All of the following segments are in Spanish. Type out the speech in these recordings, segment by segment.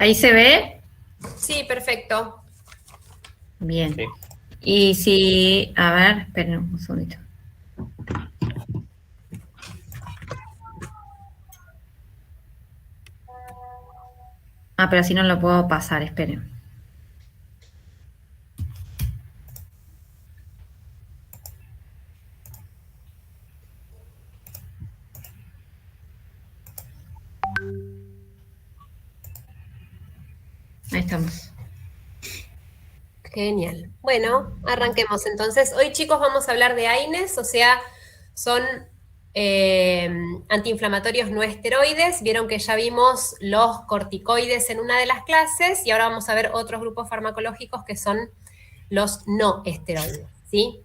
¿Ahí se ve? Sí, perfecto. Bien. Sí. Y si, a ver, esperen un segundito. Ah, pero si no lo puedo pasar, esperen. Ahí estamos. Genial. Bueno, arranquemos entonces. Hoy, chicos, vamos a hablar de AINES, o sea, son antiinflamatorios no esteroides. Vieron que ya vimos los corticoides en una de las clases y ahora vamos a ver otros grupos farmacológicos que son los no esteroides, ¿sí?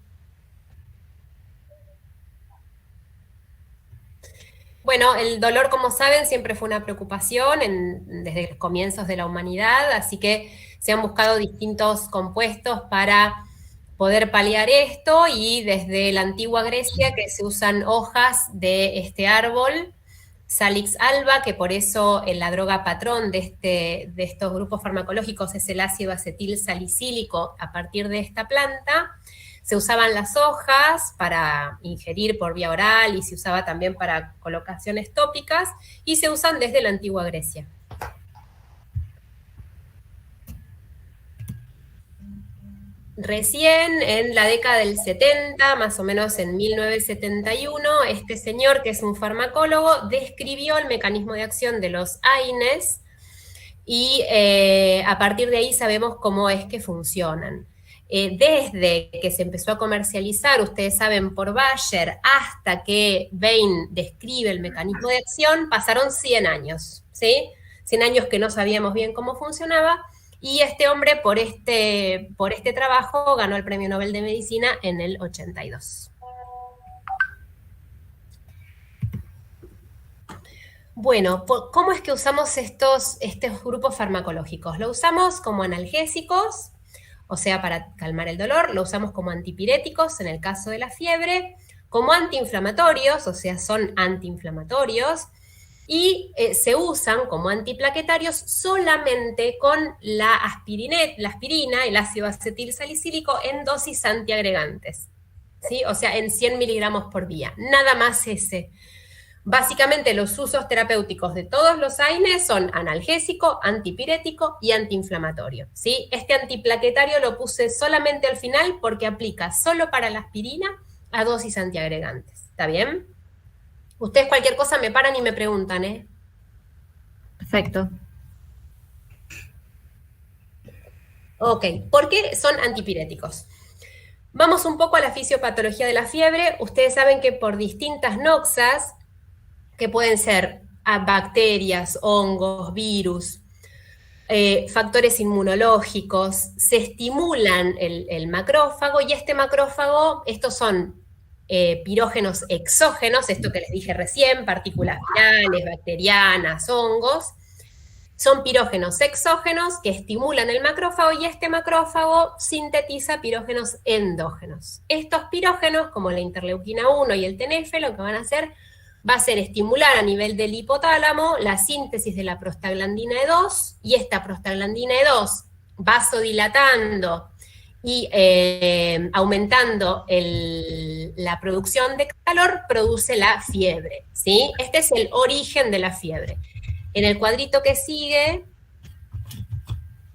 Bueno, el dolor, como saben, siempre fue una preocupación desde los comienzos de la humanidad, así que se han buscado distintos compuestos para poder paliar esto y desde la antigua Grecia que se usan hojas de este árbol, Salix alba, que por eso la droga patrón de estos grupos farmacológicos es el ácido acetil salicílico a partir de esta planta. Se usaban las hojas para ingerir por vía oral y se usaba también para colocaciones tópicas y se usan desde la antigua Grecia. Recién en la década del 70, más o menos en 1971, este señor, que es un farmacólogo, describió el mecanismo de acción de los AINES y a partir de ahí sabemos cómo es que funcionan. Desde que se empezó a comercializar, ustedes saben, por Bayer, hasta que Bain describe el mecanismo de acción, pasaron 100 años, ¿sí? 100 años que no sabíamos bien cómo funcionaba, y este hombre por este trabajo ganó el Premio Nobel de Medicina en el 82. Bueno, ¿cómo es que usamos estos grupos farmacológicos? Lo usamos como analgésicos, o sea, para calmar el dolor, lo usamos como antipiréticos en el caso de la fiebre, como antiinflamatorios, o sea, son antiinflamatorios, y se usan como antiplaquetarios solamente con la aspirina, el ácido acetil salicílico, en dosis antiagregantes, ¿sí? O sea, en 100 miligramos por día, nada más ese. Básicamente los usos terapéuticos de todos los AINES son analgésico, antipirético y antiinflamatorio, ¿sí? Este antiplaquetario lo puse solamente al final porque aplica solo para la aspirina a dosis antiagregantes, ¿está bien? Ustedes cualquier cosa me paran y me preguntan, ¿eh? Perfecto. Ok, ¿por qué son antipiréticos? Vamos un poco a la fisiopatología de la fiebre. Ustedes saben que por distintas noxas, que pueden ser bacterias, hongos, virus, factores inmunológicos, se estimulan el macrófago y este macrófago, estos son pirógenos exógenos, esto que les dije recién, partículas virales, bacterianas, hongos, son pirógenos exógenos que estimulan el macrófago y este macrófago sintetiza pirógenos endógenos. Estos pirógenos, como la interleuquina 1 y el TNF, lo que van a hacer va a ser estimular a nivel del hipotálamo la síntesis de la prostaglandina E2 y esta prostaglandina E2 vasodilatando y aumentando la producción de calor produce la fiebre, ¿sí? Este es el origen de la fiebre. En el cuadrito que sigue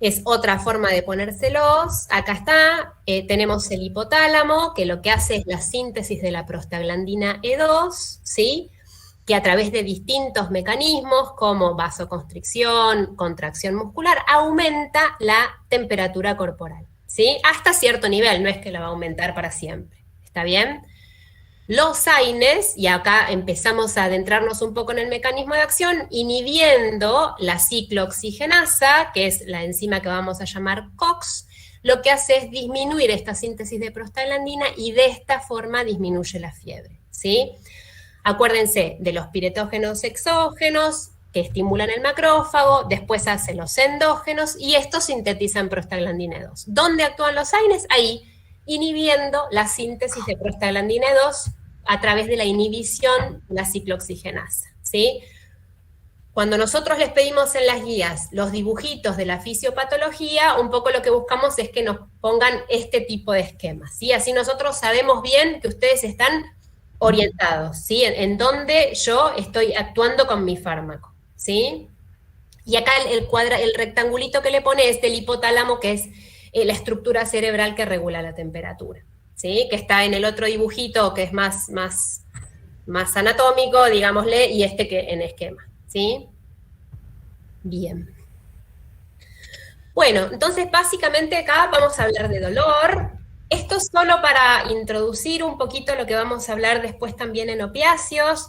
es otra forma de ponérselos. Acá está, tenemos el hipotálamo, que lo que hace es la síntesis de la prostaglandina E2, ¿sí? Que a través de distintos mecanismos, como vasoconstricción, contracción muscular, aumenta la temperatura corporal, ¿sí? Hasta cierto nivel, no es que la va a aumentar para siempre, ¿está bien? Los AINES, y acá empezamos a adentrarnos un poco en el mecanismo de acción, inhibiendo la ciclooxigenasa, que es la enzima que vamos a llamar COX, lo que hace es disminuir esta síntesis de prostaglandina y de esta forma disminuye la fiebre, ¿sí? Acuérdense de los piretógenos exógenos que estimulan el macrófago, después hacen los endógenos y estos sintetizan prostaglandina 2. ¿Dónde actúan los AINES? Ahí, inhibiendo la síntesis de prostaglandina 2 a través de la inhibición de la ciclooxigenasa, ¿sí? Cuando nosotros les pedimos en las guías los dibujitos de la fisiopatología, un poco lo que buscamos es que nos pongan este tipo de esquemas, ¿sí? Así nosotros sabemos bien que ustedes están orientados, ¿sí? En dónde yo estoy actuando con mi fármaco, ¿sí? Y acá el rectangulito que le pone es del hipotálamo, que es la estructura cerebral que regula la temperatura, ¿sí? Que está en el otro dibujito que es más anatómico, digámosle, y este que en esquema, ¿sí? Bien. Bueno, entonces básicamente acá vamos a hablar de dolor. Esto es solo para introducir un poquito lo que vamos a hablar después también en opiáceos.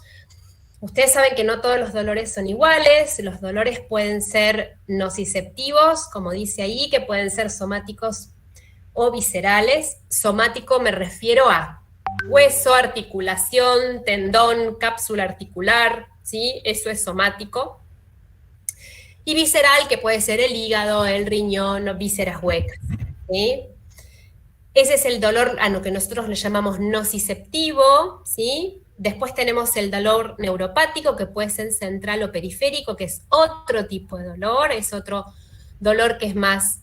Ustedes saben que no todos los dolores son iguales, los dolores pueden ser nociceptivos, como dice ahí, que pueden ser somáticos o viscerales. Somático me refiero a hueso, articulación, tendón, cápsula articular, ¿sí? Eso es somático. Y visceral, que puede ser el hígado, el riñón, vísceras huecas, ¿sí? Ese es el dolor a lo que nosotros le llamamos nociceptivo, ¿sí? Después tenemos el dolor neuropático, que puede ser central o periférico, que es otro tipo de dolor, es otro dolor que es más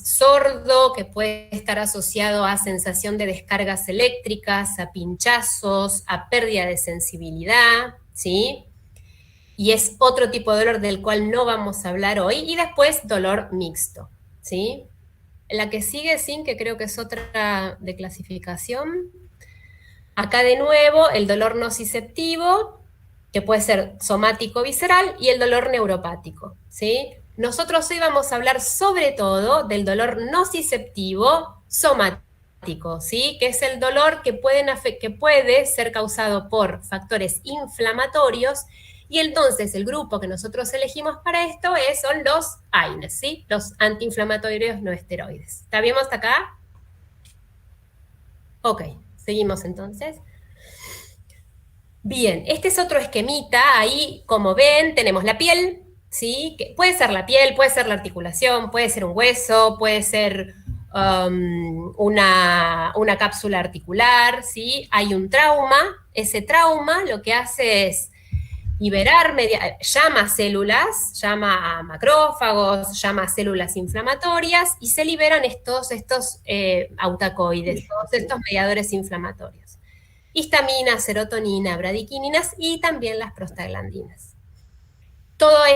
sordo, que puede estar asociado a sensación de descargas eléctricas, a pinchazos, a pérdida de sensibilidad, ¿sí? Y es otro tipo de dolor del cual no vamos a hablar hoy. Y después dolor mixto, ¿sí? La que sigue, sin que creo que es otra de clasificación. Acá de nuevo el dolor nociceptivo, que puede ser somático visceral, y el dolor neuropático, ¿sí? Nosotros hoy vamos a hablar sobre todo del dolor nociceptivo somático, ¿sí? Que es el dolor que puede ser causado por factores inflamatorios, y entonces el grupo que nosotros elegimos para esto son los AINES, ¿sí? Los antiinflamatorios no esteroides. ¿Está bien hasta acá? Ok. Seguimos entonces. Bien, este es otro esquemita. Ahí, como ven, tenemos la piel, ¿sí? Que puede ser la piel, puede ser la articulación, puede ser un hueso, puede ser una cápsula articular, ¿sí? Hay un trauma. Ese trauma lo que hace es liberar, llama células, llama a macrófagos, llama a células inflamatorias, y se liberan todos estos autacoides, todos estos mediadores inflamatorios. Histamina, serotonina, bradiquininas y también las prostaglandinas. Todas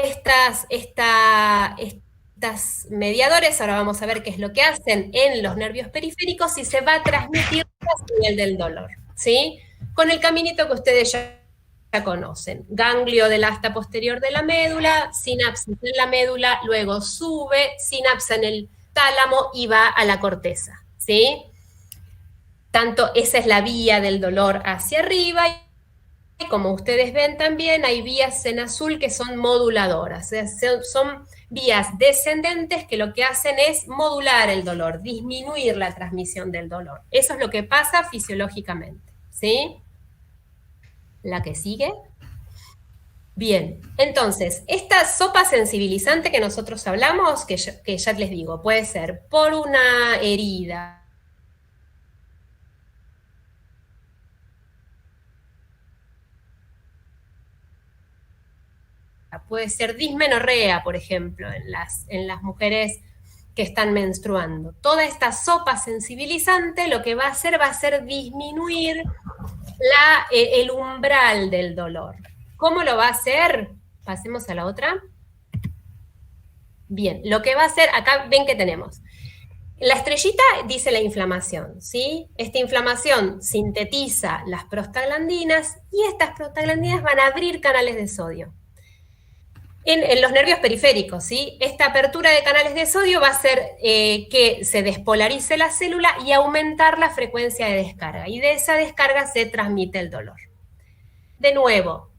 estas mediadores, ahora vamos a ver qué es lo que hacen en los nervios periféricos y se va a transmitir a nivel del dolor, ¿sí? Con el caminito que ustedes ya conocen. Ganglio del asta posterior de la médula, sinapsis en la médula, luego sube, sinapsa en el tálamo y va a la corteza, ¿sí? Tanto esa es la vía del dolor hacia arriba, y como ustedes ven también hay vías en azul que son moduladoras, o sea, son vías descendentes que lo que hacen es modular el dolor, disminuir la transmisión del dolor. Eso es lo que pasa fisiológicamente, ¿sí? La que sigue. Bien, entonces, esta sopa sensibilizante que nosotros hablamos, que ya les digo, puede ser por una herida, puede ser dismenorrea, por ejemplo, en las mujeres que están menstruando. Toda esta sopa sensibilizante lo que va a hacer disminuir el umbral del dolor. ¿Cómo lo va a hacer? Pasemos a la otra. Bien, lo que va a hacer, acá ven que tenemos. La estrellita dice la inflamación, ¿sí? Esta inflamación sintetiza las prostaglandinas y estas prostaglandinas van a abrir canales de sodio. En los nervios periféricos, ¿sí? Esta apertura de canales de sodio va a hacer que se despolarice la célula y aumentar la frecuencia de descarga. Y de esa descarga se transmite el dolor. De nuevo,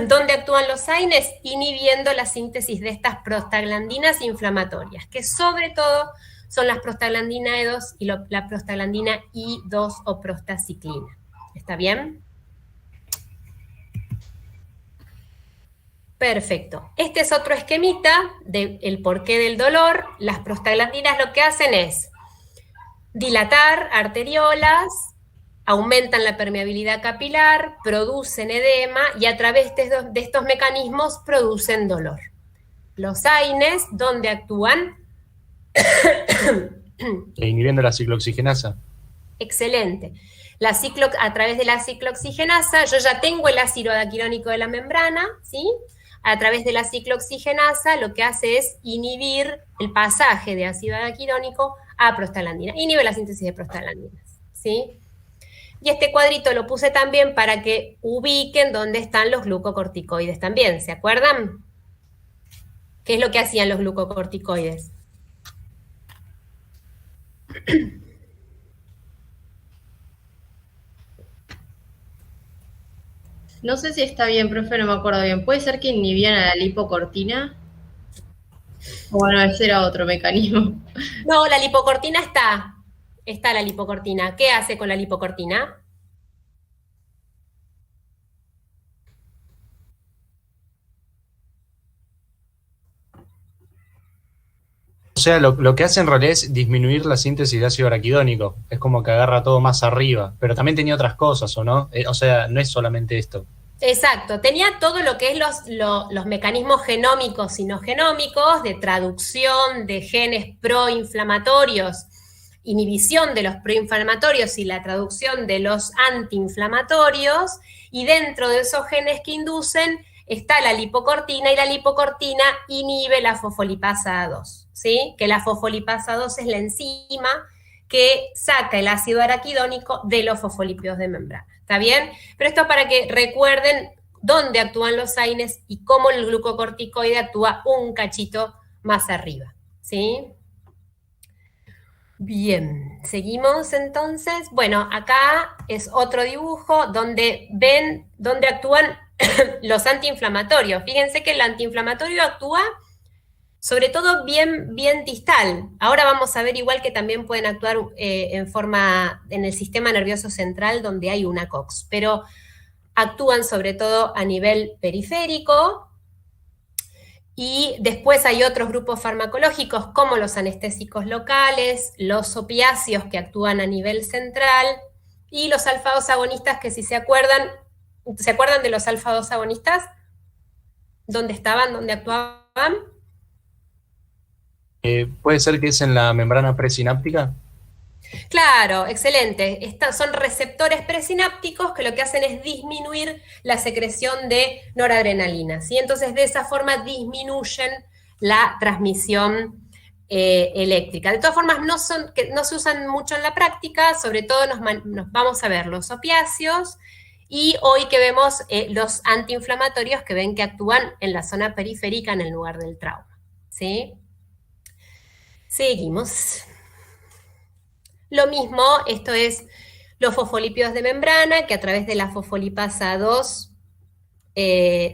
¿dónde actúan los AINES? Inhibiendo la síntesis de estas prostaglandinas inflamatorias, que sobre todo son las prostaglandina E2 y la prostaglandina I2 o prostaciclina. ¿Está bien? Perfecto. Este es otro esquemita del porqué del dolor. Las prostaglandinas lo que hacen es dilatar arteriolas, aumentan la permeabilidad capilar, producen edema y a través de estos mecanismos producen dolor. Los AINES, ¿dónde actúan? Inhibiendo la ciclooxigenasa. Excelente. A través de la ciclooxigenasa, yo ya tengo el ácido araquirónico de la membrana, ¿sí? A través de la ciclooxigenasa lo que hace es inhibir el pasaje de ácido araquirónico a prostaglandina, inhibe la síntesis de prostaglandinas, ¿sí? Y este cuadrito lo puse también para que ubiquen dónde están los glucocorticoides también, ¿se acuerdan? ¿Qué es lo que hacían los glucocorticoides? No sé si está bien, profe, no me acuerdo bien. ¿Puede ser que inhibían a la lipocortina? O bueno, ese era otro mecanismo. No, la lipocortina está. Está la lipocortina. ¿Qué hace con la lipocortina? O sea, lo que hace en realidad es disminuir la síntesis de ácido araquidónico. Es como que agarra todo más arriba. Pero también tenía otras cosas, ¿o no? O sea, no es solamente esto. Exacto, tenía todo lo que es los mecanismos genómicos y no genómicos, de traducción de genes proinflamatorios, inhibición de los proinflamatorios y la traducción de los antiinflamatorios, y dentro de esos genes que inducen está la lipocortina, y la lipocortina inhibe la fosfolipasa 2, ¿sí? Que la fosfolipasa 2 es la enzima que saca el ácido araquidónico de los fosfolípidos de membrana. ¿Está bien? Pero esto es para que recuerden dónde actúan los AINES y cómo el glucocorticoide actúa un cachito más arriba, ¿sí? Bien, seguimos entonces. Bueno, acá es otro dibujo donde ven dónde actúan los antiinflamatorios. Fíjense que el antiinflamatorio actúa sobre todo bien distal. Ahora vamos a ver igual que también pueden actuar en el sistema nervioso central donde hay una COX, pero actúan sobre todo a nivel periférico, y después hay otros grupos farmacológicos como los anestésicos locales, los opiáceos que actúan a nivel central, y los alfa-2 agonistas que si ¿se acuerdan de los alfa-2 agonistas? ¿Dónde estaban? ¿Dónde actuaban? ¿Puede ser que es en la membrana presináptica? Claro, excelente. Son receptores presinápticos que lo que hacen es disminuir la secreción de noradrenalina, ¿sí? Entonces, de esa forma disminuyen la transmisión eléctrica. De todas formas, no se usan mucho en la práctica, sobre todo nos vamos a ver los opiáceos, y hoy que vemos los antiinflamatorios que ven que actúan en la zona periférica en el lugar del trauma, ¿sí? Seguimos. Lo mismo, esto es los fosfolípidos de membrana, que a través de la fosfolipasa 2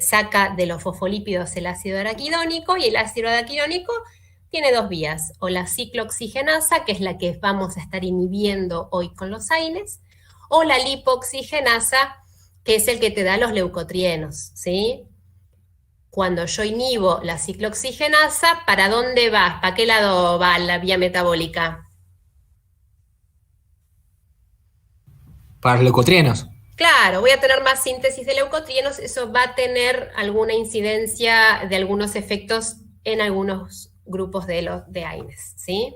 saca de los fosfolípidos el ácido araquidónico, y el ácido araquidónico tiene dos vías, o la ciclooxigenasa, que es la que vamos a estar inhibiendo hoy con los AINES, o la lipoxigenasa, que es el que te da los leucotrienos, ¿sí? Cuando yo inhibo la ciclooxigenasa, ¿para dónde va? ¿Para qué lado va la vía metabólica? Para los leucotrienos. Claro, voy a tener más síntesis de leucotrienos, eso va a tener alguna incidencia de algunos efectos en algunos grupos de AINES, ¿sí?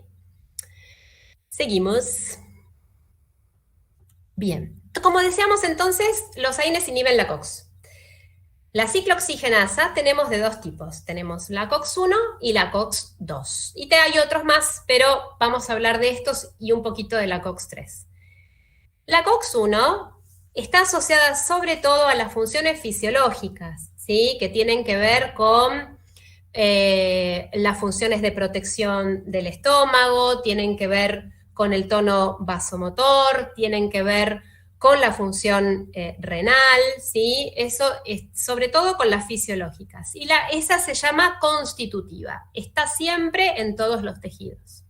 Seguimos. Bien, como decíamos entonces, los AINES inhiben la COX. La ciclooxigenasa tenemos de dos tipos, tenemos la COX-1 y la COX-2. Y hay otros más, pero vamos a hablar de estos y un poquito de la COX-3. La COX-1 está asociada sobre todo a las funciones fisiológicas, ¿sí? Que tienen que ver con las funciones de protección del estómago, tienen que ver con el tono vasomotor, tienen que ver con la función renal, ¿sí? Eso es sobre todo con las fisiológicas. Y esa se llama constitutiva, está siempre en todos los tejidos.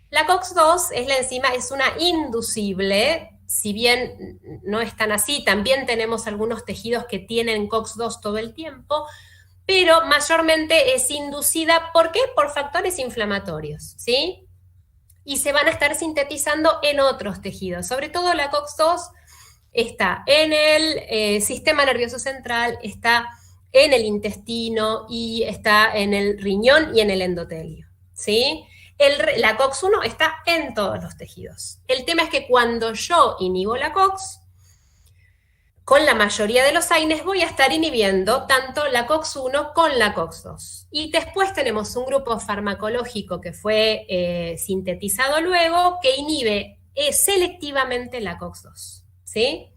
La COX-2 es la enzima, es una inducible, si bien no es tan así, también tenemos algunos tejidos que tienen COX-2 todo el tiempo, pero mayormente es inducida, ¿por qué? Por factores inflamatorios, ¿sí? y se van a estar sintetizando en otros tejidos. Sobre todo la COX-2 está en el sistema nervioso central, está en el intestino y está en el riñón y en el endotelio, ¿sí? La COX-1 está en todos los tejidos. El tema es que cuando yo inhibo la COX, con la mayoría de los AINES voy a estar inhibiendo tanto la COX-1 con la COX-2. Y después tenemos un grupo farmacológico que fue sintetizado luego que inhibe selectivamente la COX-2, ¿sí?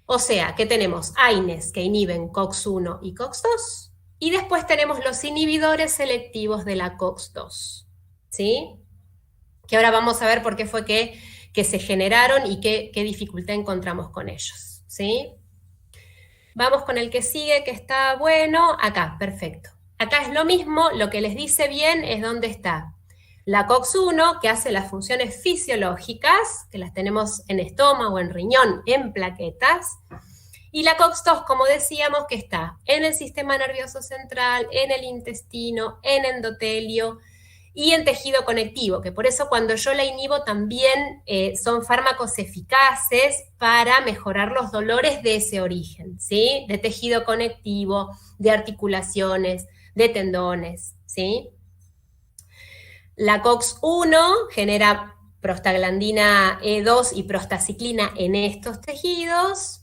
O sea, que tenemos AINES que inhiben COX-1 y COX-2, y después tenemos los inhibidores selectivos de la COX-2, ¿sí? Que ahora vamos a ver por qué fue que se generaron y qué dificultad encontramos con ellos, ¿sí? Vamos con el que sigue, que está bueno. Acá, perfecto. Acá es lo mismo, lo que les dice bien es dónde está la COX-1, que hace las funciones fisiológicas, que las tenemos en estómago, en riñón, en plaquetas, y la COX-2, como decíamos, que está en el sistema nervioso central, en el intestino, en endotelio y en tejido conectivo, que por eso cuando yo la inhibo también son fármacos eficaces para mejorar los dolores de ese origen, ¿sí? De tejido conectivo, de articulaciones, de tendones, ¿sí? La COX-1 genera prostaglandina E2 y prostaciclina en estos tejidos.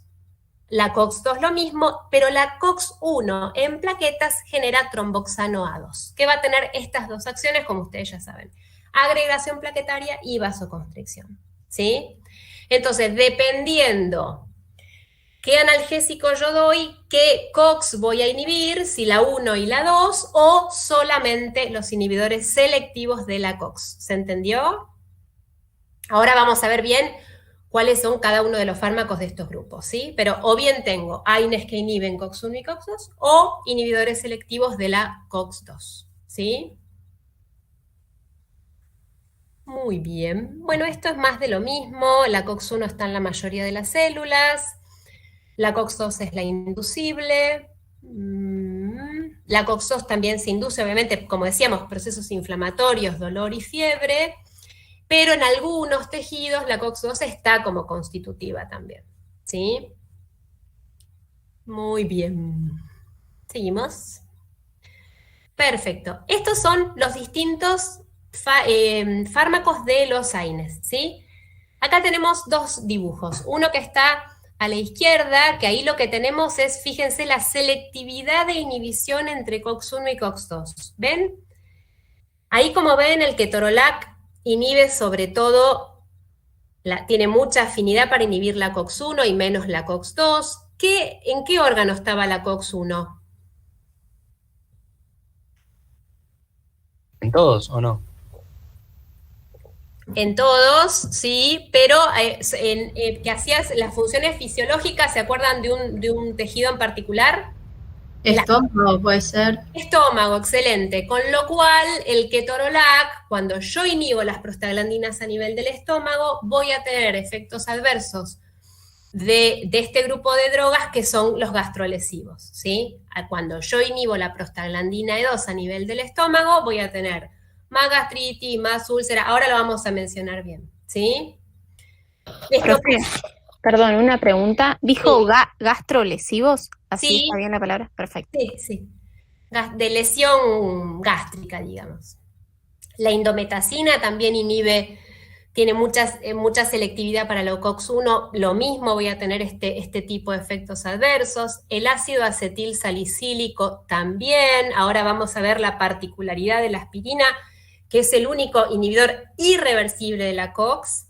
La COX-2 lo mismo, pero la COX-1 en plaquetas genera tromboxano A2, que va a tener estas dos acciones, como ustedes ya saben: agregación plaquetaria y vasoconstricción, ¿sí? Entonces, dependiendo qué analgésico yo doy, qué COX voy a inhibir, si la 1 y la 2, o solamente los inhibidores selectivos de la COX. ¿Se entendió? Ahora vamos a ver bien cuáles son cada uno de los fármacos de estos grupos, ¿sí? Pero o bien tengo AINES que inhiben COX-1 y COX-2, o inhibidores selectivos de la COX-2, ¿sí? Muy bien. Bueno, esto es más de lo mismo. La COX-1 está en la mayoría de las células. La COX-2 es la inducible. La COX-2 también se induce, obviamente, como decíamos, procesos inflamatorios, dolor y fiebre, pero en algunos tejidos la COX-2 está como constitutiva también, ¿sí? Muy bien. Seguimos. Perfecto. Estos son los distintos fármacos de los AINES, ¿sí? Acá tenemos dos dibujos. Uno que está a la izquierda, que ahí lo que tenemos es, fíjense, la selectividad de inhibición entre COX-1 y COX-2. ¿Ven? Ahí, como ven, el ketorolac inhibe sobre todo, tiene mucha afinidad para inhibir la COX-1 y menos la COX-2. ¿En qué órgano estaba la COX-1? ¿En todos o no? En todos, sí, pero que hacías las funciones fisiológicas, ¿se acuerdan de un tejido en particular? Estómago puede ser. Estómago, excelente. Con lo cual, el ketorolac, cuando yo inhibo las prostaglandinas a nivel del estómago, voy a tener efectos adversos de este grupo de drogas que son los gastrolesivos, ¿sí? Cuando yo inhibo la prostaglandina E2 a nivel del estómago, voy a tener más gastritis, más úlcera. Ahora lo vamos a mencionar bien, ¿sí? Profe, perdón, una pregunta. ¿Dijo Sí. gastrolesivos? ¿Así Sí. está bien la palabra? Perfecto. Sí, sí. De lesión gástrica, digamos. La indometacina también inhibe, tiene mucha selectividad para la COX-1, lo mismo voy a tener este tipo de efectos adversos. El ácido acetil salicílico también. Ahora vamos a ver la particularidad de la aspirina, que es el único inhibidor irreversible de la COX.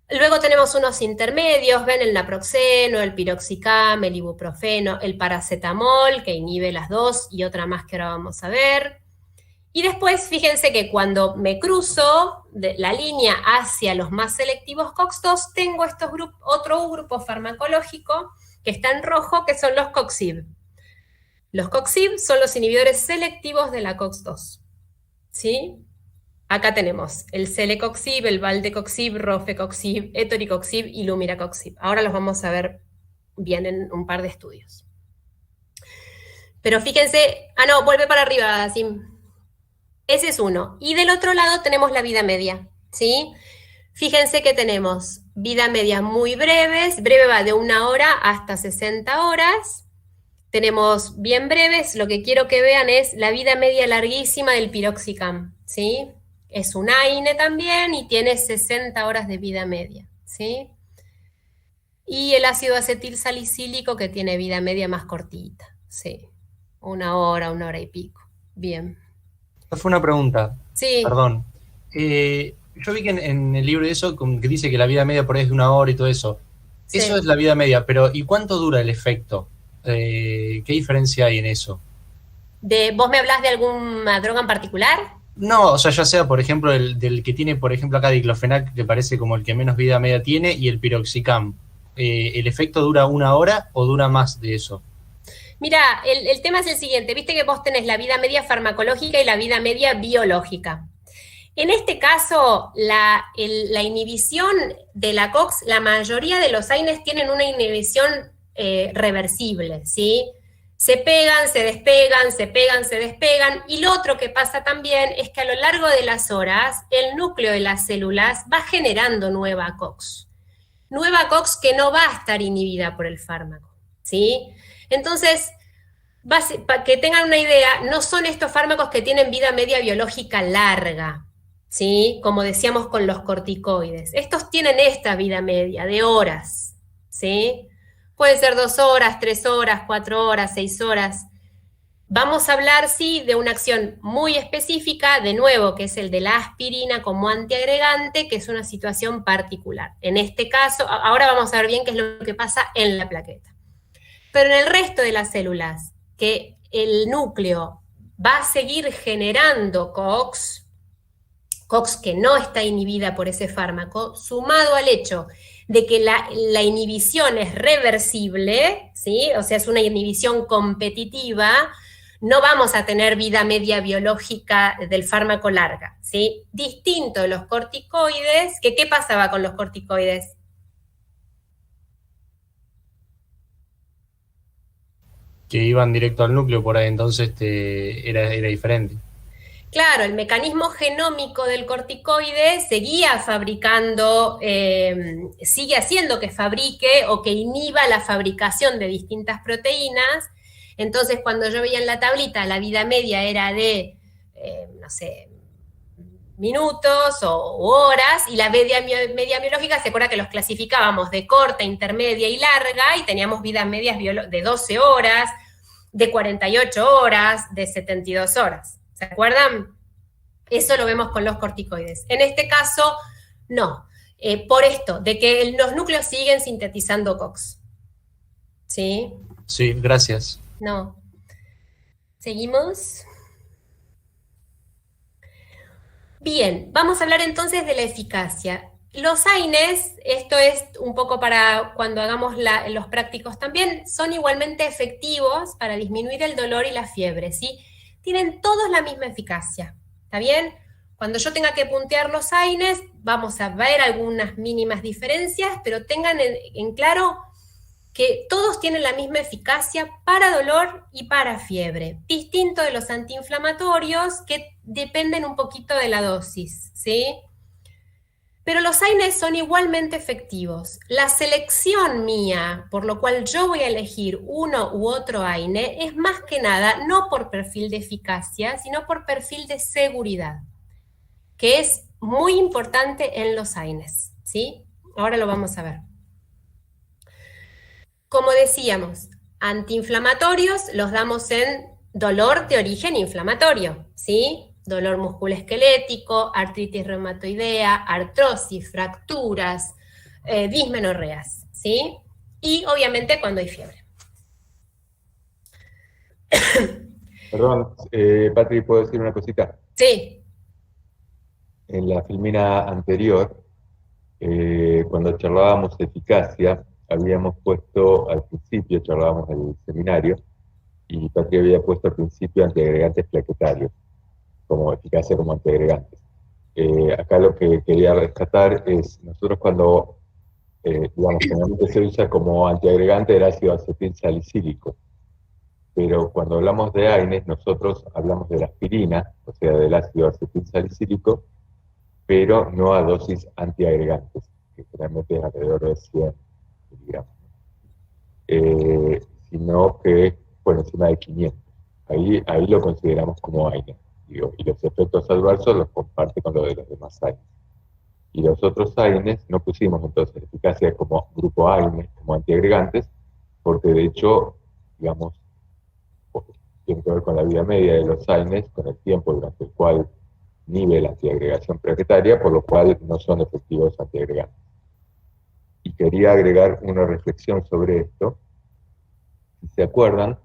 Luego tenemos unos intermedios, ven, el naproxeno, el piroxicam, el ibuprofeno, el paracetamol, que inhibe las dos, y otra más que ahora vamos a ver. Y después, fíjense que cuando me cruzo de la línea hacia los más selectivos COX-2, tengo otro grupo farmacológico que está en rojo, que son los COXIB. Los COXIB son los inhibidores selectivos de la COX-2, ¿sí? Acá tenemos el celecoxib, el valdecoxib, rofecoxib, etoricoxib y lumiracoxib. Ahora los vamos a ver bien en un par de estudios. Pero fíjense, no, vuelve para arriba, Sim. Ese es uno. Y del otro lado tenemos la vida media, ¿sí? Fíjense que tenemos vida media muy breves, breve va de 1 hora hasta 60 horas. Tenemos bien breves, lo que quiero que vean es la vida media larguísima del piroxicam, ¿sí? Es un AINE también y tiene 60 horas de vida media, ¿sí? Y el ácido acetil salicílico que tiene vida media más cortita, ¿sí? 1 hora y pico. Bien. Esta fue una pregunta, Sí, perdón. Yo vi que en el libro de eso, que dice que la vida media por ahí es de 1 hora y todo eso. sí. Eso es la vida media, pero ¿y cuánto dura el efecto? ¿Qué diferencia hay en eso? ¿Vos me hablás de alguna droga en particular? No, o sea, ya sea, por ejemplo, del que tiene, por ejemplo, acá diclofenac, que parece como el que menos vida media tiene, y el piroxicam. ¿El efecto dura 1 hora o dura más de eso? Mira, el tema es el siguiente, viste que vos tenés la vida media farmacológica y la vida media biológica. En este caso, la inhibición de la COX, la mayoría de los AINES tienen una inhibición reversible, ¿sí? Se pegan, se despegan, se pegan, se despegan, y lo otro que pasa también es que a lo largo de las horas, el núcleo de las células va generando nueva COX. Nueva COX que no va a estar inhibida por el fármaco, ¿sí? Entonces, para que tengan una idea, no son estos fármacos que tienen vida media biológica larga, ¿sí? Como decíamos con los corticoides. Estos tienen esta vida media de horas, ¿sí? Puede ser 2 horas, 3 horas, 4 horas, 6 horas. Vamos a hablar, sí, de una acción muy específica, de nuevo, que es el de la aspirina como antiagregante, que es una situación particular. En este caso, ahora vamos a ver bien qué es lo que pasa en la plaqueta. Pero en el resto de las células, que el núcleo va a seguir generando COX que no está inhibida por ese fármaco, sumado al hecho de que la inhibición es reversible, ¿sí? O sea, es una inhibición competitiva, no vamos a tener vida media biológica del fármaco larga, ¿sí? Distinto de los corticoides, que ¿qué pasaba con los corticoides? Que iban directo al núcleo por ahí, entonces era diferente. Claro, el mecanismo genómico del corticoide seguía fabricando, sigue haciendo que fabrique o que inhiba la fabricación de distintas proteínas. Entonces, cuando yo veía en la tablita, la vida media era de, no sé, minutos o horas, y la media biológica, se acuerda que los clasificábamos de corta, intermedia y larga, y teníamos vidas medias de 12 horas, de 48 horas, de 72 horas. ¿Se acuerdan? Eso lo vemos con los corticoides. En este caso, no. Por esto, de que los núcleos siguen sintetizando COX. ¿Sí? Sí, gracias. No. ¿Seguimos? Bien, vamos a hablar entonces de la eficacia. Los AINES, esto es un poco para cuando hagamos los prácticos también, son igualmente efectivos para disminuir el dolor y la fiebre, ¿sí? Tienen todos la misma eficacia, ¿está bien? Cuando yo tenga que puntear los AINES, vamos a ver algunas mínimas diferencias, pero tengan en claro que todos tienen la misma eficacia para dolor y para fiebre, distinto de los antiinflamatorios que dependen un poquito de la dosis, ¿sí? Pero los AINES son igualmente efectivos. La selección mía, por lo cual yo voy a elegir uno u otro AINE, es más que nada no por perfil de eficacia, sino por perfil de seguridad, que es muy importante en los AINES, ¿sí? Ahora lo vamos a ver. Como decíamos, antiinflamatorios los damos en dolor de origen inflamatorio, ¿sí? Dolor musculoesquelético, artritis reumatoidea, artrosis, fracturas, dismenorreas, ¿sí? Y obviamente cuando hay fiebre. Perdón, Patri, ¿puedo decir una cosita? Sí. En la filmina anterior, cuando charlábamos de eficacia, habíamos puesto al principio, charlábamos del seminario, y Patri había puesto al principio antiagregantes plaquetarios, como eficacia como antiagregantes. Acá lo que quería rescatar es, nosotros cuando, digamos, generalmente se usa como antiagregante el ácido acetil salicílico. pero cuando hablamos de AINES, nosotros hablamos de la aspirina, o sea, del ácido acetilsalicílico, pero no a dosis antiagregantes, que generalmente es alrededor de 100 miligramos, sino que por encima de 500. Ahí lo consideramos como AINES, digo, y los efectos adversos los comparte con los de los demás AINES. Y los otros AINES no pusimos entonces eficacia como grupo AINES, como antiagregantes, porque de hecho, digamos, tiene que ver con la vida media de los AINES, con el tiempo durante el cual inhibe la antiagregación plaquetaria, por lo cual no son efectivos antiagregantes. Y quería agregar una reflexión sobre esto. Si se acuerdan,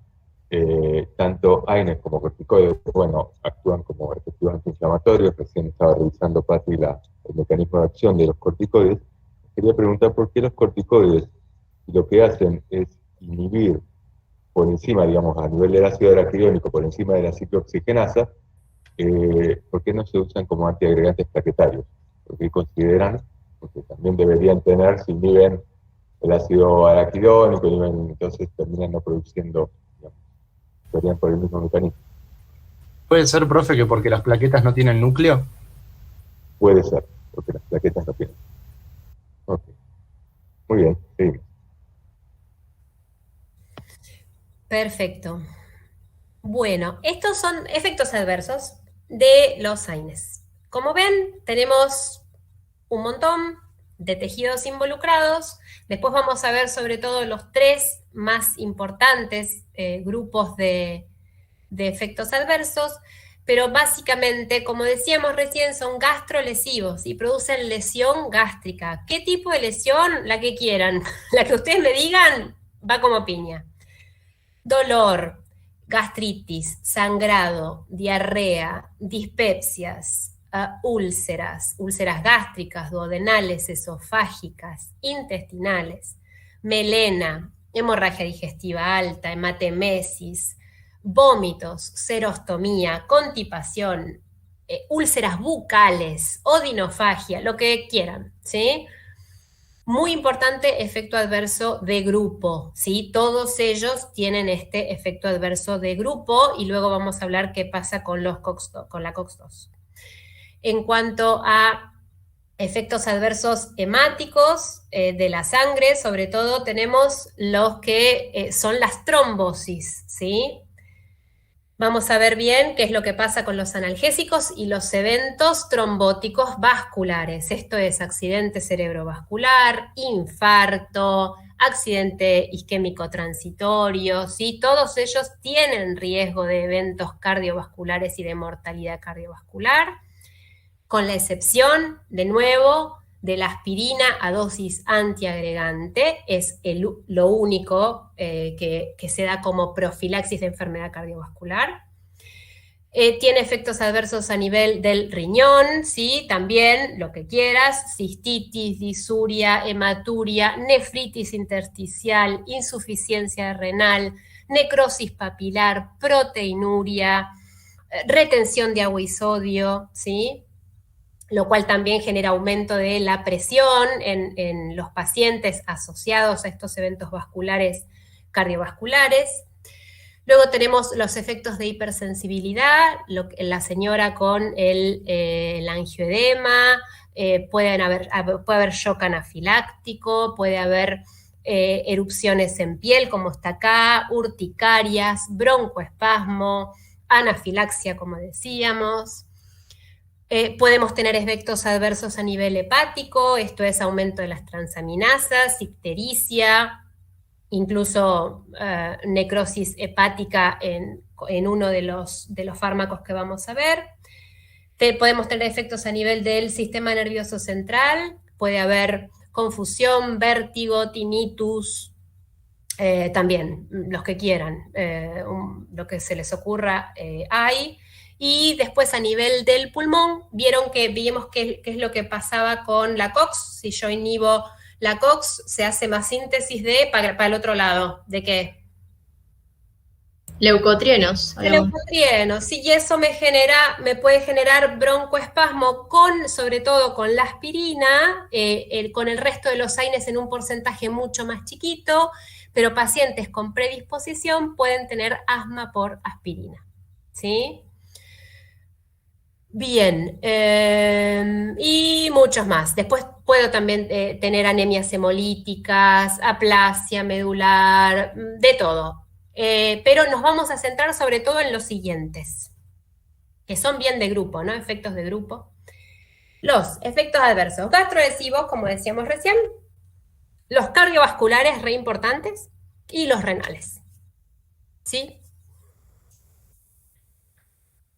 tanto AINES como corticoides, bueno, actúan como efectivos antiinflamatorios. Recién estaba revisando, Pati, el mecanismo de acción de los corticoides. Quería preguntar por qué los corticoides lo que hacen es inhibir por encima, digamos, a nivel del ácido araquidónico, por encima de la ciclooxigenasa, ¿por qué no se usan como antiagregantes plaquetarios? Porque consideran, porque también deberían tener, si inhiben el ácido araquidónico, entonces terminan no produciendo, digamos, serían por el mismo mecanismo. ¿Puede ser, profe, que porque las plaquetas no tienen núcleo? Puede ser, porque las plaquetas no tienen. Ok. Muy bien, seguimos. Perfecto. Bueno, estos son efectos adversos de los AINES. Como ven, tenemos un montón de tejidos involucrados. Después vamos a ver sobre todo los 3 más importantes grupos de efectos adversos, pero básicamente, como decíamos recién, son gastrolesivos y producen lesión gástrica. ¿Qué tipo de lesión? La que quieran. La que ustedes me digan va como piña. Dolor, gastritis, sangrado, diarrea, dispepsias, úlceras gástricas, duodenales, esofágicas, intestinales, melena, hemorragia digestiva alta, hematemesis, vómitos, serostomía, constipación, úlceras bucales, odinofagia, lo que quieran, ¿sí? Muy importante efecto adverso de grupo, ¿sí? Todos ellos tienen este efecto adverso de grupo y luego vamos a hablar qué pasa con la COX-2. En cuanto a efectos adversos hemáticos de la sangre, sobre todo tenemos los que son las trombosis, ¿sí? Vamos a ver bien qué es lo que pasa con los analgésicos y los eventos trombóticos vasculares. Esto es accidente cerebrovascular, infarto, accidente isquémico transitorio, ¿sí? Todos ellos tienen riesgo de eventos cardiovasculares y de mortalidad cardiovascular, con la excepción, de nuevo, de la aspirina a dosis antiagregante. Es lo único que se da como profilaxis de enfermedad cardiovascular. Tiene efectos adversos a nivel del riñón, ¿sí? También, lo que quieras, cistitis, disuria, hematuria, nefritis intersticial, insuficiencia renal, necrosis papilar, proteinuria, retención de agua y sodio, ¿sí? Lo cual también genera aumento de la presión en los pacientes asociados a estos eventos vasculares cardiovasculares. Luego tenemos los efectos de hipersensibilidad, la señora con el angioedema, puede haber shock anafiláctico, puede haber erupciones en piel, como está acá, urticarias, broncoespasmo, anafilaxia, como decíamos. Podemos tener efectos adversos a nivel hepático, esto es aumento de las transaminasas, ictericia, incluso necrosis hepática en uno de los fármacos que vamos a ver. Podemos tener efectos a nivel del sistema nervioso central, puede haber confusión, vértigo, tinnitus, también, los que quieran, lo que se les ocurra hay. Y después a nivel del pulmón, vimos qué es lo que pasaba con la COX. Si yo inhibo la COX, se hace más síntesis para el otro lado. ¿De qué? Leucotrienos. Leucotrienos, sí, y eso me puede generar broncoespasmo sobre todo con la aspirina, con el resto de los AINES en un porcentaje mucho más chiquito, pero pacientes con predisposición pueden tener asma por aspirina, ¿sí? Bien, y muchos más. Después puedo también tener anemias hemolíticas, aplasia medular, de todo. Pero nos vamos a centrar sobre todo en los siguientes, que son bien de grupo, ¿no? Efectos de grupo. Los efectos adversos gastroadhesivos, como decíamos recién, los cardiovasculares, re importantes, y los renales, ¿sí?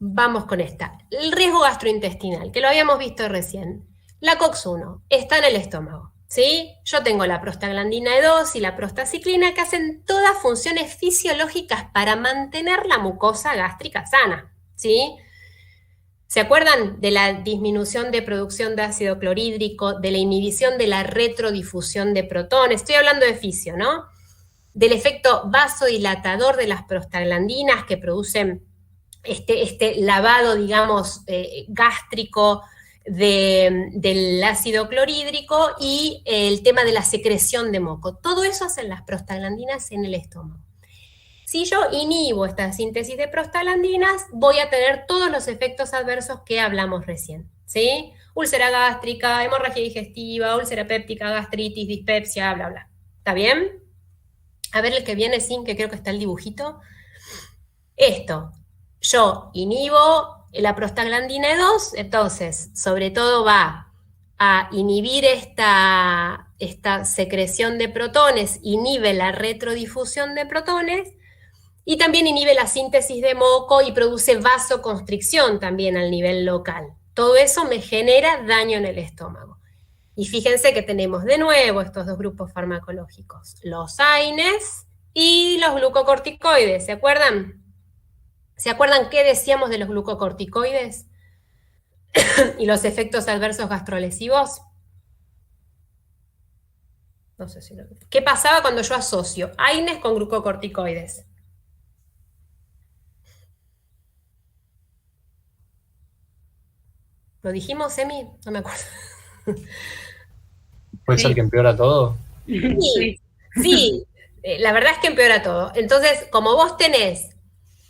Vamos con esta. El riesgo gastrointestinal, que lo habíamos visto recién. La COX-1 está en el estómago, ¿sí? Yo tengo la prostaglandina E2 y la prostaciclina que hacen todas funciones fisiológicas para mantener la mucosa gástrica sana, ¿sí? ¿Se acuerdan de la disminución de producción de ácido clorhídrico, de la inhibición de la retrodifusión de protones? Estoy hablando de fisio, ¿no? Del efecto vasodilatador de las prostaglandinas que producen este lavado, digamos, gástrico del ácido clorhídrico y el tema de la secreción de moco. Todo eso hacen las prostaglandinas en el estómago. Si yo inhibo esta síntesis de prostaglandinas, voy a tener todos los efectos adversos que hablamos recién, ¿sí? Úlcera gástrica, hemorragia digestiva, úlcera péptica, gastritis, dispepsia, bla, bla. ¿Está bien? A ver el que viene sin, que creo que está el dibujito. Esto, yo inhibo la prostaglandina E2, entonces, sobre todo va a inhibir esta secreción de protones, inhibe la retrodifusión de protones, y también inhibe la síntesis de moco y produce vasoconstricción también al nivel local. Todo eso me genera daño en el estómago. Y fíjense que tenemos de nuevo estos dos grupos farmacológicos, los AINES y los glucocorticoides, ¿se acuerdan? ¿Se acuerdan qué decíamos de los glucocorticoides y los efectos adversos gastrolesivos? No sé si lo... ¿Qué pasaba cuando yo asocio AINES con glucocorticoides? ¿Lo dijimos, Emi? No me acuerdo. ¿Puede ser que empeora todo? Sí, sí, la verdad es que empeora todo. Entonces, como vos tenés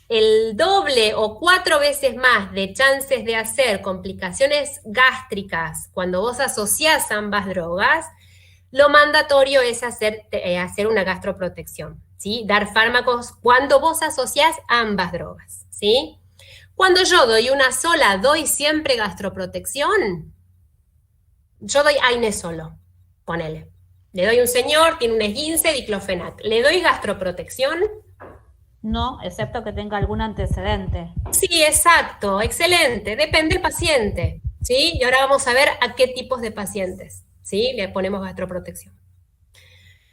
el doble o 4 veces más de chances de hacer complicaciones gástricas cuando vos asociás ambas drogas, lo mandatorio es hacer una gastroprotección, ¿sí? Dar fármacos cuando vos asociás ambas drogas, ¿sí? Cuando yo doy una sola, ¿doy siempre gastroprotección? Yo doy AINES solo, ponele. Le doy un señor, tiene un esguince, diclofenac. ¿Le doy gastroprotección? No, excepto que tenga algún antecedente. Sí, exacto, excelente. Depende del paciente, ¿sí? Y ahora vamos a ver a qué tipos de pacientes, ¿sí? Le ponemos gastroprotección.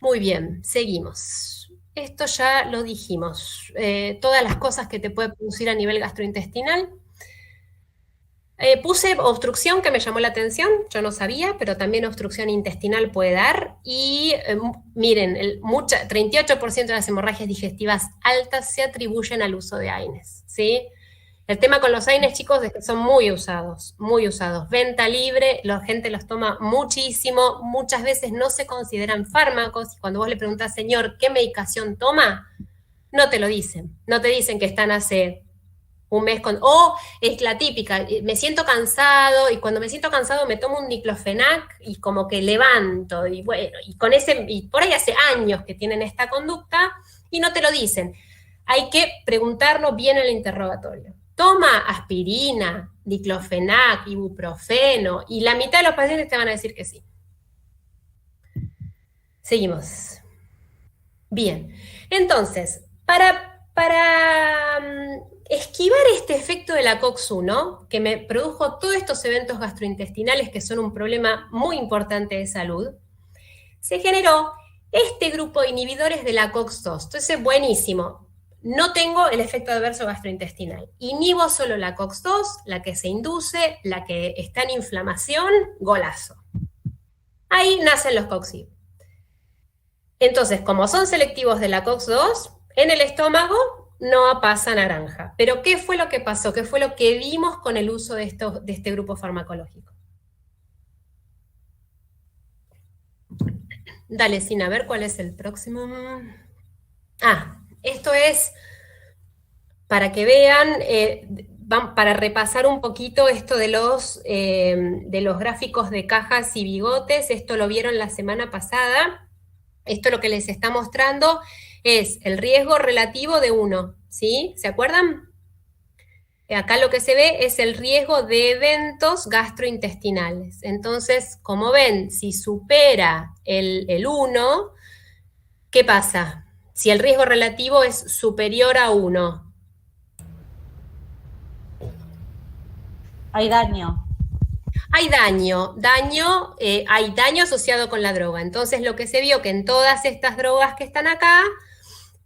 Muy bien, seguimos. Esto ya lo dijimos. Todas las cosas que te puede producir a nivel gastrointestinal. Puse obstrucción, que me llamó la atención, yo no sabía, pero también obstrucción intestinal puede dar. Y miren, 38% de las hemorragias digestivas altas se atribuyen al uso de AINES, ¿sí? El tema con los AINES, chicos, es que son muy usados, muy usados. Venta libre, la gente los toma muchísimo, muchas veces no se consideran fármacos, y cuando vos le preguntás, señor, ¿qué medicación toma? No te lo dicen, no te dicen que están hace un mes con... O es la típica, me siento cansado, y cuando me siento cansado me tomo un diclofenac y como que levanto, y bueno, y por ahí hace años que tienen esta conducta, y no te lo dicen. Hay que preguntarlo bien en el interrogatorio. Toma aspirina, diclofenac, ibuprofeno, y la mitad de los pacientes te van a decir que sí. Seguimos. Bien, entonces, para esquivar este efecto de la COX-1, que me produjo todos estos eventos gastrointestinales que son un problema muy importante de salud, se generó este grupo de inhibidores de la COX-2. Entonces, buenísimo. No tengo el efecto adverso gastrointestinal. Inhibo solo la COX-2, la que se induce, la que está en inflamación, golazo. Ahí nacen los COX-IB. Entonces, como son selectivos de la COX-2, en el estómago no pasa naranja. Pero ¿qué fue lo que pasó? ¿Qué fue lo que vimos con el uso de este grupo farmacológico? Dale, Sin, a ver cuál es el próximo. Esto es para que vean, para repasar un poquito esto de los gráficos de cajas y bigotes. Esto lo vieron la semana pasada. Esto lo que les está mostrando es el riesgo relativo de 1, ¿sí? ¿Se acuerdan? Acá lo que se ve es el riesgo de eventos gastrointestinales. Entonces, como ven, si supera el 1, ¿qué pasa? Si el riesgo relativo es superior a 1. Hay daño. Hay daño asociado con la droga. Entonces, lo que se vio que en todas estas drogas que están acá,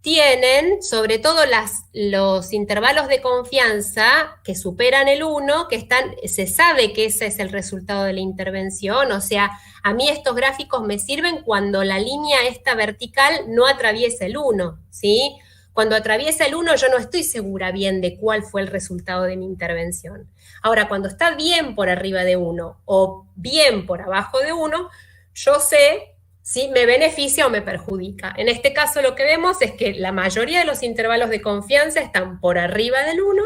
tienen, sobre todo los intervalos de confianza que superan el 1, se sabe que ese es el resultado de la intervención. O sea, a mí estos gráficos me sirven cuando la línea esta vertical no atraviesa el 1, ¿sí? Cuando atraviesa el 1 yo no estoy segura bien de cuál fue el resultado de mi intervención. Ahora, cuando está bien por arriba de 1 o bien por abajo de 1, yo sé si me beneficia o me perjudica. En este caso lo que vemos es que la mayoría de los intervalos de confianza están por arriba del 1,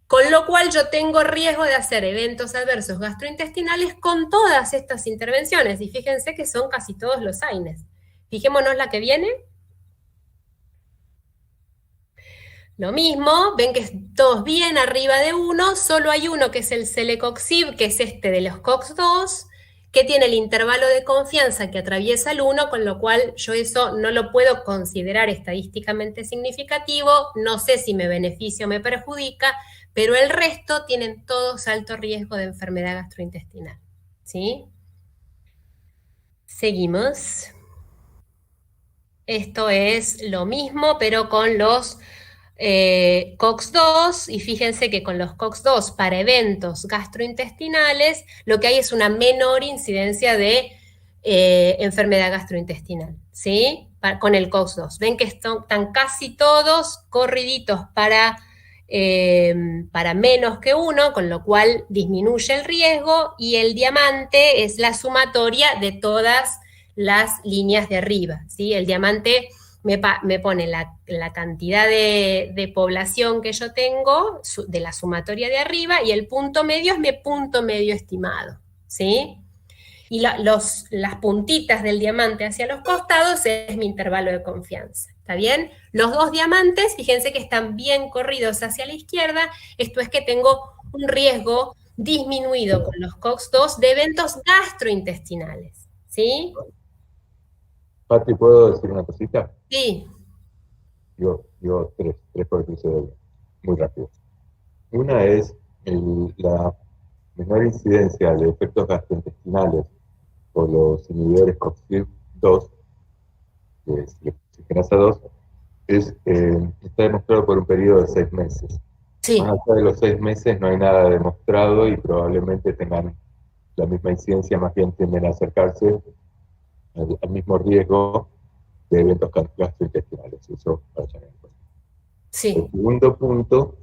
con lo cual yo tengo riesgo de hacer eventos adversos gastrointestinales con todas estas intervenciones. Y fíjense que son casi todos los AINES. Fijémonos la que viene. Lo mismo, ven que todos bien arriba de 1, solo hay uno que es el celecoxib, que es este de los COX-2, que tiene el intervalo de confianza que atraviesa el 1, con lo cual yo eso no lo puedo considerar estadísticamente significativo, no sé si me beneficia o me perjudica, pero el resto tienen todos alto riesgo de enfermedad gastrointestinal, ¿sí? Seguimos. Esto es lo mismo, pero con los COX-2, y fíjense que con los COX-2 para eventos gastrointestinales lo que hay es una menor incidencia de enfermedad gastrointestinal, ¿sí? Con el COX-2. Ven que están casi todos corriditos para menos que 1, con lo cual disminuye el riesgo, y el diamante es la sumatoria de todas las líneas de arriba, ¿sí? El diamante me pone la cantidad de población que yo tengo de la sumatoria de arriba, y el punto medio es mi punto medio estimado, ¿sí? Y las puntitas del diamante hacia los costados es mi intervalo de confianza, ¿está bien? Los dos diamantes, fíjense que están bien corridos hacia la izquierda, esto es que tengo un riesgo disminuido con los COX-2 de eventos gastrointestinales, ¿sí? Pati, ¿puedo decir una cosita? Sí. Digo tres por episodio, muy rápido. Una es la menor incidencia de efectos gastrointestinales por los inhibidores COX-2, que es la oxigenasa 2, está demostrado por un periodo de 6 meses. Sí. Más allá de los 6 meses no hay nada demostrado y probablemente tengan la misma incidencia, más bien tienden a acercarse al mismo riesgo de eventos gastrointestinales. Eso para tener en cuenta. Sí. El segundo punto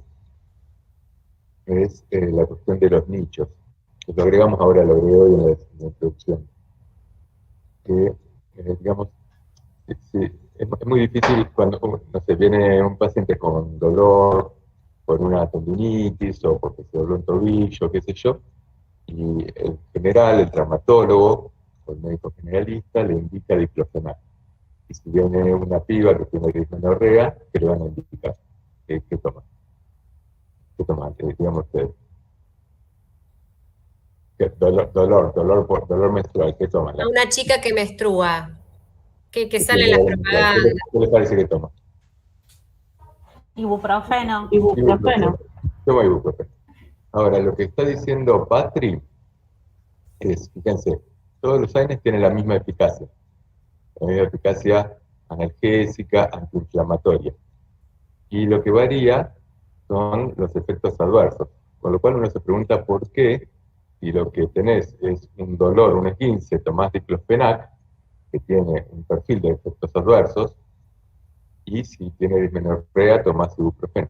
es la cuestión de los nichos. Lo agregamos ahora, lo agregué hoy en la introducción. Que, digamos, es muy difícil cuando, no sé, viene un paciente con dolor por una tendinitis o porque se dobló un tobillo, qué sé yo, y en general el traumatólogo o el médico generalista le indica diclofenac. Y si viene una piba que tiene dismenorrea, ¿qué le van a indicar? ¿Qué toma? ¿Qué toma? Digamos ustedes. Dolor menstrual, ¿qué toma? A una chica que menstrua, que sale en las propagandas. ¿Qué le parece que toma? Ibuprofeno. Toma ibuprofeno. Ahora, lo que está diciendo Patri es, fíjense, todos los AINES tienen la misma eficacia analgésica, antiinflamatoria. Y lo que varía son los efectos adversos, con lo cual uno se pregunta por qué, si lo que tenés es un dolor, un esguince, tomás diclofenac, que tiene un perfil de efectos adversos, y si tiene dismenorrea, tomás ibuprofeno.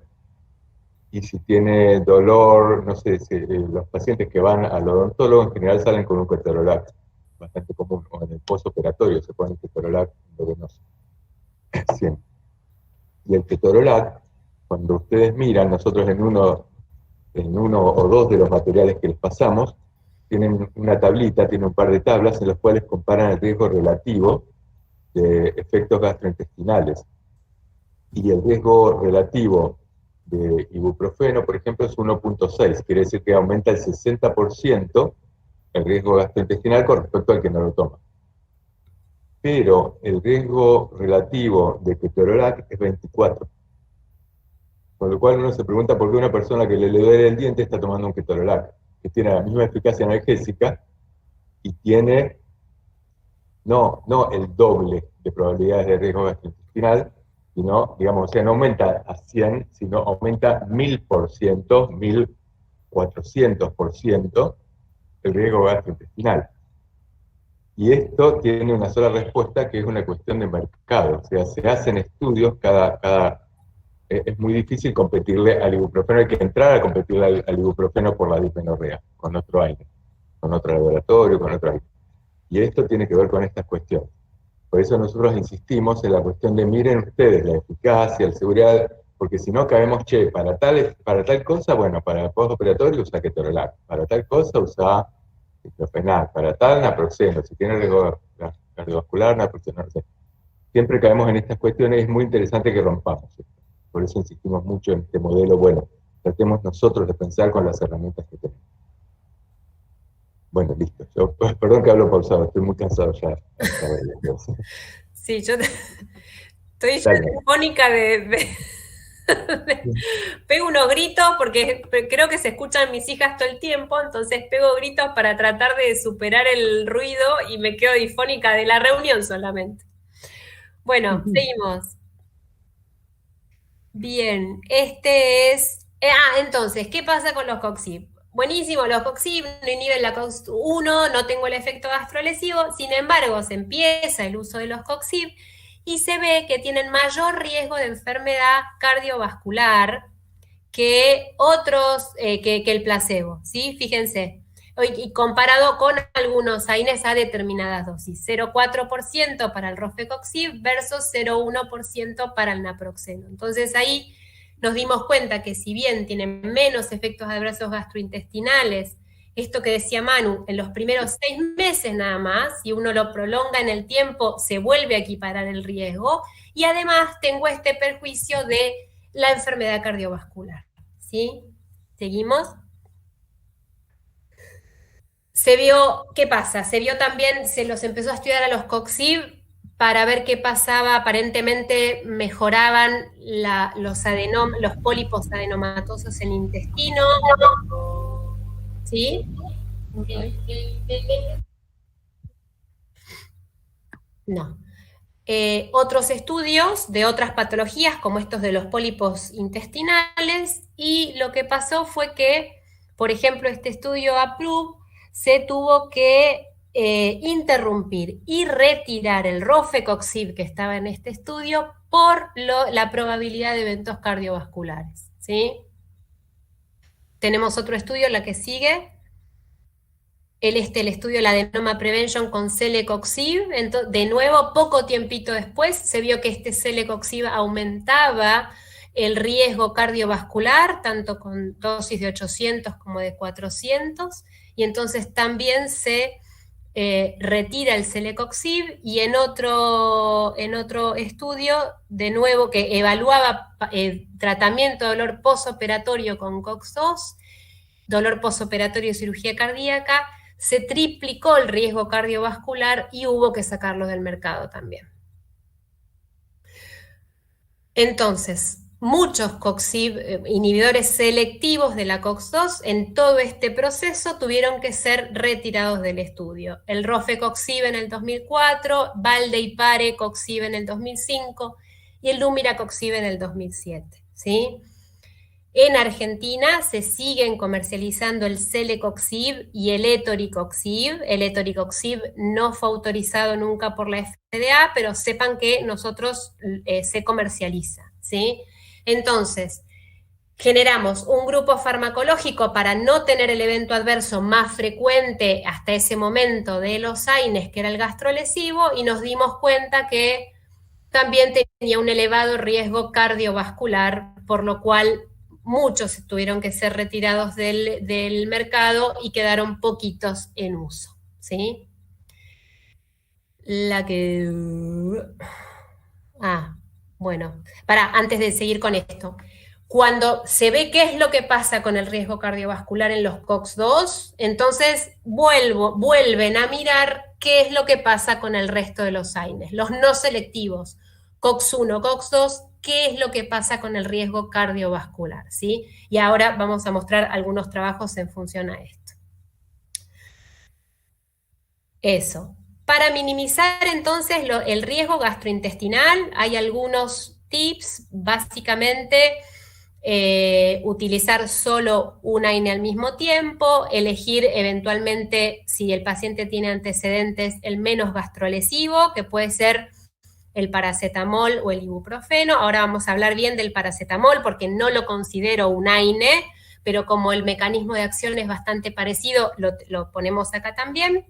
Y si tiene dolor, no sé, los pacientes que van al odontólogo en general salen con un ketorolac, bastante común, o en el postoperatorio se pone ketorolac endovenoso. Siempre. Y el ketorolac, cuando ustedes miran, nosotros en uno o dos de los materiales que les pasamos, tienen una tablita, tienen un par de tablas en las cuales comparan el riesgo relativo de efectos gastrointestinales. Y el riesgo relativo de ibuprofeno, por ejemplo, es 1.6, quiere decir que aumenta el 60% el riesgo gastrointestinal con respecto al que no lo toma. Pero el riesgo relativo de ketorolac es 24. Con lo cual uno se pregunta por qué una persona que le duele el diente está tomando un ketorolac, que tiene la misma eficacia analgésica y tiene no el doble de probabilidades de riesgo gastrointestinal, sino, digamos, o sea, no aumenta a 100, sino aumenta 1000%, 1400% el riesgo gastrointestinal. Y esto tiene una sola respuesta, que es una cuestión de mercado. O sea, se hacen estudios, es muy difícil competirle al ibuprofeno, hay que entrar a competirle al ibuprofeno por la dismenorrea, con otro aire, con otro laboratorio, con otro aire. Y esto tiene que ver con estas cuestiones. Por eso nosotros insistimos en la cuestión de miren ustedes la eficacia, la seguridad, porque si no caemos, para tal cosa, bueno, para el postoperatorio usa ketorolac, para tal cosa usa diclofenac, para tal naproxeno, si tiene riesgo cardiovascular, naproxeno, no sé. Siempre caemos en estas cuestiones y es muy interesante que rompamos esto. Por eso insistimos mucho en este modelo, bueno, tratemos nosotros de pensar con las herramientas que tenemos. Bueno, listo. Perdón que hablo pausado, estoy muy cansado ya. Sí, yo estoy telefónica pego unos gritos porque creo que se escuchan mis hijas todo el tiempo, entonces pego gritos para tratar de superar el ruido y me quedo difónica de la reunión solamente. Bueno, seguimos. Bien, entonces, ¿qué pasa con los COXIB? Buenísimo, los COXIB no inhiben la COX-1, no tengo el efecto gastrolesivo, sin embargo, se empieza el uso de los COXIB y se ve que tienen mayor riesgo de enfermedad cardiovascular que otros, que el placebo, ¿sí? Fíjense, y comparado con algunos AINES a determinadas dosis, 0,4% para el rofecoxib versus 0,1% para el naproxeno. Entonces ahí nos dimos cuenta que si bien tienen menos efectos adversos gastrointestinales, esto que decía Manu, en los primeros 6 meses nada más, si uno lo prolonga en el tiempo, se vuelve a equiparar el riesgo, y además tengo este perjuicio de la enfermedad cardiovascular, ¿sí? ¿Seguimos? Se vio, ¿qué pasa? Se vio también, se los empezó a estudiar a los COXIB para ver qué pasaba, aparentemente mejoraban los pólipos adenomatosos en el intestino, ¿sí? No. Otros estudios de otras patologías, como estos de los pólipos intestinales, y lo que pasó fue que, por ejemplo, este estudio APPROVE se tuvo que interrumpir y retirar el rofecoxib que estaba en este estudio por la probabilidad de eventos cardiovasculares, ¿sí? Tenemos otro estudio, la que sigue, el estudio de la adenoma prevention con celecoxib. De nuevo, poco tiempito después, se vio que este celecoxib aumentaba el riesgo cardiovascular, tanto con dosis de 800 como de 400, y entonces también se retira el celecoxib, y en otro estudio, de nuevo, que evaluaba tratamiento de dolor posoperatorio con COX-2, dolor posoperatorio y cirugía cardíaca, se triplicó el riesgo cardiovascular y hubo que sacarlo del mercado también. Entonces, muchos COXIB, inhibidores selectivos de la COX-2, en todo este proceso tuvieron que ser retirados del estudio. El rofecoxib en el 2004, Valdeipare-coxib en el 2005 y el Lumiracoxib en el 2007, ¿sí? En Argentina se siguen comercializando el celecoxib y el etoricoxib. El etoricoxib no fue autorizado nunca por la FDA, pero sepan que nosotros se comercializa, ¿sí? Entonces, generamos un grupo farmacológico para no tener el evento adverso más frecuente hasta ese momento de los AINES, que era el gastrolesivo, y nos dimos cuenta que también tenía un elevado riesgo cardiovascular, por lo cual muchos tuvieron que ser retirados del mercado y quedaron poquitos en uso, ¿sí? Bueno, antes de seguir con esto. Cuando se ve qué es lo que pasa con el riesgo cardiovascular en los COX-2, entonces vuelven a mirar qué es lo que pasa con el resto de los AINES, los no selectivos, COX-1, COX-2, qué es lo que pasa con el riesgo cardiovascular, ¿sí? Y ahora vamos a mostrar algunos trabajos en función a esto. Eso. Para minimizar entonces el riesgo gastrointestinal, hay algunos tips, básicamente utilizar solo un AINE al mismo tiempo, elegir eventualmente, si el paciente tiene antecedentes, el menos gastrolesivo, que puede ser el paracetamol o el ibuprofeno. Ahora vamos a hablar bien del paracetamol porque no lo considero un AINE, pero como el mecanismo de acción es bastante parecido, lo ponemos acá también.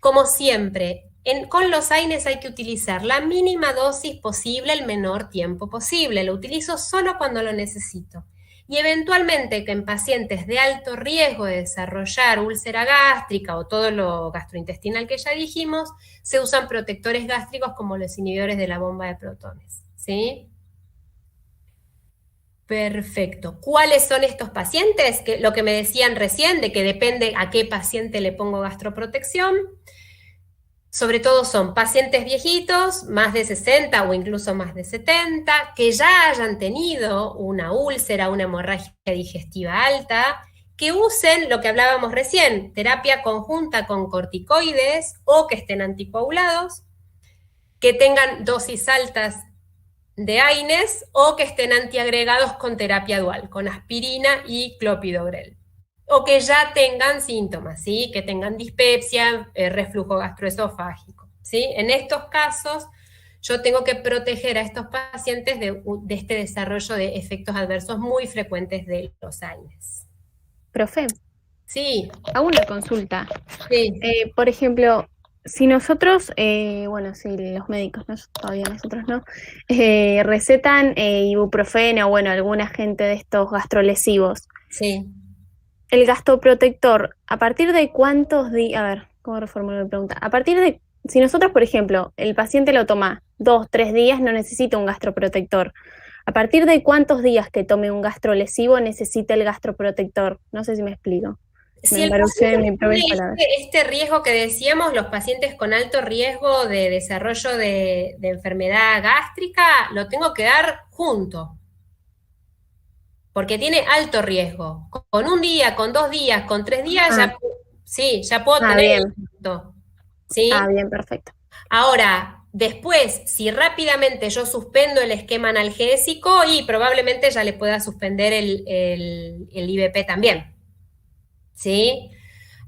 Como siempre, con los AINES hay que utilizar la mínima dosis posible el menor tiempo posible. Lo utilizo solo cuando lo necesito. Y eventualmente que en pacientes de alto riesgo de desarrollar úlcera gástrica o todo lo gastrointestinal que ya dijimos, se usan protectores gástricos como los inhibidores de la bomba de protones, ¿sí? Perfecto. ¿Cuáles son estos pacientes? Lo que me decían recién, de que depende a qué paciente le pongo gastroprotección. Sobre todo son pacientes viejitos, más de 60 o incluso más de 70, que ya hayan tenido una úlcera, una hemorragia digestiva alta, que usen lo que hablábamos recién, terapia conjunta con corticoides o que estén anticoagulados, que tengan dosis altas de AINES o que estén antiagregados con terapia dual, con aspirina y clopidogrel. O que ya tengan síntomas, ¿sí? Que tengan dispepsia, reflujo gastroesofágico, ¿sí? En estos casos, yo tengo que proteger a estos pacientes de este desarrollo de efectos adversos muy frecuentes de los AINES. Profe, Sí. hago una consulta. Sí. Por ejemplo, si nosotros, si los médicos, todavía nosotros no, recetan ibuprofeno o algún agente de estos gastrolesivos. Sí. El gastroprotector, ¿a partir de cuántos días? A ver, ¿cómo reformulo mi pregunta? A partir de, si nosotros, por ejemplo, el paciente lo toma 2, 3 días, no necesita un gastroprotector. ¿A partir de cuántos días que tome un gastrolesivo necesita el gastroprotector? No sé si me explico. Si el paciente tiene este riesgo que decíamos, los pacientes con alto riesgo de desarrollo de enfermedad gástrica, lo tengo que dar junto. Porque tiene alto riesgo. Con un día, con 2 días, con 3 días, ya puedo tener esto. ¿Sí? Bien, perfecto. Ahora, después, si rápidamente yo suspendo el esquema analgésico, y probablemente ya le pueda suspender el IBP también. ¿Sí?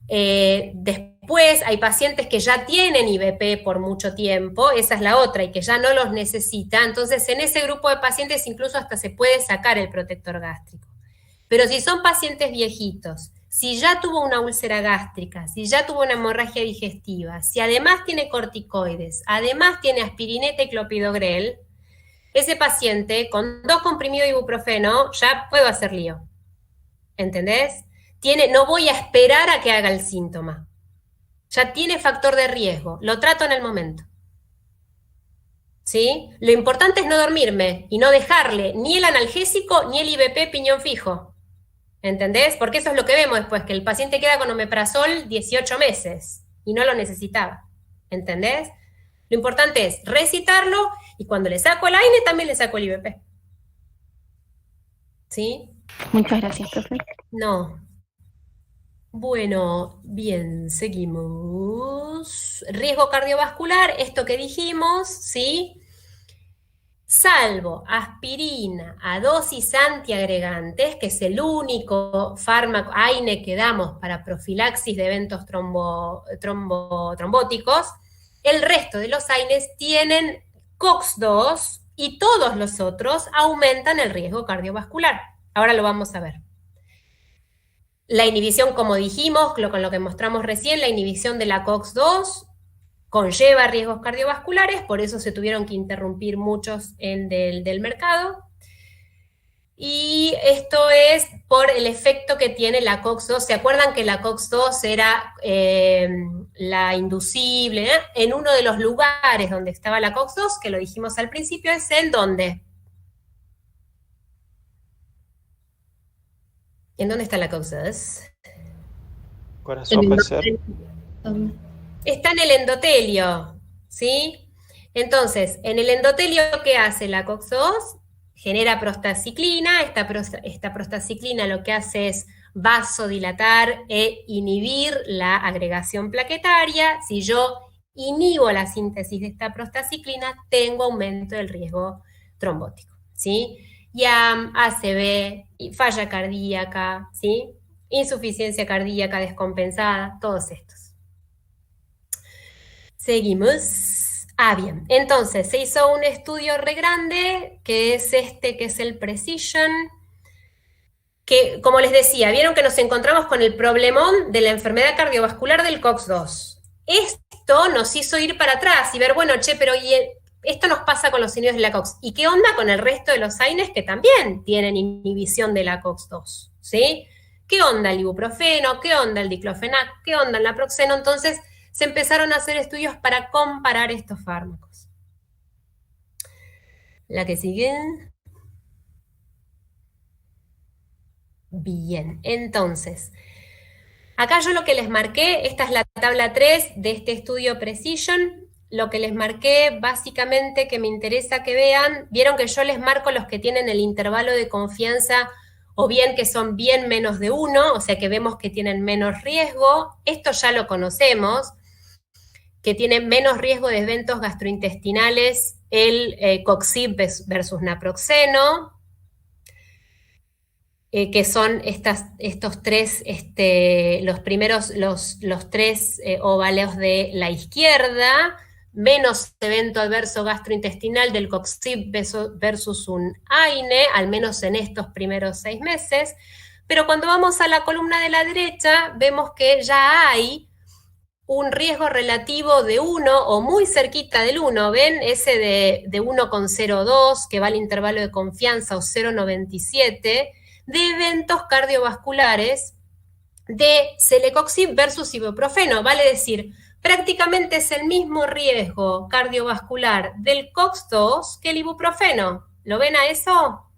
Después hay pacientes que ya tienen IBP por mucho tiempo, esa es la otra, y que ya no los necesita, entonces en ese grupo de pacientes incluso hasta se puede sacar el protector gástrico. Pero si son pacientes viejitos, si ya tuvo una úlcera gástrica, si ya tuvo una hemorragia digestiva, si además tiene corticoides, además tiene aspirineta y clopidogrel, ese paciente con 2 comprimidos de ibuprofeno ya puedo hacer lío. ¿Entendés? No voy a esperar a que haga el síntoma. Ya tiene factor de riesgo, lo trato en el momento. ¿Sí? Lo importante es no dormirme y no dejarle ni el analgésico ni el IBP piñón fijo. ¿Entendés? Porque eso es lo que vemos después, que el paciente queda con omeprazol 18 meses y no lo necesitaba. ¿Entendés? Lo importante es recitarlo y cuando le saco el AINE también le saco el IBP. ¿Sí? Muchas gracias, profe. No. Bueno, bien, seguimos. Riesgo cardiovascular, esto que dijimos, ¿sí? Salvo aspirina a dosis antiagregantes, que es el único fármaco AINE que damos para profilaxis de eventos trombóticos, el resto de los AINES tienen COX-2 y todos los otros aumentan el riesgo cardiovascular. Ahora lo vamos a ver. La inhibición, como dijimos, con lo que mostramos recién, la inhibición de la COX-2 conlleva riesgos cardiovasculares, por eso se tuvieron que interrumpir muchos del mercado. Y esto es por el efecto que tiene la COX-2. ¿Se acuerdan que la COX-2 era la inducible? En uno de los lugares donde estaba la COX-2, que lo dijimos al principio, es en ¿dónde? ¿En dónde está la COX-2? Corazón puede ser. Está en el endotelio, ¿sí? Entonces, en el endotelio, ¿qué hace la COX-2? Genera prostaciclina. Esta prostaciclina lo que hace es vasodilatar e inhibir la agregación plaquetaria. Si yo inhibo la síntesis de esta prostaciclina, tengo aumento del riesgo trombótico, ¿sí? IAM, ACV, falla cardíaca, ¿sí? Insuficiencia cardíaca descompensada, todos estos. Seguimos. Bien, entonces se hizo un estudio re grande, que es que es el Precision, que, como les decía, vieron que nos encontramos con el problemón de la enfermedad cardiovascular del COX-2. Esto nos hizo ir para atrás y ver, bueno, pero esto nos pasa con los inhibidores de la COX. ¿Y qué onda con el resto de los AINES que también tienen inhibición de la COX-2? ¿Sí? ¿Qué onda el ibuprofeno? ¿Qué onda el diclofenac? ¿Qué onda el naproxeno? Entonces, se empezaron a hacer estudios para comparar estos fármacos. La que sigue. Bien, entonces, acá yo lo que les marqué, esta es la tabla 3 de este estudio Precision, lo que les marqué básicamente que me interesa que vean, vieron que yo les marco los que tienen el intervalo de confianza o bien que son bien menos de 1, o sea que vemos que tienen menos riesgo, esto ya lo conocemos, que tiene menos riesgo de eventos gastrointestinales el Coxib versus naproxeno, que son estos tres, los tres ovaleos de la izquierda, menos evento adverso gastrointestinal del Coxib versus un AINE, al menos en estos primeros 6 meses, pero cuando vamos a la columna de la derecha, vemos que ya hay un riesgo relativo de 1 o muy cerquita del 1, ¿ven? Ese de 1,02 que va al intervalo de confianza o 0,97 de eventos cardiovasculares de celecoxib versus ibuprofeno, vale decir, prácticamente es el mismo riesgo cardiovascular del COX-2 que el ibuprofeno. ¿Lo ven a eso?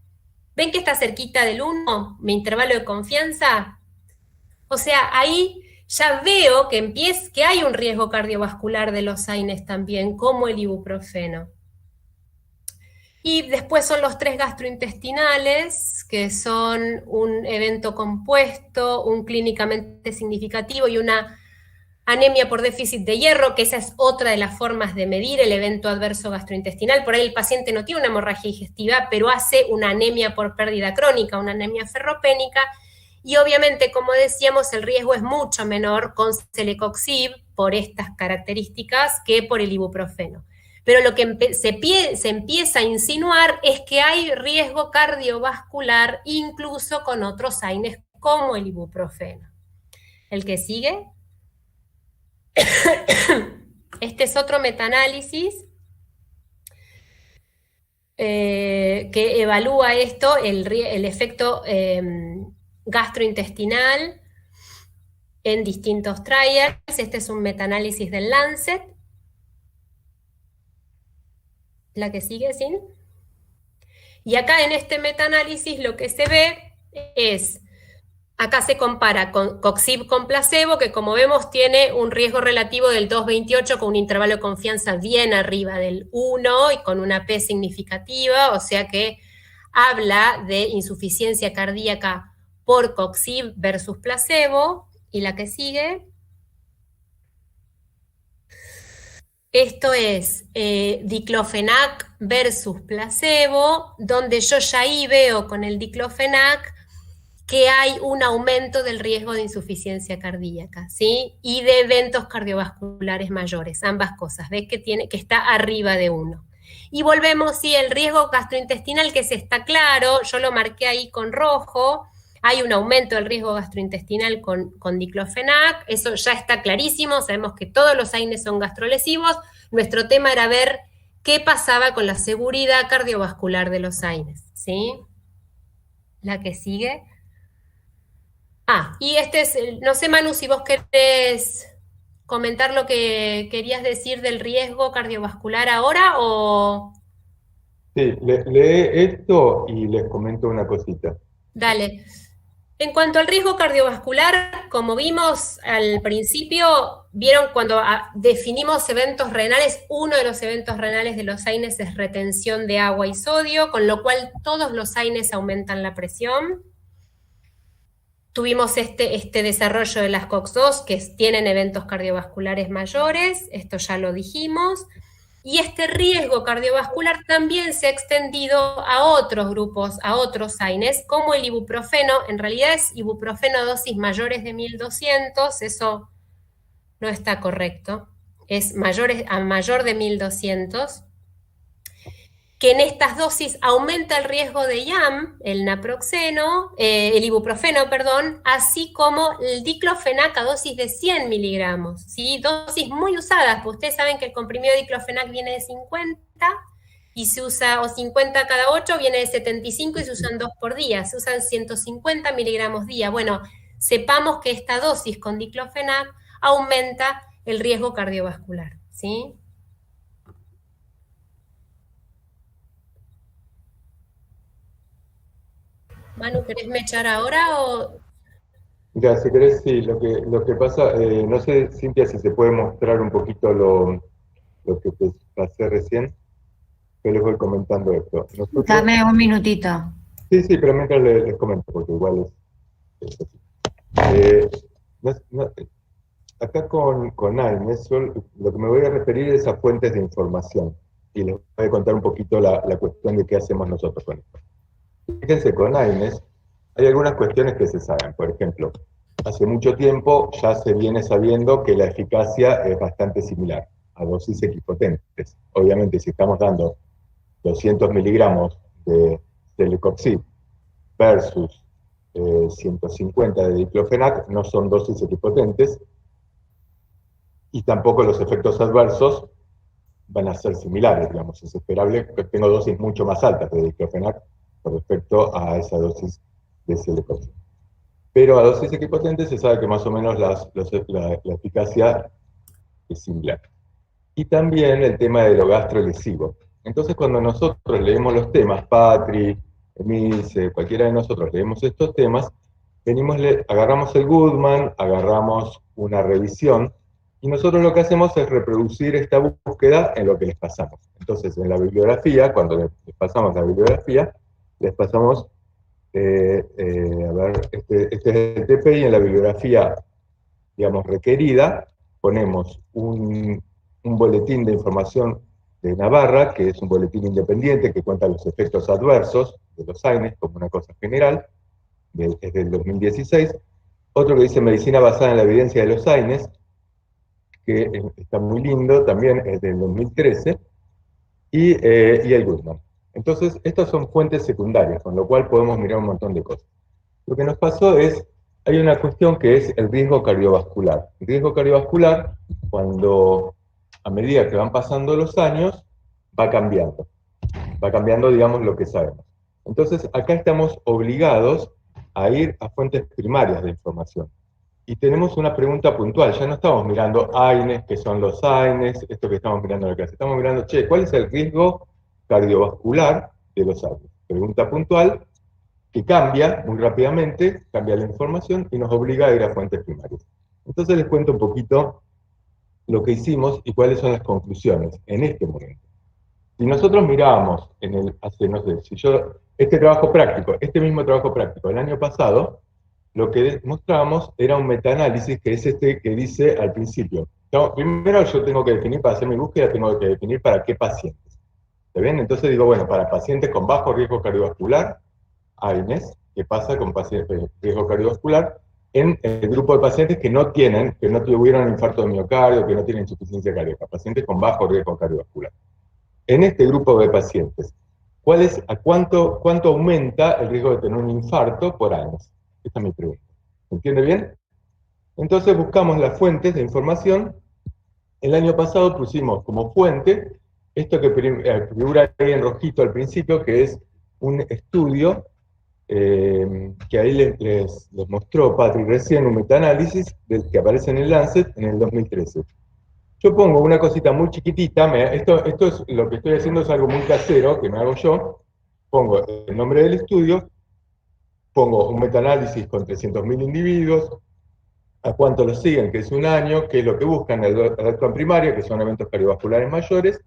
¿Ven que está cerquita del 1, mi intervalo de confianza? O sea, ahí ya veo que hay un riesgo cardiovascular de los AINES también, como el ibuprofeno. Y después son los 3 gastrointestinales, que son un evento compuesto, un clínicamente significativo y una anemia por déficit de hierro, que esa es otra de las formas de medir el evento adverso gastrointestinal. Por ahí el paciente no tiene una hemorragia digestiva, pero hace una anemia por pérdida crónica, una anemia ferropénica. Y obviamente, como decíamos, el riesgo es mucho menor con celecoxib por estas características que por el ibuprofeno. Pero lo que se empieza a insinuar es que hay riesgo cardiovascular incluso con otros AINES como el ibuprofeno. ¿El que sigue? Este es otro metaanálisis que evalúa esto, el efecto gastrointestinal en distintos trials. Este es un metaanálisis del Lancet. La que sigue, ¿sí? Y acá en este metaanálisis lo que se ve es, acá se compara con Coxib con placebo, que como vemos tiene un riesgo relativo del 2,28 con un intervalo de confianza bien arriba del 1 y con una P significativa, o sea que habla de insuficiencia cardíaca por Coxib versus placebo. Y la que sigue, esto es diclofenac versus placebo, donde yo ya ahí veo con el diclofenac que hay un aumento del riesgo de insuficiencia cardíaca, ¿sí? Y de eventos cardiovasculares mayores, ambas cosas, ¿ves? Que está arriba de 1. Y volvemos, sí, el riesgo gastrointestinal, que se está claro, yo lo marqué ahí con rojo, hay un aumento del riesgo gastrointestinal con diclofenac, eso ya está clarísimo, sabemos que todos los AINES son gastrolesivos, nuestro tema era ver qué pasaba con la seguridad cardiovascular de los AINES, ¿sí? La que sigue. Y este es, no sé Manu, si vos querés comentar lo que querías decir del riesgo cardiovascular ahora o... Sí, lee esto y les comento una cosita. Dale. En cuanto al riesgo cardiovascular, como vimos al principio, vieron cuando definimos eventos renales, uno de los eventos renales de los AINES es retención de agua y sodio, con lo cual todos los AINES aumentan la presión. Tuvimos este desarrollo de las COX-2 que tienen eventos cardiovasculares mayores, esto ya lo dijimos, y este riesgo cardiovascular también se ha extendido a otros grupos, a otros AINES, como el ibuprofeno, en realidad es ibuprofeno a dosis mayores de 1200, eso no está correcto, es a mayor de 1200, que en estas dosis aumenta el riesgo de IAM, el naproxeno, el ibuprofeno, perdón, así como el diclofenac a dosis de 100 miligramos, ¿sí? Dosis muy usadas, porque ustedes saben que el comprimido de diclofenac viene de 50 y se usa, o 50 cada 8, viene de 75 y se usan 2 por día, se usan 150 miligramos día. Bueno, sepamos que esta dosis con diclofenac aumenta el riesgo cardiovascular, ¿sí? Manu, ¿querés mechar ahora o...? Mira, si querés, sí, lo que pasa, no sé, Cintia, si se puede mostrar un poquito lo que te pasé recién, yo les voy comentando esto. Nosotros, Dame un minutito. sí, pero mientras les comento, porque igual es así. Acá con AINES, lo que me voy a referir es a fuentes de información, y les voy a contar un poquito la cuestión de qué hacemos nosotros con esto. Fíjense, con AINES hay algunas cuestiones que se saben. Por ejemplo, hace mucho tiempo ya se viene sabiendo que la eficacia es bastante similar a dosis equipotentes. Obviamente, si estamos dando 200 miligramos de celecoxib versus 150 de diclofenac, no son dosis equipotentes, y tampoco los efectos adversos van a ser similares, digamos. Es esperable que tengo dosis mucho más altas de diclofenac con respecto a esa dosis de celecoxib. Pero a dosis equipotentes se sabe que más o menos la eficacia es similar. Y también el tema de lo gastrolesivo. Entonces, cuando nosotros leemos los temas, Patri, Emilce, cualquiera de nosotros leemos estos temas, agarramos el Goodman, agarramos una revisión, y nosotros lo que hacemos es reproducir esta búsqueda en lo que les pasamos. Entonces, en la bibliografía, cuando les pasamos la bibliografía, les pasamos, a ver, este es el TP, y en la bibliografía, digamos, requerida, ponemos un boletín de información de Navarra, que es un boletín independiente que cuenta los efectos adversos de los AINES como una cosa general, es del 2016. Otro que dice Medicina basada en la evidencia de los AINES, que está muy lindo, también es del 2013, y el Goodman. Entonces, estas son fuentes secundarias, con lo cual podemos mirar un montón de cosas. Lo que nos pasó es, hay una cuestión que es el riesgo cardiovascular. El riesgo cardiovascular, cuando a medida que van pasando los años, va cambiando, digamos, lo que sabemos. Entonces, acá estamos obligados a ir a fuentes primarias de información. Y tenemos una pregunta puntual, ya no estamos mirando AINES, que son los AINES, esto que estamos mirando en la clase. Estamos mirando, ¿cuál es el riesgo cardiovascular de los AINES? Pregunta puntual, que cambia muy rápidamente, cambia la información y nos obliga a ir a fuentes primarias. Entonces les cuento un poquito lo que hicimos y cuáles son las conclusiones en este momento. Si nosotros mirábamos este trabajo práctico, este mismo trabajo práctico, el año pasado, lo que mostrábamos era un metaanálisis que es este que dice al principio. Primero yo tengo que definir, para hacer mi búsqueda, tengo que definir para qué pacientes. ¿Está bien? Entonces digo, bueno, para pacientes con bajo riesgo cardiovascular, AINES, ¿qué pasa con pacientes con riesgo cardiovascular? En el grupo de pacientes que no tuvieron infarto de miocardio, que no tienen insuficiencia cardíaca, pacientes con bajo riesgo cardiovascular. En este grupo de pacientes, ¿cuánto aumenta el riesgo de tener un infarto por AINES? Esa es mi pregunta. ¿Se entiende bien? Entonces buscamos las fuentes de información. El año pasado pusimos como fuente esto que figura ahí en rojito al principio, que es un estudio que ahí les mostró Patrick recién, un metaanálisis del que aparece en el Lancet en el 2013. Yo pongo una cosita muy chiquitita, esto es lo que estoy haciendo, es algo muy casero, que me hago yo. Pongo el nombre del estudio, pongo un metaanálisis con 300.000 individuos, a cuánto los siguen, que es un año, qué es lo que buscan, el acto en primaria, que son eventos cardiovasculares mayores,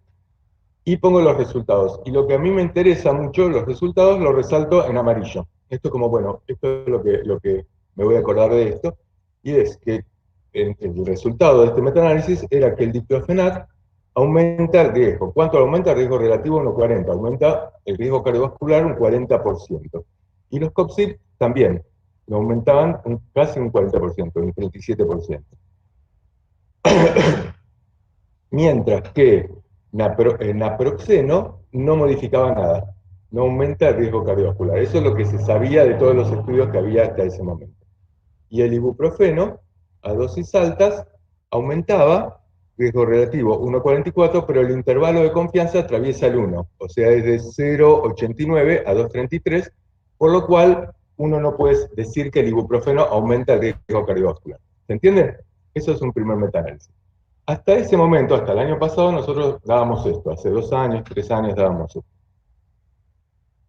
y pongo los resultados. Y lo que a mí me interesa mucho, los resultados, los resalto en amarillo. Esto es como, bueno, esto es lo que me voy a acordar de esto, y es que el resultado de este metaanálisis era que el diclofenac aumenta el riesgo. ¿Cuánto aumenta? El riesgo relativo 1,40. Aumenta el riesgo cardiovascular un 40%. Y los COXIB también. Lo aumentaban casi un 40%, un 37%. Mientras que naproxeno no modificaba nada. No aumenta el riesgo cardiovascular. Eso es lo que se sabía de todos los estudios que había hasta ese momento. Y el ibuprofeno, a dosis altas, aumentaba riesgo relativo 1,44, pero el intervalo de confianza atraviesa el 1, o sea, es de 0,89 a 2,33, por lo cual uno no puede decir que el ibuprofeno aumenta el riesgo cardiovascular. ¿Se entiende? Eso es un primer metaanálisis. Hasta ese momento, hasta el año pasado, nosotros dábamos esto, hace 2 años, 3 años dábamos esto.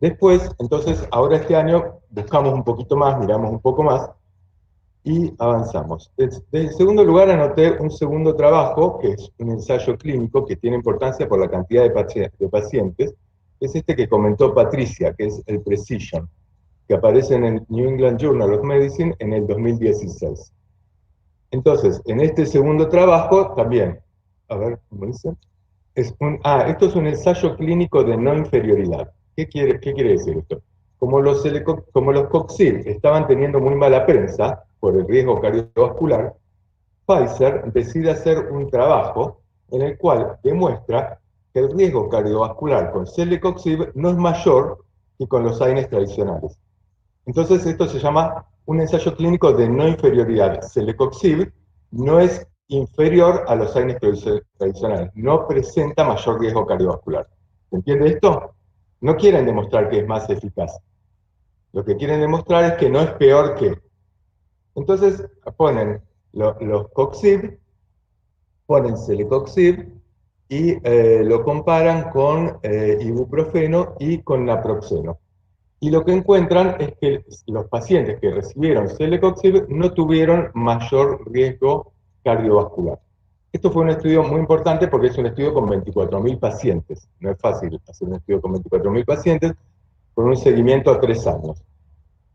Después, entonces, ahora este año buscamos un poquito más, miramos un poco más, y avanzamos. En segundo lugar, anoté un segundo trabajo, que es un ensayo clínico que tiene importancia por la cantidad de pacientes, es este que comentó Patricia, que es el Precision, que aparece en el New England Journal of Medicine en el 2016. Entonces, en este segundo trabajo, también, a ver, ¿cómo dice? Esto es un ensayo clínico de no inferioridad. ¿Qué quiere decir esto? Como los COXIB estaban teniendo muy mala prensa por el riesgo cardiovascular, Pfizer decide hacer un trabajo en el cual demuestra que el riesgo cardiovascular con celecoxib no es mayor que con los AINES tradicionales. Entonces esto se llama un ensayo clínico de no inferioridad. Celecoxib no es inferior a los AINES tradicionales, no presenta mayor riesgo cardiovascular. ¿Se entiende esto? No quieren demostrar que es más eficaz. Lo que quieren demostrar es que no es peor que. Entonces ponen los COXIB, ponen celecoxib y lo comparan con ibuprofeno y con naproxeno. Y lo que encuentran es que los pacientes que recibieron celecoxib no tuvieron mayor riesgo cardiovascular. Esto fue un estudio muy importante porque es un estudio con 24.000 pacientes. No es fácil hacer un estudio con 24.000 pacientes con un seguimiento a 3 años.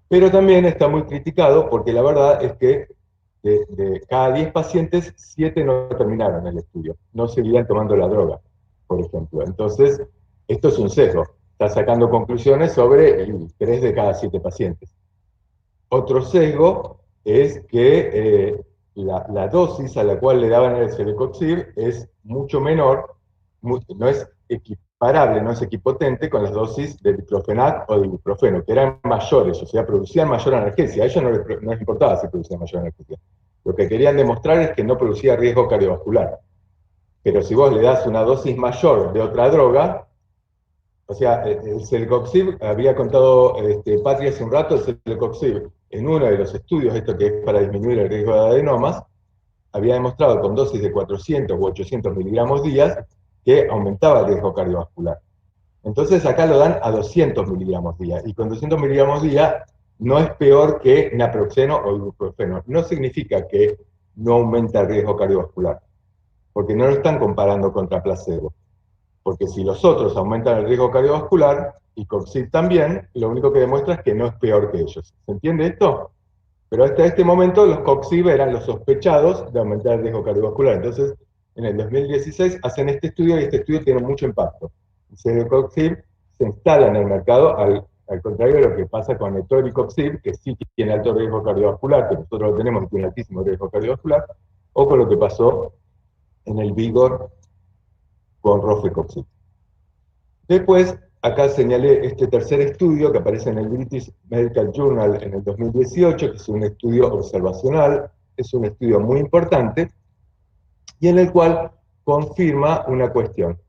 Pero también está muy criticado porque la verdad es que de cada 10 pacientes, 7 no terminaron el estudio, no seguían tomando la droga, por ejemplo. Entonces, esto es un sesgo, está sacando conclusiones sobre 3 de cada 7 pacientes. Otro sesgo es que la dosis a la cual le daban el celecoxib es mucho menor, no es equiparable, no es equipotente con las dosis de diclofenac o de ibuprofeno, que eran mayores, o sea, producían mayor analgesia. A ellos no les importaba si producían mayor analgesia. Lo que querían demostrar es que no producía riesgo cardiovascular. Pero si vos le das una dosis mayor de otra droga, o sea, el celecoxib, había contado Patria hace un rato, el celecoxib, en uno de los estudios, esto que es para disminuir el riesgo de adenomas, había demostrado con dosis de 400 u 800 miligramos días que aumentaba el riesgo cardiovascular. Entonces acá lo dan a 200 miligramos día, y con 200 miligramos día no es peor que naproxeno o ibuprofeno. No significa que no aumenta el riesgo cardiovascular, porque no lo están comparando contra placebo. Porque si los otros aumentan el riesgo cardiovascular, y COXIB también, lo único que demuestra es que no es peor que ellos. ¿Se entiende esto? Pero hasta este momento los COXIB eran los sospechados de aumentar el riesgo cardiovascular. Entonces, en el 2016 hacen este estudio, y este estudio tiene mucho impacto. El celecoxib se instala en el mercado, al contrario de lo que pasa con etoricoxib, que sí tiene alto riesgo cardiovascular, que nosotros lo tenemos y tiene altísimo riesgo cardiovascular, o con lo que pasó en el Vigor con rofecoxib. Después acá señalé este tercer estudio que aparece en el British Medical Journal en el 2018, que es un estudio observacional, es un estudio muy importante, y en el cual confirma una cuestión,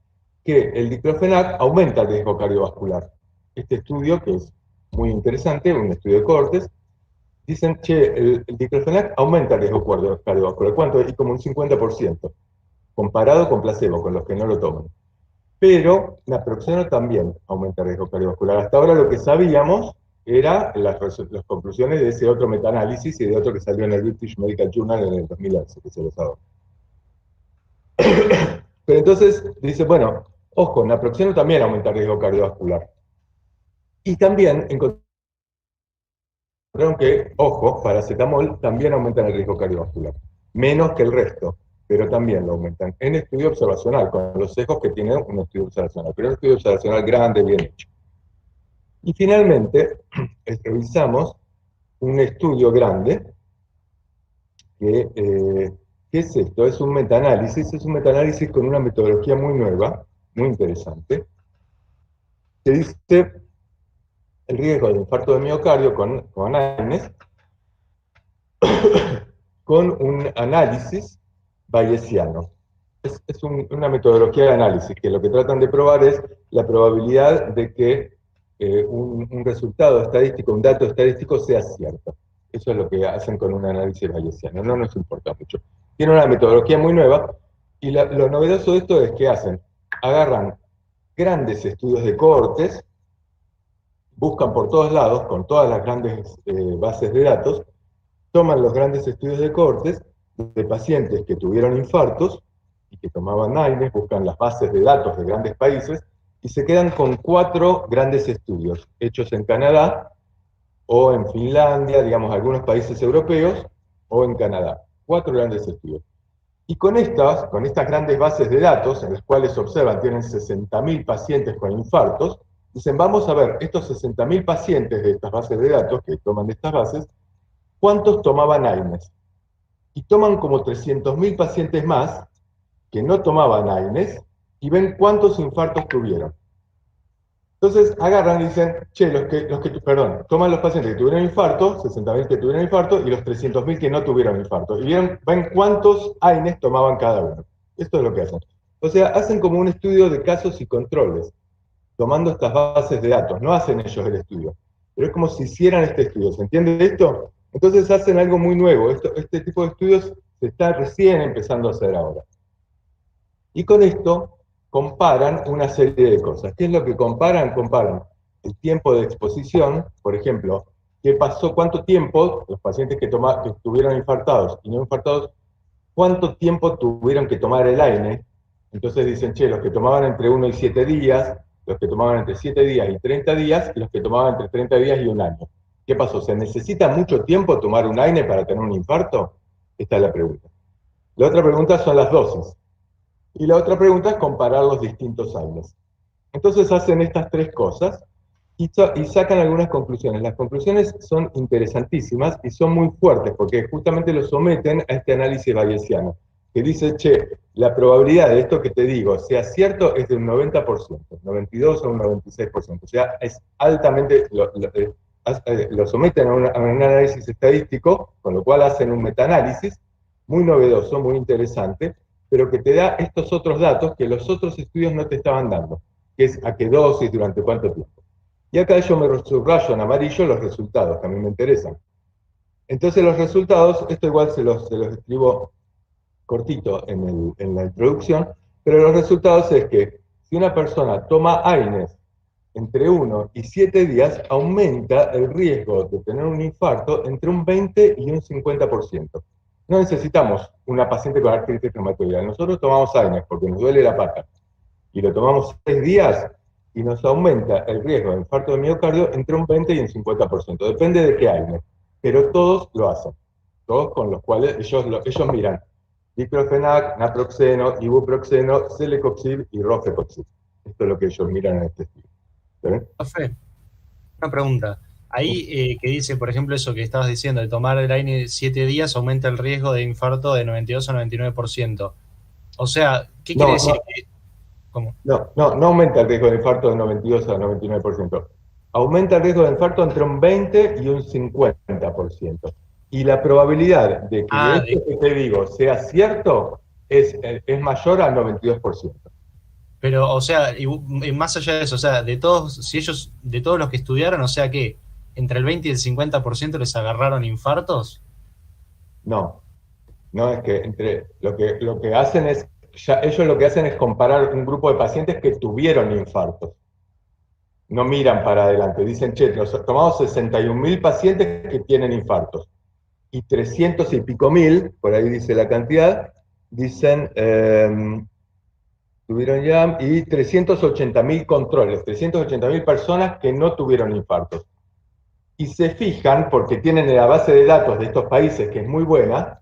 que el diclofenac aumenta el riesgo cardiovascular. Este estudio, que es muy interesante, un estudio de cohortes, dicen, che, el diclofenac aumenta el riesgo cardiovascular. ¿Cuánto? Y como un 50%, comparado con placebo, con los que no lo toman. Pero naproxeno también aumenta el riesgo cardiovascular. Hasta ahora lo que sabíamos era las conclusiones de ese otro metaanálisis y de otro que salió en el British Medical Journal en el 2011, que se los hago. Pero entonces dice, bueno, ojo, naproxeno también aumenta el riesgo cardiovascular. Y también encontraron que, ojo, paracetamol también aumenta el riesgo cardiovascular. Menos que el resto, pero también lo aumentan. En estudio observacional, con los sesgos que tiene un estudio observacional. Pero un estudio observacional grande, bien hecho. Y finalmente, revisamos un estudio grande que ¿qué es esto? Es un metaanálisis con una metodología muy nueva, muy interesante, que dice el riesgo de infarto de miocardio con AINES, con un análisis bayesiano. Es una metodología de análisis, que lo que tratan de probar es la probabilidad de que un resultado estadístico, un dato estadístico sea cierto. Eso es lo que hacen con un análisis bayesiano, no nos importa mucho. Tiene una metodología muy nueva, y lo novedoso de esto es que agarran grandes estudios de cohortes, buscan por todos lados, con todas las grandes bases de datos, toman los grandes estudios de cohortes de pacientes que tuvieron infartos y que tomaban AINES, buscan las bases de datos de grandes países, y se quedan con 4 grandes estudios, hechos en Canadá, o en Finlandia, digamos, algunos países europeos, o en Canadá. 4 grandes estudios. Y con estas grandes bases de datos, en las cuales observan, tienen 60.000 pacientes con infartos, dicen, vamos a ver, estos 60.000 pacientes de estas bases de datos, que toman de estas bases, ¿cuántos tomaban AINES? Y toman como 300.000 pacientes más, que no tomaban AINES, y ven cuántos infartos tuvieron. Entonces agarran y dicen, che, toman los pacientes que tuvieron infarto, 60.000 que tuvieron infarto, y los 300.000 que no tuvieron infarto. Y ven cuántos AINES tomaban cada uno. Esto es lo que hacen. O sea, hacen como un estudio de casos y controles, tomando estas bases de datos. No hacen ellos el estudio, pero es como si hicieran este estudio. ¿Se entiende esto? Entonces hacen algo muy nuevo. Este tipo de estudios se está recién empezando a hacer ahora. Y con esto comparan una serie de cosas. ¿Qué es lo que comparan? Comparan el tiempo de exposición, por ejemplo, qué pasó, cuánto tiempo, los pacientes que estuvieron infartados y no infartados, cuánto tiempo tuvieron que tomar el AINE. Entonces dicen, che, los que tomaban entre 1 y 7 días, los que tomaban entre 7 días y 30 días, y los que tomaban entre 30 días y un año. ¿Qué pasó? ¿Se necesita mucho tiempo tomar un AINE para tener un infarto? Esta es la pregunta. La otra pregunta son las dosis. Y la otra pregunta es comparar los distintos AINES. Entonces hacen estas 3 cosas y sacan algunas conclusiones. Las conclusiones son interesantísimas y son muy fuertes porque justamente lo someten a este análisis bayesiano, que dice, che, la probabilidad de esto que te digo sea cierto es de un 90%, 92 o un 96%. O sea, es altamente, lo someten a un análisis estadístico, con lo cual hacen un metaanálisis muy novedoso, muy interesante, pero que te da estos otros datos que los otros estudios no te estaban dando, que es a qué dosis, durante cuánto tiempo. Y acá yo me subrayo en amarillo los resultados, que a mí me interesan. Entonces los resultados, esto igual se los escribo cortito en la introducción, pero los resultados es que si una persona toma AINES entre 1 y 7 días, aumenta el riesgo de tener un infarto entre un 20 y un 50%. No necesitamos una paciente con artritis reumatoidea. Nosotros tomamos AINES porque nos duele la pata. Y lo tomamos 6 días y nos aumenta el riesgo de infarto de miocardio entre un 20 y un 50%. Depende de qué AINES. Pero todos lo hacen. Todos con los cuales ellos miran diclofenac, naproxeno, ibuproxeno, celecoxib y rofecoxib. Esto es lo que ellos miran en este estudio. Profe, una pregunta. Ahí que dice, por ejemplo, eso que estabas diciendo, de tomar el AINE 7 días aumenta el riesgo de infarto de 92 a 99%. O sea, ¿qué quiere decir? ¿Cómo? No aumenta el riesgo de infarto de 92 a 99%. Aumenta el riesgo de infarto entre un 20 y un 50%. Y la probabilidad de que esto que te digo sea cierto es mayor al 92%. Pero, o sea, y más allá de eso, o sea, de todos los que estudiaron, o sea que entre el 20 y el 50% les agarraron infartos. No, es que lo que hacen es, ellos lo que hacen es comparar un grupo de pacientes que tuvieron infartos. No miran para adelante, dicen, che, nos tomamos 61.000 pacientes que tienen infartos. Y 300 y pico mil, por ahí dice la cantidad, dicen, tuvieron ya, y 380.000 controles, 380.000 personas que no tuvieron infartos. Y se fijan, porque tienen la base de datos de estos países, que es muy buena,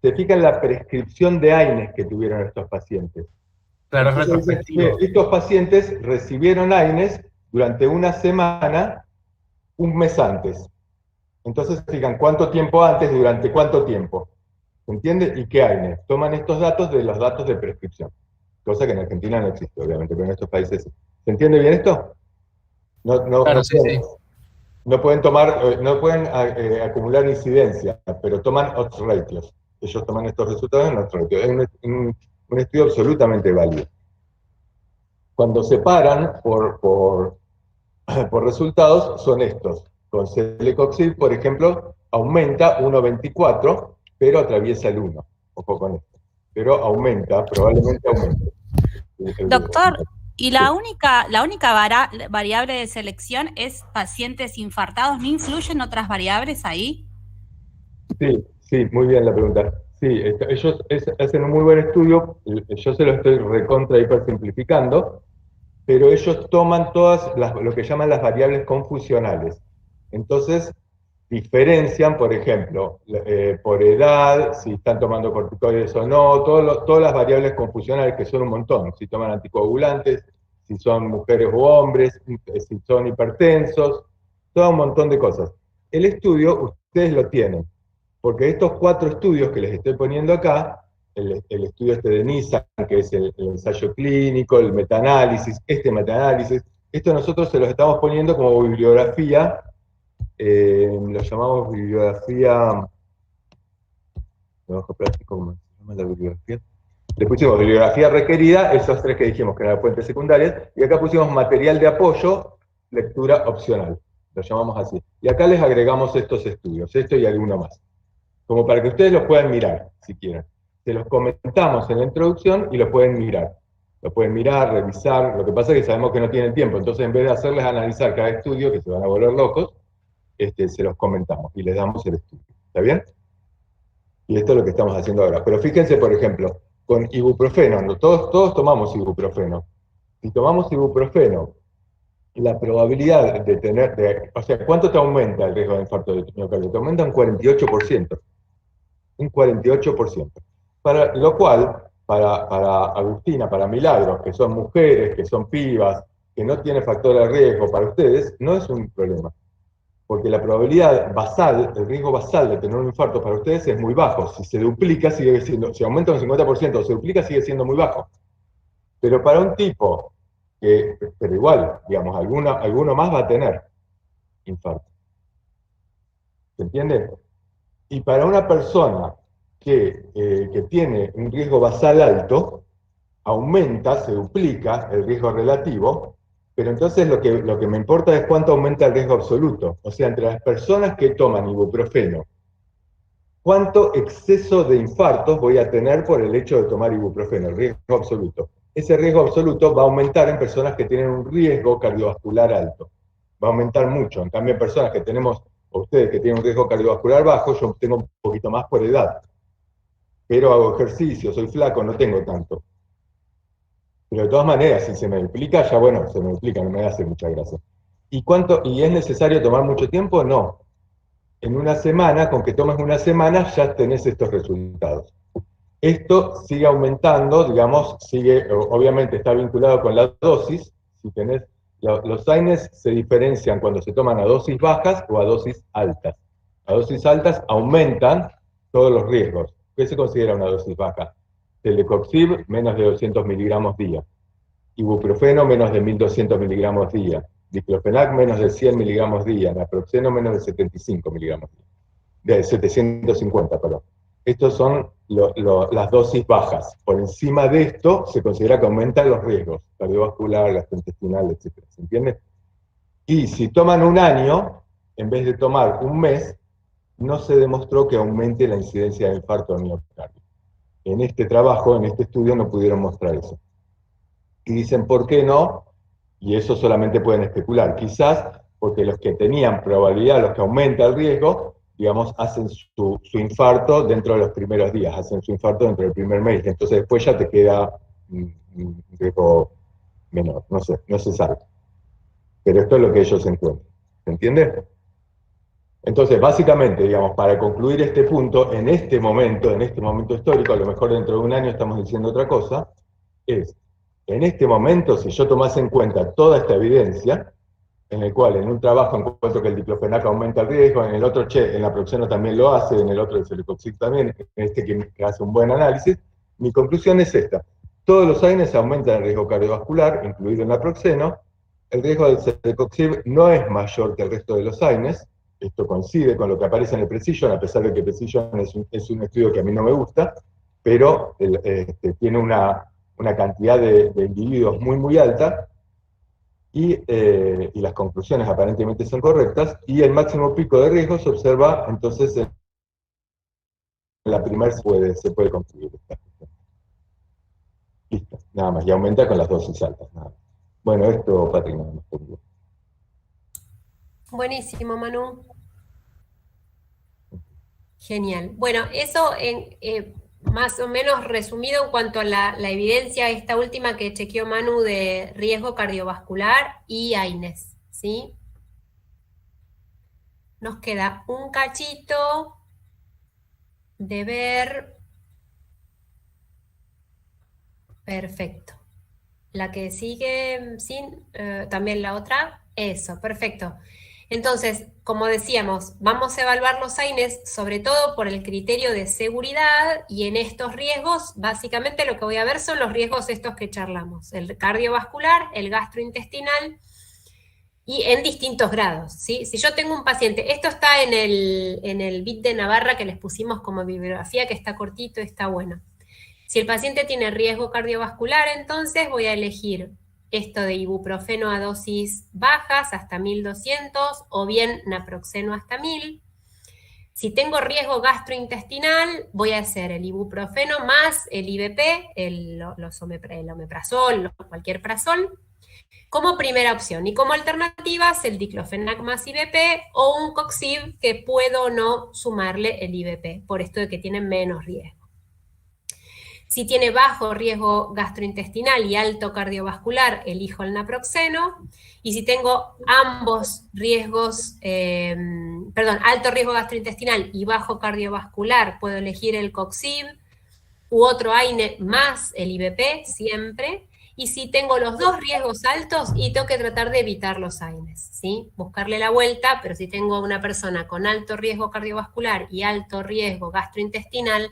se fijan la prescripción de AINES que tuvieron estos pacientes. Claro, Entonces, es retrospectivo. estos pacientes recibieron AINES durante una semana, un mes antes. Entonces, fijan cuánto tiempo antes, durante cuánto tiempo. ¿Se entiende? ¿Y qué AINES? Toman estos datos de los datos de prescripción. Cosa que en Argentina no existe, obviamente, pero en estos países sí. ¿Se entiende bien esto? Claro, sí, sí. No pueden tomar, no pueden acumular incidencia, pero toman odds ratios. Ellos toman estos resultados en odds ratios. Es un estudio absolutamente válido. Cuando se paran por resultados, son estos. Con celecoxib, por ejemplo, aumenta 1,24, pero atraviesa el 1. Ojo con esto. Pero aumenta, probablemente aumente. Doctor, ¿y la única variable de selección es pacientes infartados? ¿No influyen otras variables ahí? Sí, muy bien la pregunta. Sí, ellos hacen un muy buen estudio, yo se lo estoy recontra hiper simplificando, pero ellos toman todas lo que llaman las variables confusionales. Entonces, diferencian, por ejemplo, por edad, si están tomando corticoides o no, todas las variables confusionales, que son un montón, si toman anticoagulantes, si son mujeres u hombres, si son hipertensos, todo un montón de cosas. El estudio, ustedes lo tienen, porque estos 4 estudios que les estoy poniendo acá, el estudio de Nissan, que es el ensayo clínico, el metaanálisis, esto nosotros se los estamos poniendo como bibliografía, lo llamamos bibliografía, trabajo práctico, ¿cómo se llama la bibliografía? Le pusimos bibliografía requerida, esos 3 que dijimos que eran fuentes secundarias, y acá pusimos material de apoyo, lectura opcional, lo llamamos así. Y acá les agregamos estos estudios, esto y alguno más, como para que ustedes los puedan mirar, si quieren. Se los comentamos en la introducción y los pueden mirar. Lo pueden mirar, revisar, lo que pasa es que sabemos que no tienen tiempo, entonces en vez de hacerles analizar cada estudio, que se van a volver locos, se los comentamos y les damos el estudio. ¿Está bien? Y esto es lo que estamos haciendo ahora. Pero fíjense, por ejemplo, con ibuprofeno, ¿no? Todos tomamos ibuprofeno. Si tomamos ibuprofeno, la probabilidad de tener, o sea, ¿cuánto te aumenta el riesgo de infarto de miocardio? Te aumenta un 48%. Un 48%. Para lo cual, para Agustina, para Milagros, que son mujeres, que son pibas, que no tienen factor de riesgo, para ustedes, no es un problema. Porque la probabilidad basal, el riesgo basal de tener un infarto para ustedes es muy bajo. Si se duplica, sigue siendo, si aumenta un 50% o se duplica, sigue siendo muy bajo. Pero para un tipo pero igual, digamos, alguno más va a tener infarto. ¿Se entiende? Y para una persona que tiene un riesgo basal alto, aumenta, se duplica el riesgo relativo, pero entonces lo que me importa es cuánto aumenta el riesgo absoluto. O sea, entre las personas que toman ibuprofeno, ¿cuánto exceso de infartos voy a tener por el hecho de tomar ibuprofeno? El riesgo absoluto. Ese riesgo absoluto va a aumentar en personas que tienen un riesgo cardiovascular alto. Va a aumentar mucho. En cambio, en personas que tenemos, o ustedes que tienen un riesgo cardiovascular bajo, yo tengo un poquito más por edad. Pero hago ejercicio, soy flaco, no tengo tanto. Pero de todas maneras, si se me duplica, ya bueno, se me duplica, no me hace mucha gracia. ¿Y es necesario tomar mucho tiempo? No. En una semana, con que tomes una semana, ya tenés estos resultados. Esto sigue aumentando, digamos, obviamente está vinculado con la dosis. Si tenés, los AINES se diferencian cuando se toman a dosis bajas o a dosis altas. A dosis altas aumentan todos los riesgos. ¿Qué se considera una dosis baja? Celecoxib, menos de 200 miligramos día. ibuprofeno menos de 1200 miligramos día, diclofenac menos de 100 miligramos día, naproxeno menos de 75 miligramos día, de 750, perdón. Estos son las dosis bajas. Por encima de esto se considera que aumentan los riesgos cardiovascular, gastrointestinal, etc. ¿Se entiende? Y si toman un año, en vez de tomar un mes, no se demostró que aumente la incidencia de infarto de miocardio. En este trabajo, en este estudio, no pudieron mostrar eso. Y dicen, ¿por qué no? Y eso solamente pueden especular. Quizás porque los que tenían probabilidad, los que aumenta el riesgo, digamos, hacen su infarto dentro de los primeros días, hacen su infarto dentro del primer mes, entonces después ya te queda un riesgo menor, no sé, no se sabe. Pero esto es lo que ellos encuentran. ¿Se entiende? Entonces, básicamente, digamos, para concluir este punto, en este momento histórico, a lo mejor dentro de un año estamos diciendo otra cosa, es, en este momento, si yo tomase en cuenta toda esta evidencia, en el cual en un trabajo encuentro que el diclofenac aumenta el riesgo, en el otro, el naproxeno también lo hace, en el otro el celecoxib también, en este que hace un buen análisis, mi conclusión es esta. Todos los AINES aumentan el riesgo cardiovascular, incluido el naproxeno, el riesgo del celecoxib no es mayor que el resto de los AINES, esto coincide con lo que aparece en el Precision, a pesar de que Precision es un estudio que a mí no me gusta, pero tiene una cantidad de individuos muy, muy alta, y las conclusiones aparentemente son correctas, y el máximo pico de riesgo se observa, entonces, en la primera se puede concluir. Listo, nada más, y aumenta con las dosis altas. Nada más. Bueno, esto, Patrick, nada más. Buenísimo, Manu. Genial. Bueno, eso más o menos resumido en cuanto a la evidencia, esta última que chequeó Manu de riesgo cardiovascular y AINES, ¿sí? Nos queda un cachito de ver. Perfecto. La que sigue sin, también la otra, eso, perfecto. Entonces, como decíamos, vamos a evaluar los AINES sobre todo por el criterio de seguridad, y en estos riesgos, básicamente lo que voy a ver son los riesgos estos que charlamos, el cardiovascular, el gastrointestinal, y en distintos grados, ¿sí? Si yo tengo un paciente, esto está en el bit de Navarra que les pusimos como bibliografía, que está cortito, está bueno. Si el paciente tiene riesgo cardiovascular, entonces voy a elegir esto de ibuprofeno a dosis bajas hasta 1200 o bien naproxeno hasta 1000. Si tengo riesgo gastrointestinal, voy a hacer el ibuprofeno más el IVP, el omeprazol, cualquier prazol, como primera opción. Y como alternativas, el diclofenac más IVP o un coxib que puedo o no sumarle el IVP, por esto de que tienen menos riesgo. Si tiene bajo riesgo gastrointestinal y alto cardiovascular, elijo el naproxeno. Y si tengo ambos riesgos, alto riesgo gastrointestinal y bajo cardiovascular, puedo elegir el coxib u otro AINE más el IVP, siempre. Y si tengo los dos riesgos altos, y tengo que tratar de evitar los AINES, ¿sí? Buscarle la vuelta, pero si tengo una persona con alto riesgo cardiovascular y alto riesgo gastrointestinal,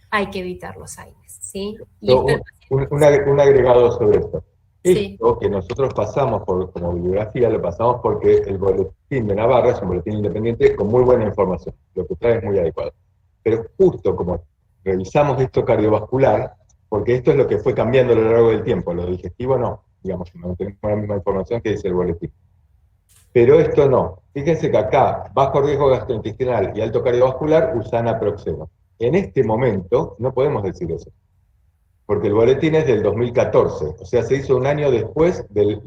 hay que evitar los AINES, ¿sí? Y un agregado sobre esto. Sí. Esto que nosotros pasamos como bibliografía, lo pasamos porque el boletín de Navarra es un boletín independiente con muy buena información, lo que trae es muy adecuado. Pero justo como revisamos esto cardiovascular, porque esto es lo que fue cambiando a lo largo del tiempo, lo digestivo no, digamos, no tenemos la misma información que dice el boletín. Pero esto no. Fíjense que acá, bajo riesgo gastrointestinal y alto cardiovascular, usan naproxeno. En este momento no podemos decir eso, porque el boletín es del 2014, o sea, se hizo un año después del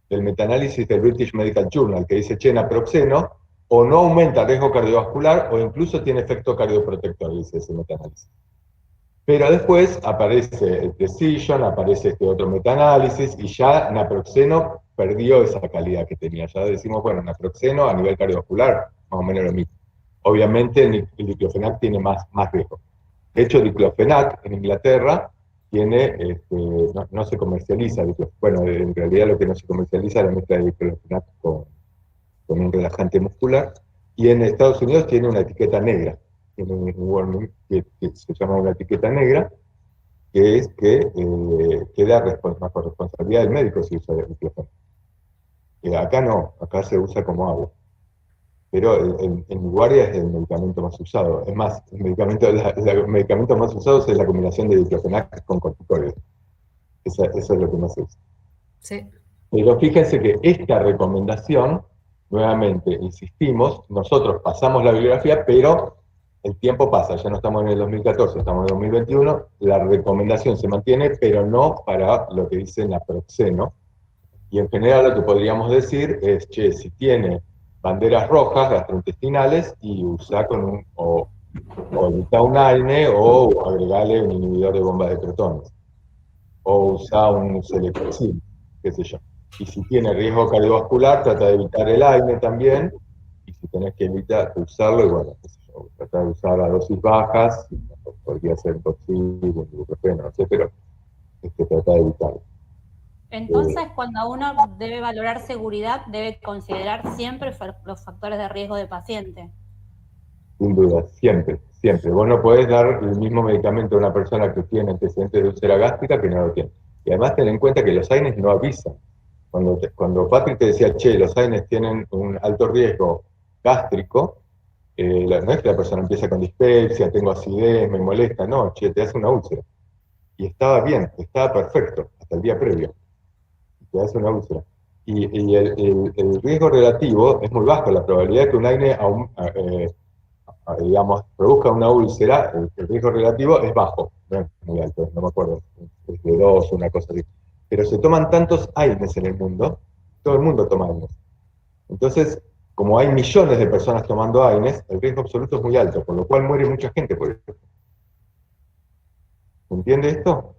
metaanálisis del British Medical Journal, que dice, che, naproxeno o no aumenta el riesgo cardiovascular o incluso tiene efecto cardioprotector, dice ese metaanálisis. Pero después aparece el Precision, aparece este otro metaanálisis, y ya naproxeno perdió esa calidad que tenía. Ya decimos, bueno, naproxeno a nivel cardiovascular, más o menos lo mismo. Obviamente el diclofenac tiene más riesgo. De hecho, diclofenac en Inglaterra tiene, no se comercializa. Bueno, en realidad lo que no se comercializa es la mezcla de diclofenac con un relajante muscular. Y en Estados Unidos tiene una etiqueta negra. Tiene un warning que se llama una etiqueta negra, que es que queda bajo responsabilidad del médico si usa diclofenac. Acá no, acá se usa como agua. Pero en mi guardia es el medicamento más usado. Es más, el medicamento más usado es la combinación de diclofenac con corticoides. Eso es lo que más se usa. Sí. Pero fíjense que esta recomendación, nuevamente, insistimos, nosotros pasamos la bibliografía, pero el tiempo pasa, ya no estamos en el 2014, estamos en el 2021, la recomendación se mantiene, pero no para lo que dice naproxeno. Y en general lo que podríamos decir es, che, si tiene banderas rojas gastrointestinales, y usa o evita un AINE, o agregale un inhibidor de bombas de protones, o usa un Celecoxib, qué sé yo. Y si tiene riesgo cardiovascular, trata de evitar el AINE también, y si tenés que evitar usarlo, y bueno, qué sé yo, trata de usar a dosis bajas, podría ser toxil, ibuprofeno, no sé, pero trata de evitarlo. Entonces, cuando uno debe valorar seguridad, debe considerar siempre los factores de riesgo del paciente. Sin duda, siempre, siempre. Vos no podés dar el mismo medicamento a una persona que tiene antecedentes de úlcera gástrica que no lo tiene. Y además ten en cuenta que los AINES no avisan. Cuando Patrick te decía, che, los AINES tienen un alto riesgo gástrico, no es que la persona empieza con dispepsia, tengo acidez, me molesta, no, che, te hace una úlcera. Y estaba bien, estaba perfecto, hasta el día previo. Te hace una úlcera. Y el riesgo relativo es muy bajo, la probabilidad de que un AINE digamos, produzca una úlcera, el riesgo relativo es bajo, no es muy alto, no me acuerdo, es de 2 o una cosa así. Pero se toman tantos AINES en el mundo, todo el mundo toma AINES. Entonces, como hay millones de personas tomando AINES, el riesgo absoluto es muy alto, por lo cual muere mucha gente por eso. ¿Entiende esto?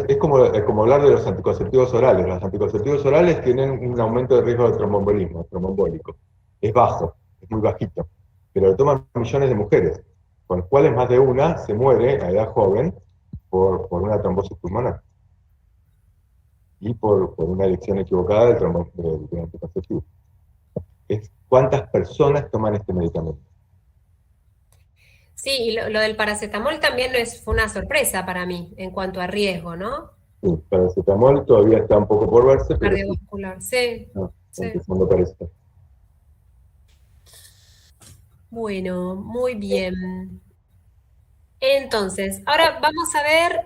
Es como hablar de los anticonceptivos orales. Los anticonceptivos orales tienen un aumento de riesgo de tromboembolismo, tromboembólico. Es bajo, es muy bajito, pero lo toman millones de mujeres, con los cuales más de una se muere a edad joven por una trombosis pulmonar y por una elección equivocada del anticonceptivo. ¿Cuántas personas toman este medicamento? Sí, y lo del paracetamol también fue una sorpresa para mí en cuanto a riesgo, ¿no? Sí, paracetamol todavía está un poco por verse, pero Cardiovascular, sí. está empezando a aparecer. Bueno, muy bien. Entonces, ahora vamos a ver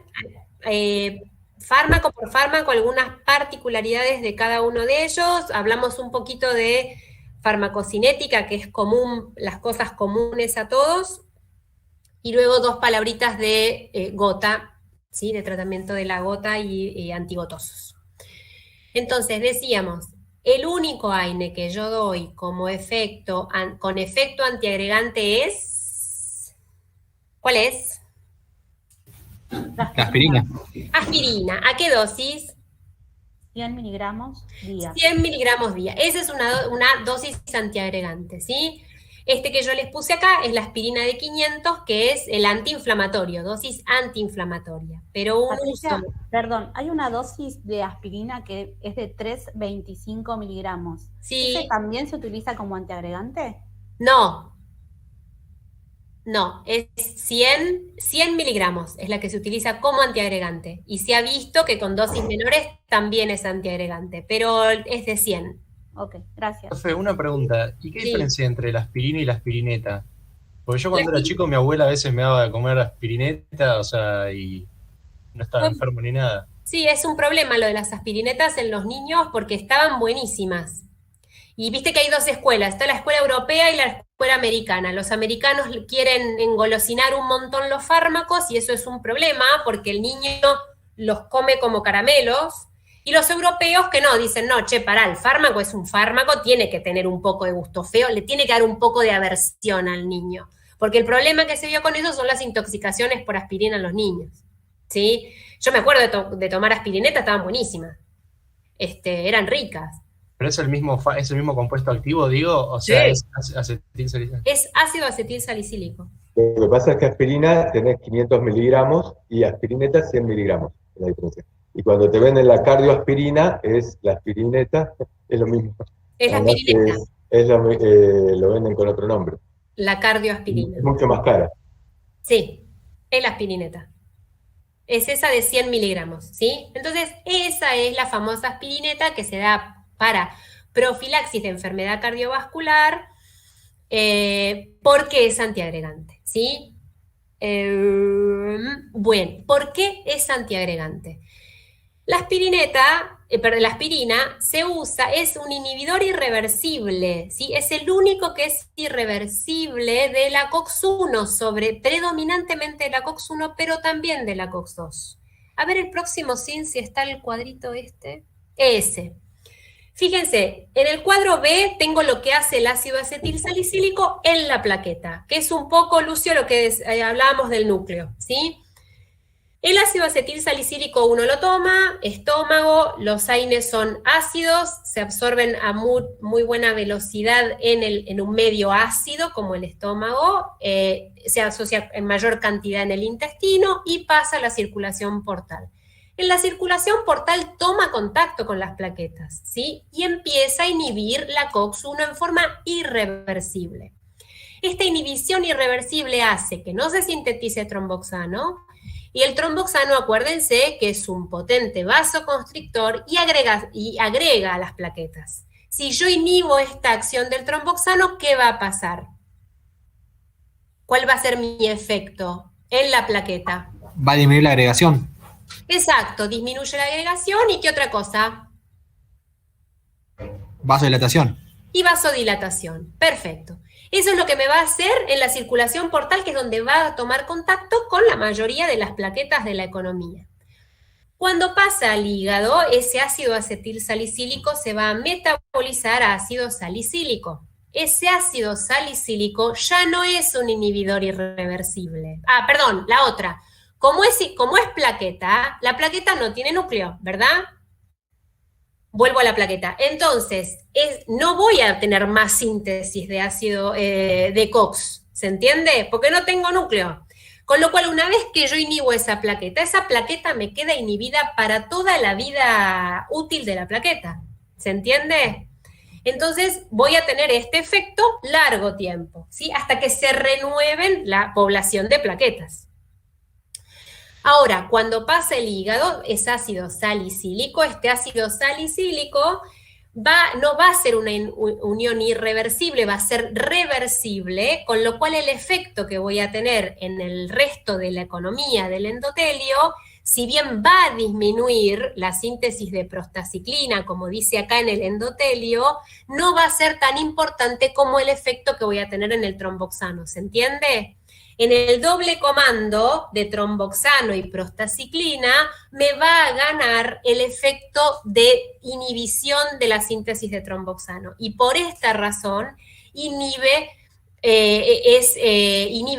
fármaco por fármaco algunas particularidades de cada uno de ellos. Hablamos un poquito de farmacocinética, que es común, las cosas comunes a todos. Y luego 2 palabritas de gota, ¿sí? De tratamiento de la gota y antigotosos. Entonces, decíamos, el único AINE que yo doy como efecto, con efecto antiagregante es... ¿Cuál es? La aspirina. Aspirina. ¿A qué dosis? 100 miligramos día. 100 miligramos día. Esa es una dosis antiagregante, ¿sí? Este que yo les puse acá es la aspirina de 500, que es el antiinflamatorio, dosis antiinflamatoria. Pero un Patricia, uso... perdón, hay una dosis de aspirina que es de 3,25 miligramos. Sí. ¿Ese también se utiliza como antiagregante? No, es 100 miligramos, es la que se utiliza como antiagregante. Y se ha visto que con dosis menores también es antiagregante, pero es de 100. Ok, gracias. Profe, una pregunta. ¿Y qué Sí. diferencia hay entre la aspirina y la aspirineta? Porque yo cuando era chico, mi abuela a veces me daba de comer aspirineta, o sea, y no estaba enfermo ni nada. Sí, es un problema lo de las aspirinetas en los niños porque estaban buenísimas. Y viste que hay 2 escuelas, está la escuela europea y la escuela americana. Los americanos quieren engolosinar un montón los fármacos y eso es un problema porque el niño los come como caramelos. Y los europeos que no, dicen, no, che, pará, el fármaco es un fármaco, tiene que tener un poco de gusto feo, le tiene que dar un poco de aversión al niño. Porque el problema que se vio con eso son las intoxicaciones por aspirina en los niños, ¿sí? Yo me acuerdo de tomar aspirineta, estaban buenísimas. Eran ricas. ¿Pero es el mismo compuesto activo, digo? O sea, Sí. es acetilsalicílico. Es ácido acetilsalicílico. Lo que pasa es que aspirina tenés 500 miligramos y aspirineta 100 miligramos, es la diferencia. Y cuando te venden la cardioaspirina, es la aspirineta, es lo mismo. Es la Además aspirineta. lo venden con otro nombre. La cardioaspirina. Es mucho más cara. Sí, es la aspirineta. es esa de 100 miligramos, ¿sí? Entonces, esa es la famosa aspirineta que se da para profilaxis de enfermedad cardiovascular, porque es antiagregante, ¿sí? Bueno, ¿por qué es antiagregante? La la aspirina se usa, es un inhibidor irreversible, ¿sí? Es el único que es irreversible de la COX-1, predominantemente de la COX-1, pero también de la COX-2. A ver el próximo sin si está el cuadrito este. Ese. Fíjense, en el cuadro B tengo lo que hace el ácido acetilsalicílico en la plaqueta, que es un poco, Lucio, lo que hablábamos del núcleo, ¿sí? El ácido acetilsalicílico uno lo toma, estómago, los AINES son ácidos, se absorben a muy buena velocidad en un medio ácido como el estómago, se asocia en mayor cantidad en el intestino y pasa a la circulación portal. En la circulación portal toma contacto con las plaquetas, ¿sí? Y empieza a inhibir la COX-1 en forma irreversible. Esta inhibición irreversible hace que no se sintetice tromboxano, y el tromboxano, acuérdense que es un potente vasoconstrictor y agrega a las plaquetas. Si yo inhibo esta acción del tromboxano, ¿qué va a pasar? ¿Cuál va a ser mi efecto en la plaqueta? Va a disminuir la agregación. Exacto, disminuye la agregación y ¿qué otra cosa? Vasodilatación. Y vasodilatación, perfecto. Eso es lo que me va a hacer en la circulación portal, que es donde va a tomar contacto con la mayoría de las plaquetas de la economía. Cuando pasa al hígado, ese ácido acetilsalicílico se va a metabolizar a ácido salicílico. Ese ácido salicílico ya no es un inhibidor irreversible. Perdón, la otra. Como es plaqueta, la plaqueta no tiene núcleo, ¿verdad? Vuelvo a la plaqueta. Entonces, no voy a tener más síntesis de ácido de COX, ¿se entiende? Porque no tengo núcleo. Con lo cual, una vez que yo inhibo esa plaqueta me queda inhibida para toda la vida útil de la plaqueta, ¿se entiende? Entonces, voy a tener este efecto largo tiempo, ¿sí? Hasta que se renueven la población de plaquetas. Ahora, cuando pasa el hígado, es ácido salicílico. Este ácido salicílico no va a ser una unión irreversible, va a ser reversible, con lo cual el efecto que voy a tener en el resto de la economía del endotelio, si bien va a disminuir la síntesis de prostaciclina, como dice acá en el endotelio, no va a ser tan importante como el efecto que voy a tener en el tromboxano, ¿se entiende? En el doble comando de tromboxano y prostaciclina me va a ganar el efecto de inhibición de la síntesis de tromboxano. Y por esta razón inhibe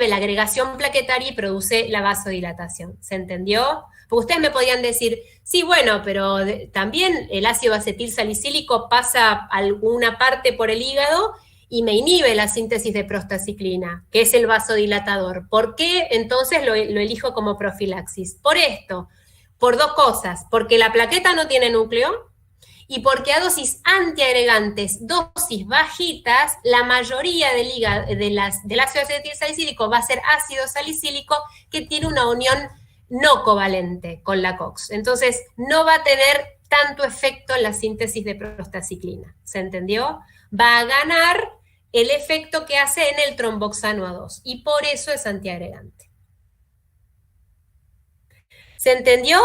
la agregación plaquetaria y produce la vasodilatación. ¿Se entendió? Porque ustedes me podían decir, sí, bueno, pero también el ácido acetilsalicílico pasa alguna parte por el hígado y me inhibe la síntesis de prostaciclina, que es el vasodilatador. ¿Por qué entonces lo elijo como profilaxis? Por esto, por dos cosas, porque la plaqueta no tiene núcleo y porque a dosis antiagregantes, dosis bajitas, la mayoría del ácido acetilsalicílico va a ser ácido salicílico que tiene una unión no covalente con la COX. Entonces, no va a tener tanto efecto en la síntesis de prostaciclina. ¿Se entendió? Va a ganar el efecto que hace en el tromboxano A2 y por eso es antiagregante. ¿Se entendió?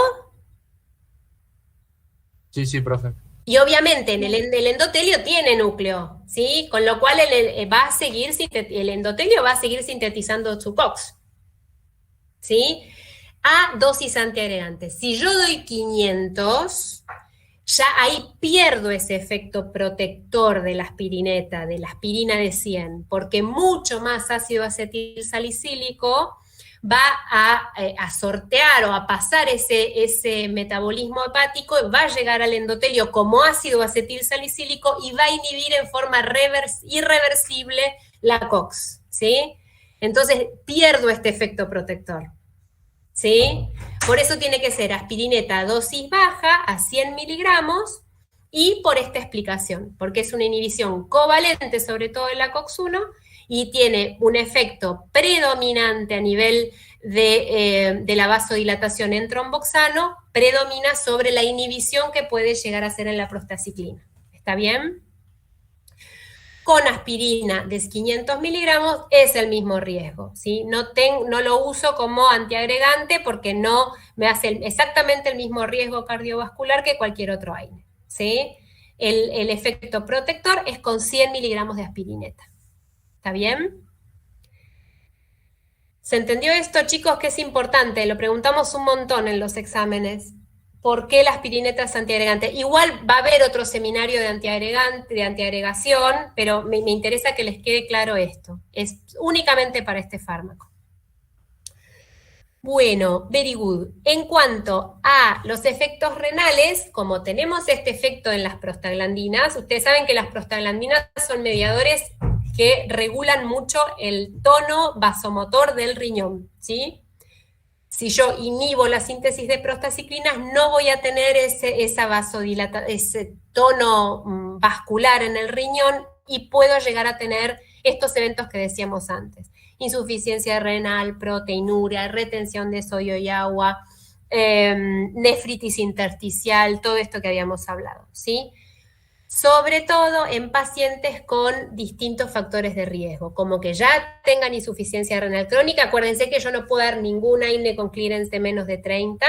Sí, profe. Y obviamente en el endotelio tiene núcleo, ¿sí? Con lo cual el endotelio va a seguir sintetizando su COX, ¿sí? A dosis antiagregantes. Si yo doy 500, ya ahí pierdo ese efecto protector de la aspirineta, de la aspirina de 100, porque mucho más ácido acetilsalicílico va a sortear o a pasar ese metabolismo hepático, va a llegar al endotelio como ácido acetilsalicílico y va a inhibir en forma irreversible la COX, ¿sí? Entonces pierdo este efecto protector, ¿sí? Por eso tiene que ser aspirineta a dosis baja, a 100 miligramos, y por esta explicación, porque es una inhibición covalente, sobre todo en la COX-1, y tiene un efecto predominante a nivel de la vasodilatación en tromboxano, predomina sobre la inhibición que puede llegar a hacer en la prostaciclina. ¿Está bien? Con aspirina de 500 miligramos es el mismo riesgo, ¿sí? No lo uso como antiagregante porque no me hace exactamente el mismo riesgo cardiovascular que cualquier otro AINE, ¿sí? El efecto protector es con 100 miligramos de aspirineta. ¿Está bien? ¿Se entendió esto, chicos? Que es importante, lo preguntamos un montón en los exámenes. ¿Por qué la aspirineta es antiagregante? Igual va a haber otro seminario de antiagregación, pero me interesa que les quede claro esto. Es únicamente para este fármaco. Bueno, very good. En cuanto a los efectos renales, como tenemos este efecto en las prostaglandinas, ustedes saben que las prostaglandinas son mediadores que regulan mucho el tono vasomotor del riñón, ¿sí? Si yo inhibo la síntesis de prostaciclinas, no voy a tener ese tono vascular en el riñón y puedo llegar a tener estos eventos que decíamos antes. Insuficiencia renal, proteinuria, retención de sodio y agua, nefritis intersticial, todo esto que habíamos hablado, ¿sí? Sobre todo en pacientes con distintos factores de riesgo, como que ya tengan insuficiencia renal crónica. Acuérdense que yo no puedo dar ningún AINE con clearance de menos de 30.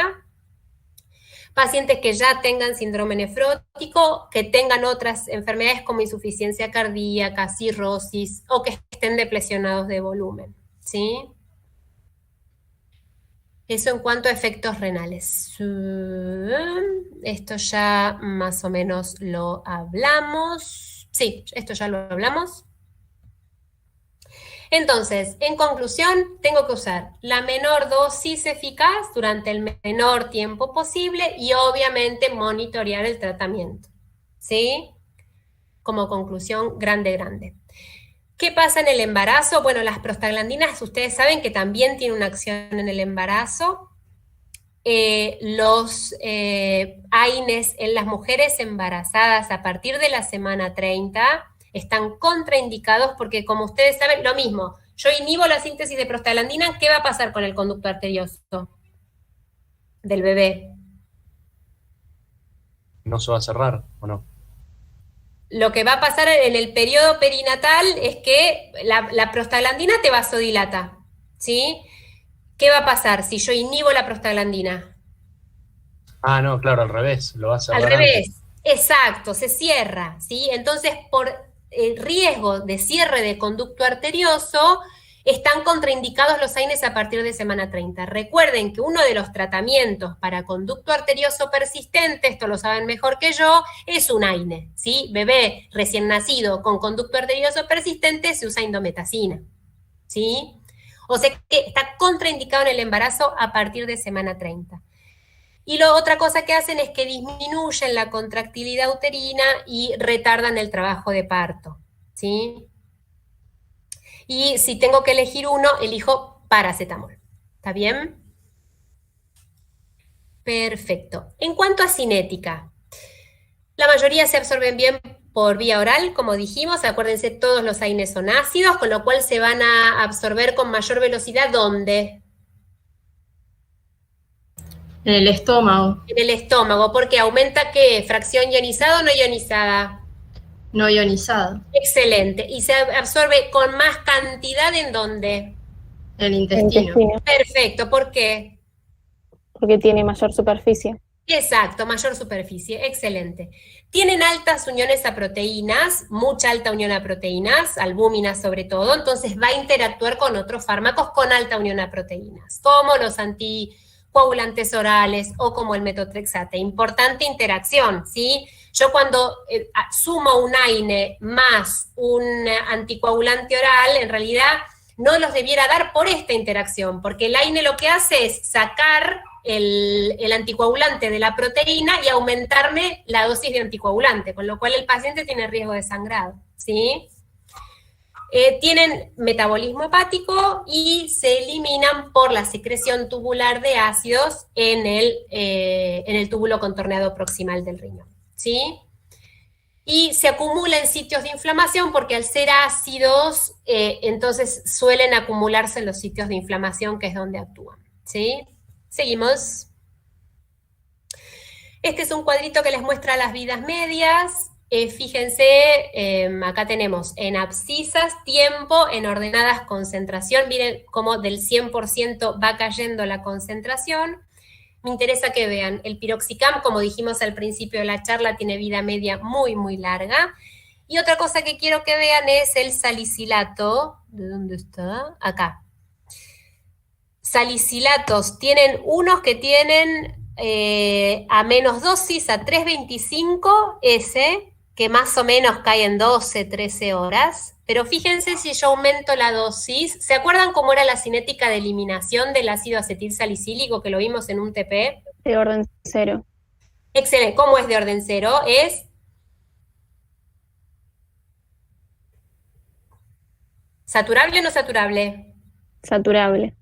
Pacientes que ya tengan síndrome nefrótico, que tengan otras enfermedades como insuficiencia cardíaca, cirrosis, o que estén depresionados de volumen, ¿sí? Eso en cuanto a efectos renales. Esto ya más o menos lo hablamos. Sí, esto ya lo hablamos. Entonces, en conclusión, tengo que usar la menor dosis eficaz durante el menor tiempo posible y obviamente monitorear el tratamiento, ¿sí? Como conclusión grande. ¿Qué pasa en el embarazo? Bueno, las prostaglandinas, ustedes saben que también tienen una acción en el embarazo. Los AINES en las mujeres embarazadas a partir de la semana 30 están contraindicados porque, como ustedes saben, lo mismo, yo inhibo la síntesis de prostaglandina, ¿qué va a pasar con el conducto arterioso del bebé? ¿No se va a cerrar o no? Lo que va a pasar en el periodo perinatal es que la prostaglandina te vasodilata, ¿sí? ¿Qué va a pasar si yo inhibo la prostaglandina? Ah, no, claro, al revés, lo va a cerrar. Al revés, antes. exacto, se cierra, ¿sí? Entonces, por el riesgo de cierre de conducto arterioso, están contraindicados los AINES a partir de semana 30. Recuerden que uno de los tratamientos para conducto arterioso persistente, esto lo saben mejor que yo, es un AINE, ¿sí? Bebé recién nacido con conducto arterioso persistente se usa indometacina, ¿sí? O sea que está contraindicado en el embarazo a partir de semana 30. Y otra cosa que hacen es que disminuyen la contractilidad uterina y retardan el trabajo de parto, ¿sí? Y si tengo que elegir uno, elijo paracetamol. ¿Está bien? Perfecto. En cuanto a cinética, la mayoría se absorben bien por vía oral, como dijimos. Acuérdense, todos los AINES son ácidos, con lo cual se van a absorber con mayor velocidad. ¿Dónde? En el estómago, En el estómago, porque aumenta, ¿qué? ¿Fracción ionizada o no ionizada? no ionizado. Excelente. ¿Y se absorbe con más cantidad en dónde? El intestino. Perfecto. ¿Por qué? Porque tiene mayor superficie. Exacto, mayor superficie. Excelente. Tienen altas uniones a proteínas, mucha alta unión a proteínas, albúminas sobre todo, entonces va a interactuar con otros fármacos con alta unión a proteínas, como los anticoagulantes orales o como el metotrexate. Importante interacción, ¿sí? Yo cuando sumo un AINE más un anticoagulante oral, en realidad no los debiera dar por esta interacción, porque el AINE lo que hace es sacar el anticoagulante de la proteína y aumentarme la dosis de anticoagulante, con lo cual el paciente tiene riesgo de sangrado, ¿sí? Tienen metabolismo hepático y se eliminan por la secreción tubular de ácidos en el túbulo contorneado proximal del riñón, ¿sí? y se acumula en sitios de inflamación porque al ser ácidos, entonces suelen acumularse en los sitios de inflamación, que es donde actúan, ¿sí? Seguimos. Este es un cuadrito que les muestra las vidas medias. Fíjense, acá tenemos en abscisas, tiempo, en ordenadas concentración. Miren cómo del 100% va cayendo la concentración. Me interesa que vean, el piroxicam, como dijimos al principio de la charla, tiene vida media muy, muy larga. Y otra cosa que quiero que vean es el salicilato. ¿De dónde está? Acá. Salicilatos, tienen unos que tienen a menos dosis, a 325 S, que más o menos cae en 12, 13 horas. Pero fíjense si yo aumento la dosis. ¿Se acuerdan cómo era la cinética de eliminación del ácido acetilsalicílico que lo vimos en un TP? De orden 0. Excelente. ¿Cómo es de orden 0? Es ¿saturable o no saturable? Saturable.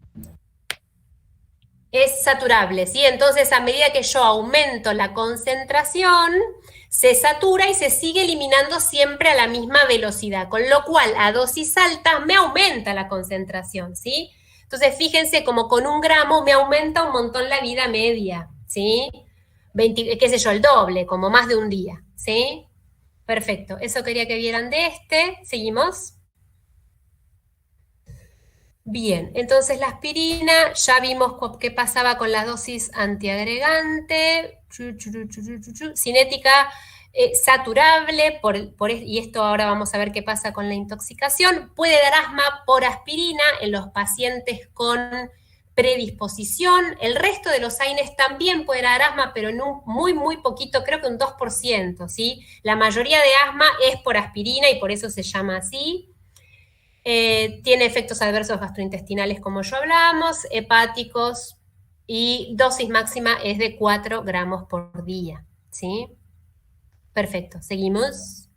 Es saturable, ¿sí? Entonces, a medida que yo aumento la concentración, se satura y se sigue eliminando siempre a la misma velocidad, con lo cual a dosis alta me aumenta la concentración, ¿sí? Entonces, fíjense como con 1 gramo me aumenta un montón la vida media, ¿sí? 20, qué sé yo, el doble, como más de un día, ¿sí? Perfecto, eso quería que vieran de este. Seguimos. Bien, entonces la aspirina, ya vimos qué pasaba con la dosis antiagregante, cinética saturable, y esto ahora vamos a ver qué pasa con la intoxicación. Puede dar asma por aspirina en los pacientes con predisposición. El resto de los AINES también puede dar asma, pero en un muy poquito, creo que un 2%, ¿sí? La mayoría de asma es por aspirina y por eso se llama así. Tiene efectos adversos gastrointestinales, como ya hablamos, hepáticos, y dosis máxima es de 4 gramos por día, ¿sí? Perfecto, seguimos.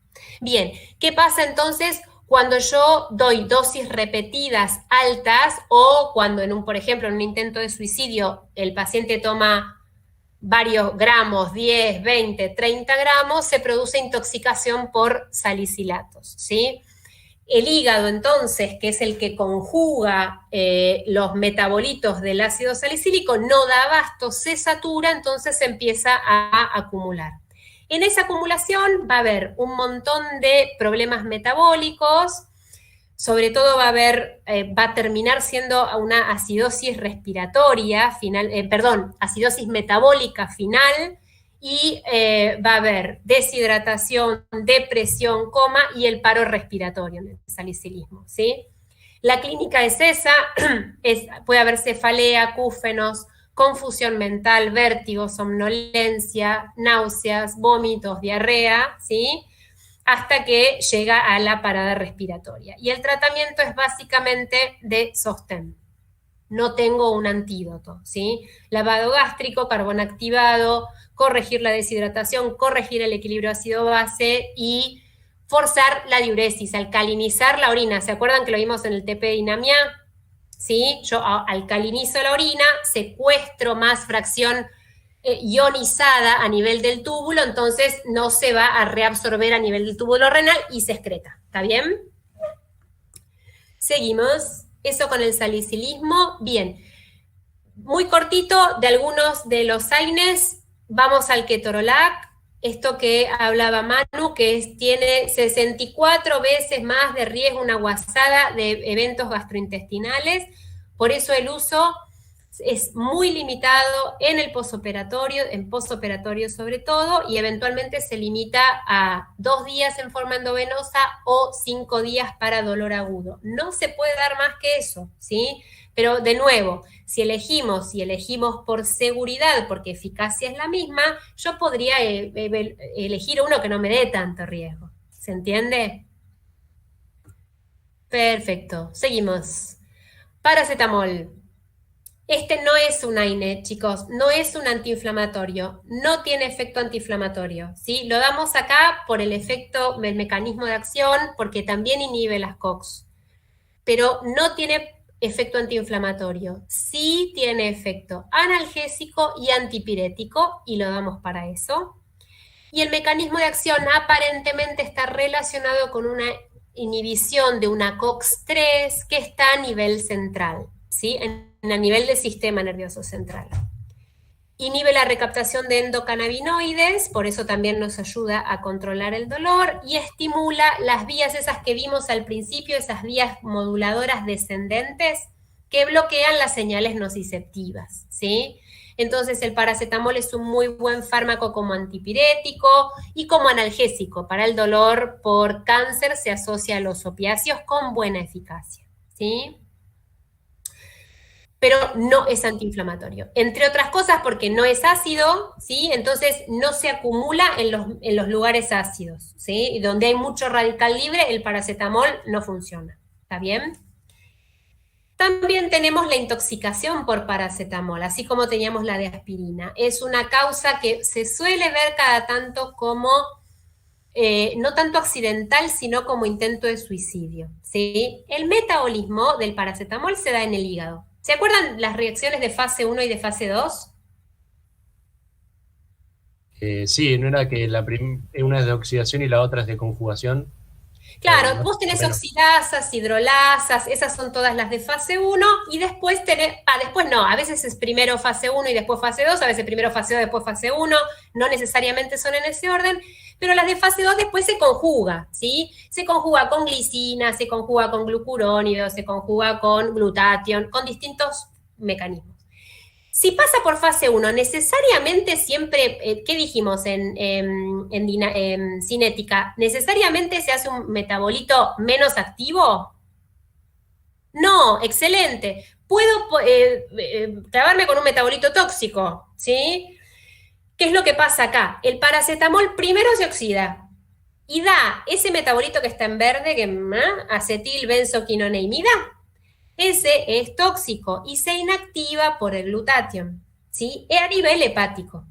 Bien, ¿qué pasa entonces cuando yo doy dosis repetidas altas o cuando, por ejemplo, en un intento de suicidio, el paciente toma varios gramos, 10, 20, 30 gramos, se produce intoxicación por salicilatos, ¿sí? El hígado, entonces, que es el que conjuga los metabolitos del ácido salicílico, no da abasto, se satura, entonces se empieza a acumular. En esa acumulación va a haber un montón de problemas metabólicos, sobre todo va a terminar siendo una acidosis respiratoria final, acidosis metabólica final, y va a haber deshidratación, depresión, coma y el paro respiratorio en el salicilismo, ¿sí? La clínica es esa, puede haber cefalea, acúfenos, confusión mental, vértigo, somnolencia, náuseas, vómitos, diarrea, ¿sí? Hasta que llega a la parada respiratoria. Y el tratamiento es básicamente de sostén. No tengo un antídoto, ¿sí? Lavado gástrico, carbón activado, corregir la deshidratación, corregir el equilibrio ácido-base y forzar la diuresis, alcalinizar la orina. ¿Se acuerdan que lo vimos en el TP de Inamia? ¿Sí? Yo alcalinizo la orina, secuestro más fracción ionizada a nivel del túbulo, entonces no se va a reabsorber a nivel del túbulo renal y se excreta. ¿Está bien? Seguimos. Eso con el salicilismo. Bien. Muy cortito de algunos de los AINES. Vamos al ketorolac. Esto que hablaba Manu, que tiene 64 veces más de riesgo, una guasada de eventos gastrointestinales. Por eso el uso es muy limitado en el posoperatorio, en posoperatorio sobre todo, y eventualmente se limita a 2 días en forma endovenosa o 5 días para dolor agudo. No se puede dar más que eso, ¿sí? Pero de nuevo, si elegimos por seguridad, porque eficacia es la misma, yo podría elegir uno que no me dé tanto riesgo. ¿Se entiende? Perfecto, seguimos. Paracetamol. Este no es un AINE, chicos, no es un antiinflamatorio, no tiene efecto antiinflamatorio, ¿sí? Lo damos acá por el efecto, el mecanismo de acción, porque también inhibe las COX, pero no tiene efecto antiinflamatorio. Sí tiene efecto analgésico y antipirético, y lo damos para eso. y el mecanismo de acción aparentemente está relacionado con una inhibición de una COX-3 que está a nivel central, ¿sí? A nivel del sistema nervioso central. Inhibe la recaptación de endocannabinoides, por eso también nos ayuda a controlar el dolor, y estimula las vías esas que vimos al principio, esas vías moduladoras descendentes que bloquean las señales nociceptivas, ¿sí? Entonces el paracetamol es un muy buen fármaco como antipirético y como analgésico. Para el dolor por cáncer se asocia a los opiáceos con buena eficacia, ¿sí? Pero no es antiinflamatorio. Entre otras cosas porque no es ácido, ¿sí? Entonces no se acumula en los lugares ácidos, ¿sí? Y donde hay mucho radical libre, el paracetamol no funciona, ¿está bien? También tenemos la intoxicación por paracetamol, así como teníamos la de aspirina. Es una causa que se suele ver cada tanto como, no tanto accidental, sino como intento de suicidio, ¿sí? El metabolismo del paracetamol se da en el hígado. ¿Se acuerdan las reacciones de fase 1 y de fase 2? Sí, ¿no era que una es de oxidación y la otra es de conjugación? Claro, ¿No? vos tenés Bueno. oxidasas, hidrolasas, esas son todas las de fase 1, y después tenés, después no, a veces es primero fase 1 y después fase 2, a veces primero fase 2 y después fase 1, no necesariamente son en ese orden, pero las de fase 2 después se conjuga, ¿sí? Se conjuga con glicina, se conjuga con glucurónido, se conjuga con glutatión, con distintos mecanismos. Si pasa por fase 1, necesariamente siempre, ¿qué dijimos en cinética? ¿Necesariamente se hace un metabolito menos activo? No, excelente. Puedo clavarme con un metabolito tóxico, ¿sí? ¿Qué es lo que pasa acá? El paracetamol primero se oxida y da ese metabolito que está en verde, que acetilbenzoquinoneimida. Ese es tóxico y se inactiva por el glutatión, ¿sí? A nivel hepático.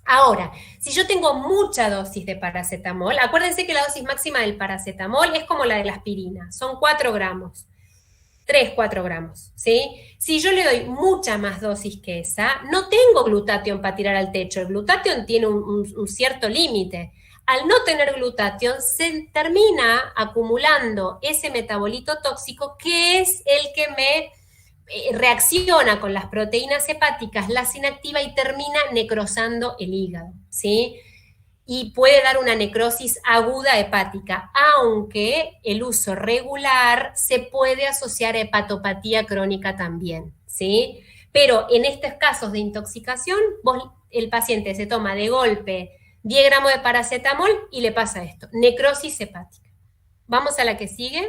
Ahora, si yo tengo mucha dosis de paracetamol, acuérdense que la dosis máxima del paracetamol es como la de la aspirina, son 4 gramos, 3-4 gramos, ¿sí? Si yo le doy mucha más dosis que esa, no tengo glutatión para tirar al techo, el glutatión tiene un cierto límite. Al no tener glutatión, se termina acumulando ese metabolito tóxico que es el que me reacciona con las proteínas hepáticas, las inactiva y termina necrosando el hígado, ¿sí? Y puede dar una necrosis aguda hepática, aunque el uso regular se puede asociar a hepatopatía crónica también, ¿sí? Pero en estos casos de intoxicación, el paciente se toma de golpe 10 gramos de paracetamol y le pasa esto, necrosis hepática. Vamos a la que sigue.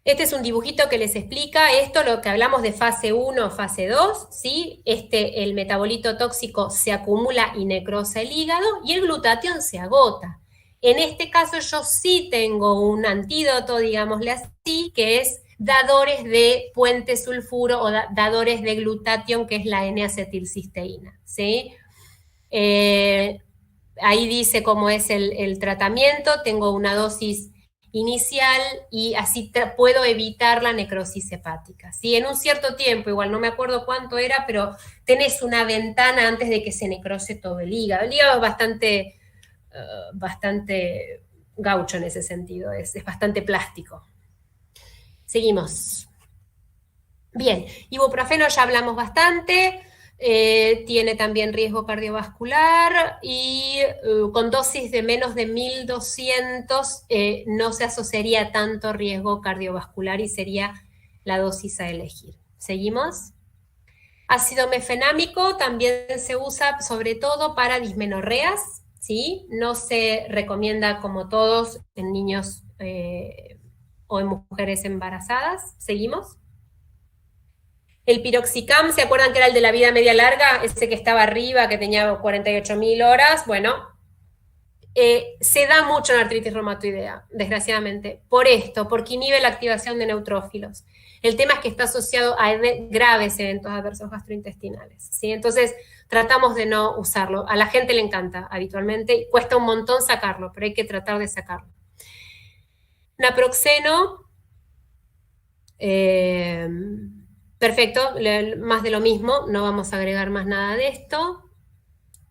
Este es un dibujito que les explica esto, lo que hablamos de fase 1, fase 2, ¿sí? El metabolito tóxico se acumula y necrosa el hígado y el glutatión se agota. En este caso yo sí tengo un antídoto, digámosle así, que es dadores de puente sulfuro o dadores de glutatión, que es la N-acetilcisteína, ¿sí? Ahí dice cómo es el tratamiento, tengo una dosis inicial y así puedo evitar la necrosis hepática, ¿sí? En un cierto tiempo, igual no me acuerdo cuánto era, pero tenés una ventana antes de que se necrose todo el hígado. El hígado es bastante gaucho en ese sentido, es bastante plástico. Seguimos. Bien, ibuprofeno ya hablamos bastante. Tiene también riesgo cardiovascular y con dosis de menos de 1200 no se asociaría tanto riesgo cardiovascular y sería la dosis a elegir. ¿Seguimos? Ácido mefenámico también se usa sobre todo para dismenorreas, ¿sí? No se recomienda como todos en niños o en mujeres embarazadas. ¿Seguimos? El piroxicam, ¿se acuerdan que era el de la vida media larga? Ese que estaba arriba, que tenía 48.000 horas. Bueno, se da mucho en artritis reumatoidea, desgraciadamente, por esto, porque inhibe la activación de neutrófilos. El tema es que está asociado a graves eventos adversos gastrointestinales, ¿sí? Entonces, tratamos de no usarlo. A la gente le encanta habitualmente, y cuesta un montón sacarlo, pero hay que tratar de sacarlo. Naproxeno, perfecto, más de lo mismo, no vamos a agregar más nada de esto.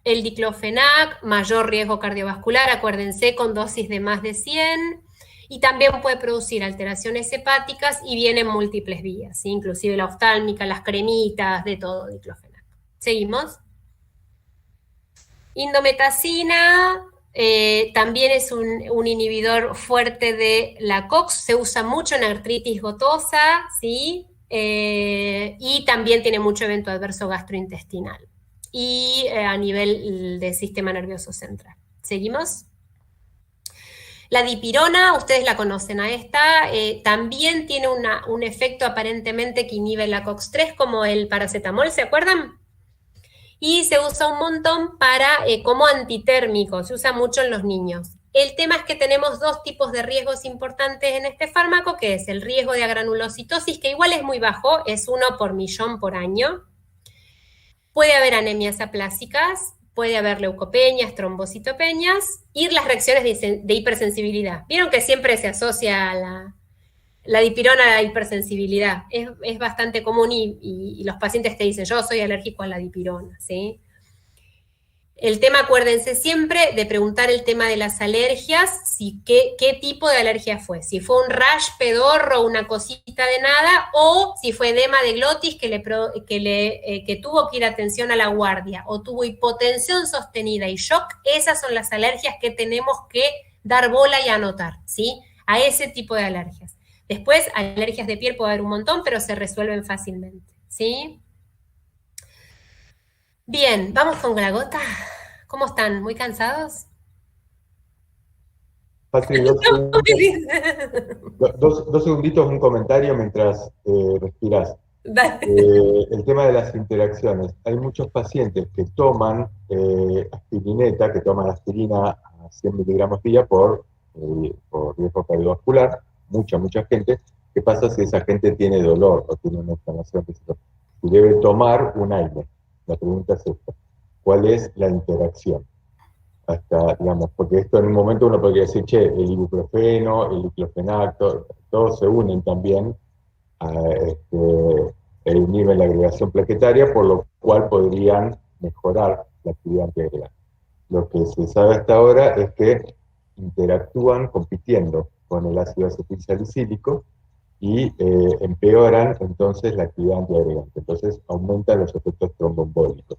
El diclofenac, mayor riesgo cardiovascular, acuérdense, con dosis de más de 100, y también puede producir alteraciones hepáticas y viene en múltiples vías, ¿sí? Inclusive la oftálmica, las cremitas, de todo diclofenac. ¿Seguimos? Indometacina también es un inhibidor fuerte de la COX, se usa mucho en artritis gotosa, ¿sí? Y también tiene mucho evento adverso gastrointestinal y a nivel del sistema nervioso central. ¿Seguimos? La dipirona, ustedes la conocen a esta, también tiene un efecto aparentemente que inhibe la COX-3 como el paracetamol, ¿se acuerdan? Y se usa un montón como antitérmico, se usa mucho en los niños. El tema es que tenemos dos tipos de riesgos importantes en este fármaco, que es el riesgo de agranulocitosis, que igual es muy bajo, es 1 por millón por año. Puede haber anemias aplásicas, puede haber leucopenias, trombocitopenias y las reacciones de hipersensibilidad. Vieron que siempre se asocia la dipirona a la hipersensibilidad. Es bastante común y los pacientes te dicen, yo soy alérgico a la dipirona, ¿sí? El tema, acuérdense siempre de preguntar el tema de las alergias, qué tipo de alergia fue. Si fue un rash pedorro, una cosita de nada, o si fue edema de glotis que tuvo que ir a atención a la guardia, o tuvo hipotensión sostenida y shock. Esas son las alergias que tenemos que dar bola y anotar, ¿sí? A ese tipo de alergias. Después, alergias de piel puede haber un montón, pero se resuelven fácilmente, ¿sí? Bien, vamos con la gota. ¿Cómo están? ¿Muy cansados? Patri, dos segunditos, un comentario mientras respiras. El tema de las interacciones. Hay muchos pacientes que toman aspirineta, que toman aspirina a 100 miligramos día por riesgo cardiovascular. Mucha gente. ¿Qué pasa si esa gente tiene dolor o tiene una inflamación? Si debe tomar un aire. La pregunta es esta: ¿cuál es la interacción? Hasta, digamos, porque esto en un momento uno podría decir, che, el ibuprofeno, el diclofenac, todos se unen también, inhiben la agregación plaquetaria, por lo cual podrían mejorar la actividad antiagregante. Lo que se sabe hasta ahora es que interactúan compitiendo con el ácido acetilsalicílico y empeoran entonces la actividad antiagregante. Entonces aumentan los efectos tromboembólicos.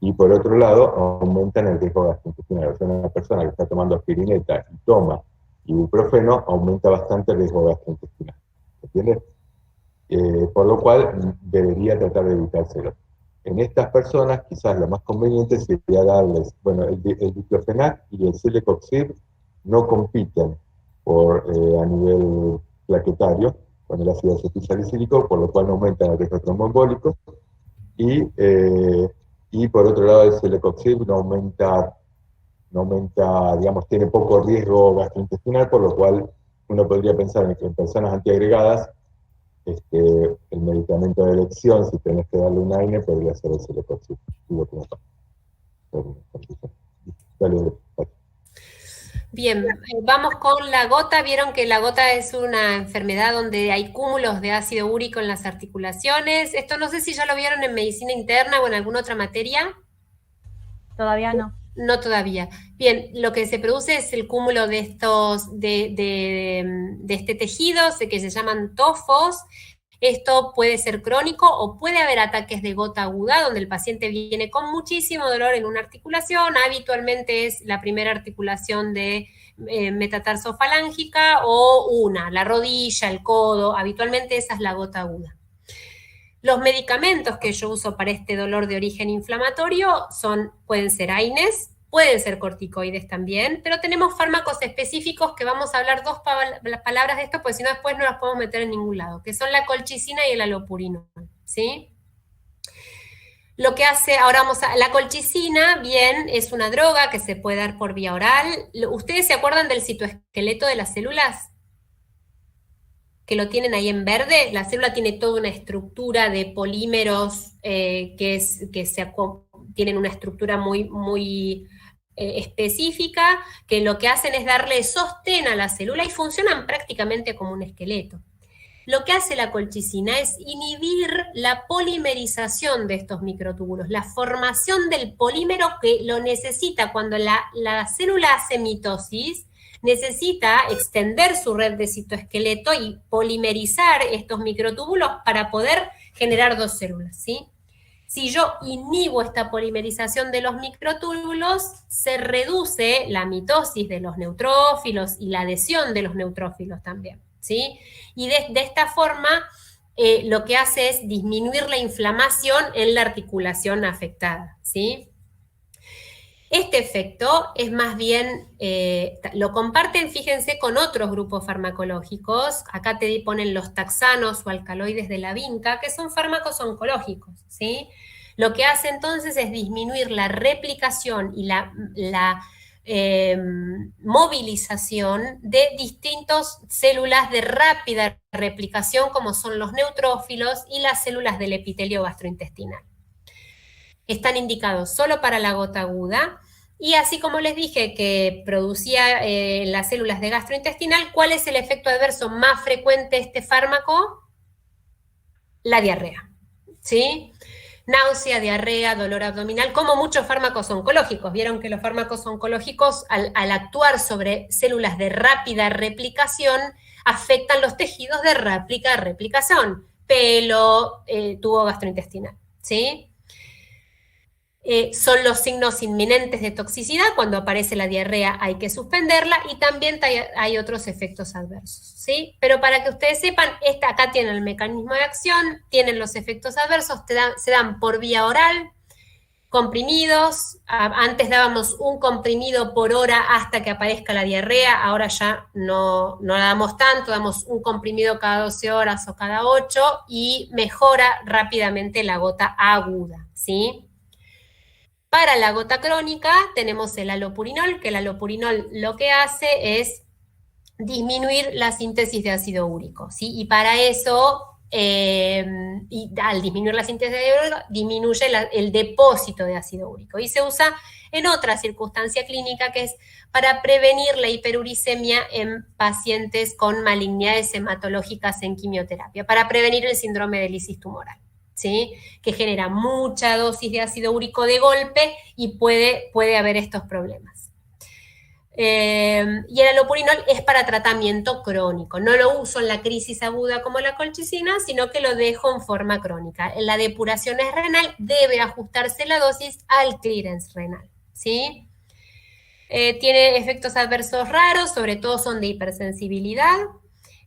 Y por otro lado, aumentan el riesgo gastrointestinal. O sea, una persona que está tomando aspirineta y toma ibuprofeno, aumenta bastante el riesgo gastrointestinal. ¿Entiendes? Por lo cual, debería tratar de evitárselo. En estas personas, quizás lo más conveniente sería darles, bueno, el diclofenac y el celecoxib no compiten a nivel plaquetario con el ácido acetilsalicílico, por lo cual no aumentan el riesgo tromboembólico. Y por otro lado, el celecoxib no aumenta, digamos, tiene poco riesgo gastrointestinal, por lo cual uno podría pensar en que en personas antiagregadas, el medicamento de elección, si tenés que darle un AINE, podría ser el celecoxib. Dale. Bien, vamos con la gota. Vieron que la gota es una enfermedad donde hay cúmulos de ácido úrico en las articulaciones. Esto no sé si ya lo vieron en medicina interna o en alguna otra materia. Todavía no. No todavía. Bien, lo que se produce es el cúmulo de este tejido, que se llaman tofos. Esto puede ser crónico o puede haber ataques de gota aguda, donde el paciente viene con muchísimo dolor en una articulación. Habitualmente es la primera articulación de metatarsofalangica o la rodilla, el codo. Habitualmente esa es la gota aguda. Los medicamentos que yo uso para este dolor de origen inflamatorio pueden ser AINES, pueden ser corticoides también, pero tenemos fármacos específicos que vamos a hablar dos palabras de esto, porque si no después no las podemos meter en ningún lado, que son la colchicina y el allopurinol, ¿sí? Lo que hace, ahora la colchicina, bien, es una droga que se puede dar por vía oral. ¿Ustedes se acuerdan del citoesqueleto de las células? Que lo tienen ahí en verde. La célula tiene toda una estructura de polímeros tienen una estructura muy específica, que lo que hacen es darle sostén a la célula y funcionan prácticamente como un esqueleto. lo que hace la colchicina es inhibir la polimerización de estos microtúbulos, la formación del polímero que lo necesita cuando la célula hace mitosis, necesita extender su red de citoesqueleto y polimerizar estos microtúbulos para poder generar dos células, ¿sí? Si yo inhibo esta polimerización de los microtúbulos, se reduce la mitosis de los neutrófilos y la adhesión de los neutrófilos también, ¿sí? Y de esta forma, lo que hace es disminuir la inflamación en la articulación afectada, ¿sí? Este efecto es más bien, lo comparten, fíjense, con otros grupos farmacológicos. Acá te ponen los taxanos o alcaloides de la vinca, que son fármacos oncológicos, ¿sí? Lo que hace entonces es disminuir la replicación y la movilización de distintas células de rápida replicación, como son los neutrófilos y las células del epitelio gastrointestinal. Están indicados solo para la gota aguda, y así como les dije que producía las células de gastrointestinal, ¿cuál es el efecto adverso más frecuente de este fármaco? La diarrea, ¿sí? Náusea, diarrea, dolor abdominal, como muchos fármacos oncológicos. Vieron que los fármacos oncológicos, al actuar sobre células de rápida replicación, afectan los tejidos de rápida replicación, pelo, tubo gastrointestinal, ¿sí? Son los signos inminentes de toxicidad. Cuando aparece la diarrea hay que suspenderla, y también hay otros efectos adversos, ¿sí? Pero para que ustedes sepan, acá tienen el mecanismo de acción, tienen los efectos adversos, se dan por vía oral, comprimidos. Antes dábamos un comprimido por hora hasta que aparezca la diarrea, ahora ya no la damos tanto, damos un comprimido cada 12 horas o cada 8, y mejora rápidamente la gota aguda, ¿sí? Para la gota crónica tenemos el alopurinol, que el alopurinol lo que hace es disminuir la síntesis de ácido úrico, ¿sí? Y para eso, y al disminuir la síntesis de ácido úrico, disminuye el depósito de ácido úrico. Y se usa en otra circunstancia clínica, que es para prevenir la hiperuricemia en pacientes con malignidades hematológicas en quimioterapia, para prevenir el síndrome de lisis tumoral, ¿sí? Que genera mucha dosis de ácido úrico de golpe y puede haber estos problemas. Y el alopurinol es para tratamiento crónico. No lo uso en la crisis aguda como la colchicina, sino que lo dejo en forma crónica. En la depuración es renal, debe ajustarse la dosis al clearance renal, ¿sí? Tiene efectos adversos raros, sobre todo son de hipersensibilidad,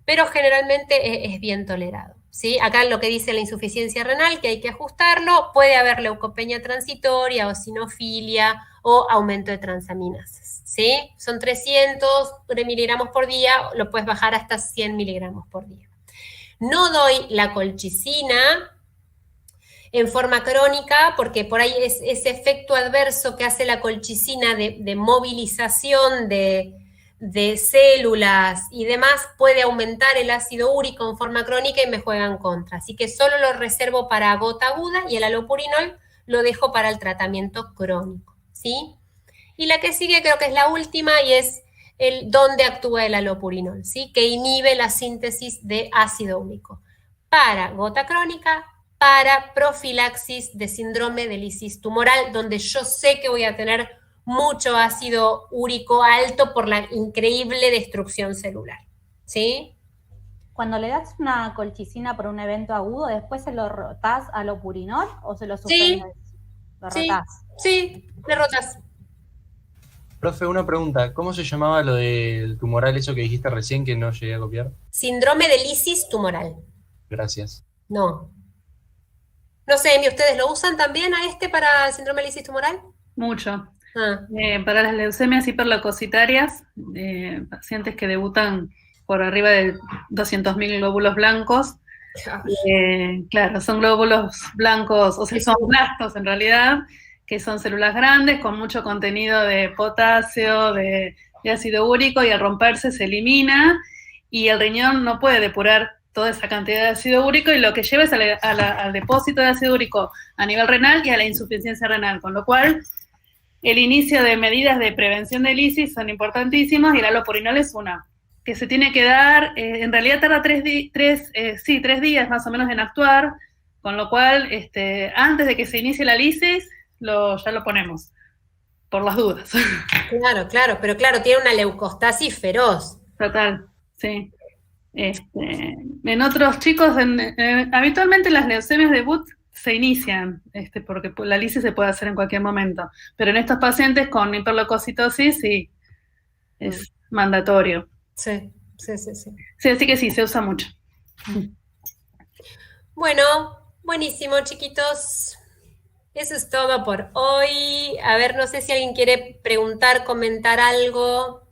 pero generalmente es bien tolerado, ¿sí? Acá lo que dice la insuficiencia renal, que hay que ajustarlo, puede haber leucopenia transitoria, o eosinofilia, o aumento de transaminasas, ¿sí? Son 300 miligramos por día, lo puedes bajar hasta 100 miligramos por día. No doy la colchicina en forma crónica, porque por ahí es ese efecto adverso que hace la colchicina de movilización de células y demás, puede aumentar el ácido úrico en forma crónica y me juega en contra. Así que solo lo reservo para gota aguda, y el alopurinol lo dejo para el tratamiento crónico, ¿sí? Y la que sigue creo que es la última, y es dónde actúa el alopurinol, ¿sí? Que inhibe la síntesis de ácido úrico para gota crónica, para profilaxis de síndrome de lisis tumoral, donde yo sé que voy a tener mucho ácido úrico alto por la increíble destrucción celular, ¿sí? Cuando le das una colchicina por un evento agudo, ¿después se lo rotás al alopurinol o se lo suspendes? Sí. ¿Lo rotás? Sí, le rotas. Profe, una pregunta. ¿Cómo se llamaba lo del tumoral, eso que dijiste recién que no llegué a copiar? Síndrome de lisis tumoral. Gracias. No sé, Emi, ¿ustedes lo usan también a para el síndrome de lisis tumoral? Mucho. Ah. Para las leucemias hiperleucocitarias, pacientes que debutan por arriba de 200.000 glóbulos blancos, claro, son glóbulos blancos, o sea, son blastos en realidad, que son células grandes con mucho contenido de potasio, de ácido úrico, y al romperse se elimina, y el riñón no puede depurar toda esa cantidad de ácido úrico, y lo que lleva es al depósito de ácido úrico a nivel renal y a la insuficiencia renal, con lo cual el inicio de medidas de prevención de lisis son importantísimas, y el alopurinol es una. que se tiene que dar, en realidad tarda 3 días más o menos en actuar, con lo cual, antes de que se inicie la lisis, ya lo ponemos, por las dudas. Claro, pero claro, tiene una leucostasis feroz. Total, sí. En otros chicos, habitualmente las leucemias de Budd se inician, porque la lisis se puede hacer en cualquier momento, pero en estos pacientes con hiperleucocitosis sí, es mandatorio. Sí. Sí, así que sí, se usa mucho. Bueno, buenísimo, chiquitos. Eso es todo por hoy. A ver, no sé si alguien quiere preguntar, comentar algo.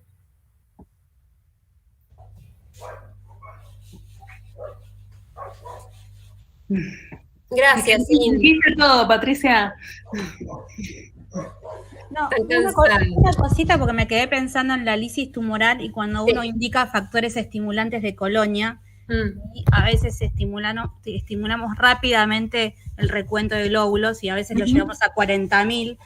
Gracias, Sin. Dijiste todo, Patricia. No, una cosita, porque me quedé pensando en la lisis tumoral y cuando uno indica factores estimulantes de colonia, y a veces estimulamos rápidamente el recuento de glóbulos y a veces lo llevamos a 40.000.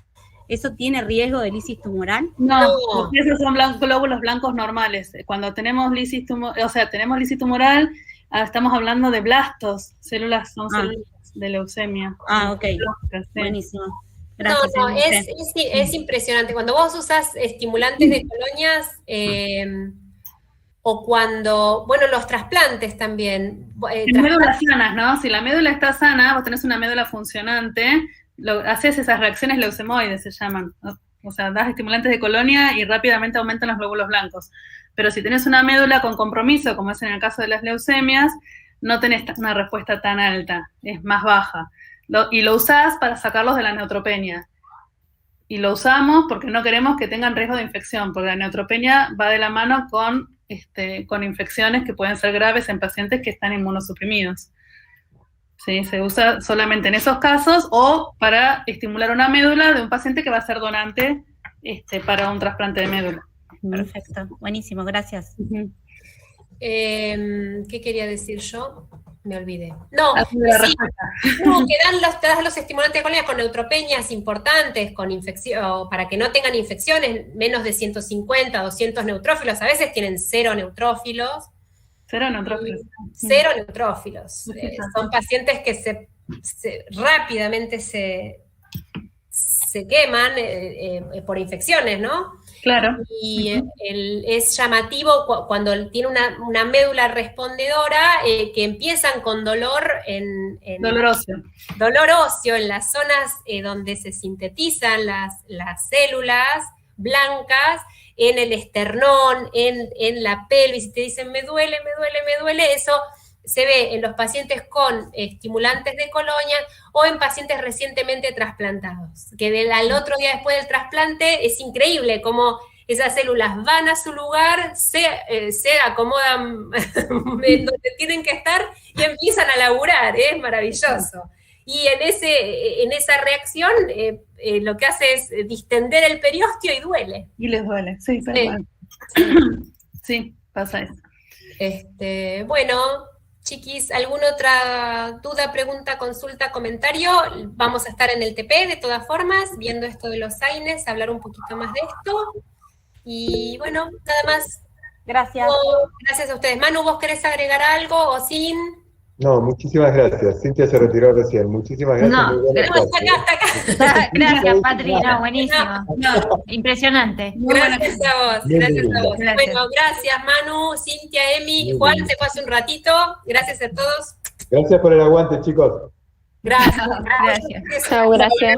¿Eso tiene riesgo de lisis tumoral? No, porque esos son glóbulos blancos normales. Cuando tenemos lisis tumoral, estamos hablando de blastos, células de leucemia. Ok, buenísimo. Gracias, es impresionante. Cuando vos usas estimulantes de colonias, o cuando, los trasplantes también. En médulas sanas, ¿no? Si la médula está sana, vos tenés una médula funcionante, haces esas reacciones leucemoides, se llaman, ¿no? O sea, das estimulantes de colonia y rápidamente aumentan los glóbulos blancos. Pero si tenés una médula con compromiso, como es en el caso de las leucemias, no tenés una respuesta tan alta, es más baja. Y lo usás para sacarlos de la neutropenia. Y lo usamos porque no queremos que tengan riesgo de infección, porque la neutropenia va de la mano con infecciones que pueden ser graves en pacientes que están inmunosuprimidos. ¿Sí? Se usa solamente en esos casos o para estimular una médula de un paciente que va a ser donante para un trasplante de médula. Perfecto, buenísimo, gracias. ¿Qué quería decir yo? Me olvidé. Que te das los estimulantes de colonia con neutropenias importantes, con infección, para que no tengan infecciones, menos de 150, 200 neutrófilos, a veces tienen 0 neutrófilos. 0 neutrófilos. 0 neutrófilos. Son pacientes que rápidamente se queman por infecciones, ¿no? Claro. Y es llamativo cuando tiene una médula respondedora que empiezan con dolor dolor óseo. Dolor óseo en las zonas donde se sintetizan las células blancas, en el esternón, en la pelvis, y te dicen me duele, eso se ve en los pacientes con estimulantes de colonia o en pacientes recientemente trasplantados, que al otro día después del trasplante es increíble cómo esas células van a su lugar, se acomodan donde tienen que estar y empiezan a laburar, es maravilloso. Y en esa reacción lo que hace es distender el periósteo y duele. Y les duele, sí, tal Sí, pasa eso. Bueno, chiquis, ¿alguna otra duda, pregunta, consulta, comentario? Vamos a estar en el TP de todas formas, viendo esto de los AINES, hablar un poquito más de esto. Y bueno, nada más. Gracias. Gracias a ustedes. Manu, ¿vos querés agregar algo o Sin? No, muchísimas gracias. Cintia se retiró recién. Muchísimas gracias. Está acá. Gracias, Patri. No, buenísimo. Impresionante. Gracias a vos. Gracias a vos. Gracias. Bueno, gracias, Manu, Cintia, Emi. Juan se fue hace un ratito. Gracias a todos. Gracias por el aguante, chicos. Gracias. Chao, gracias.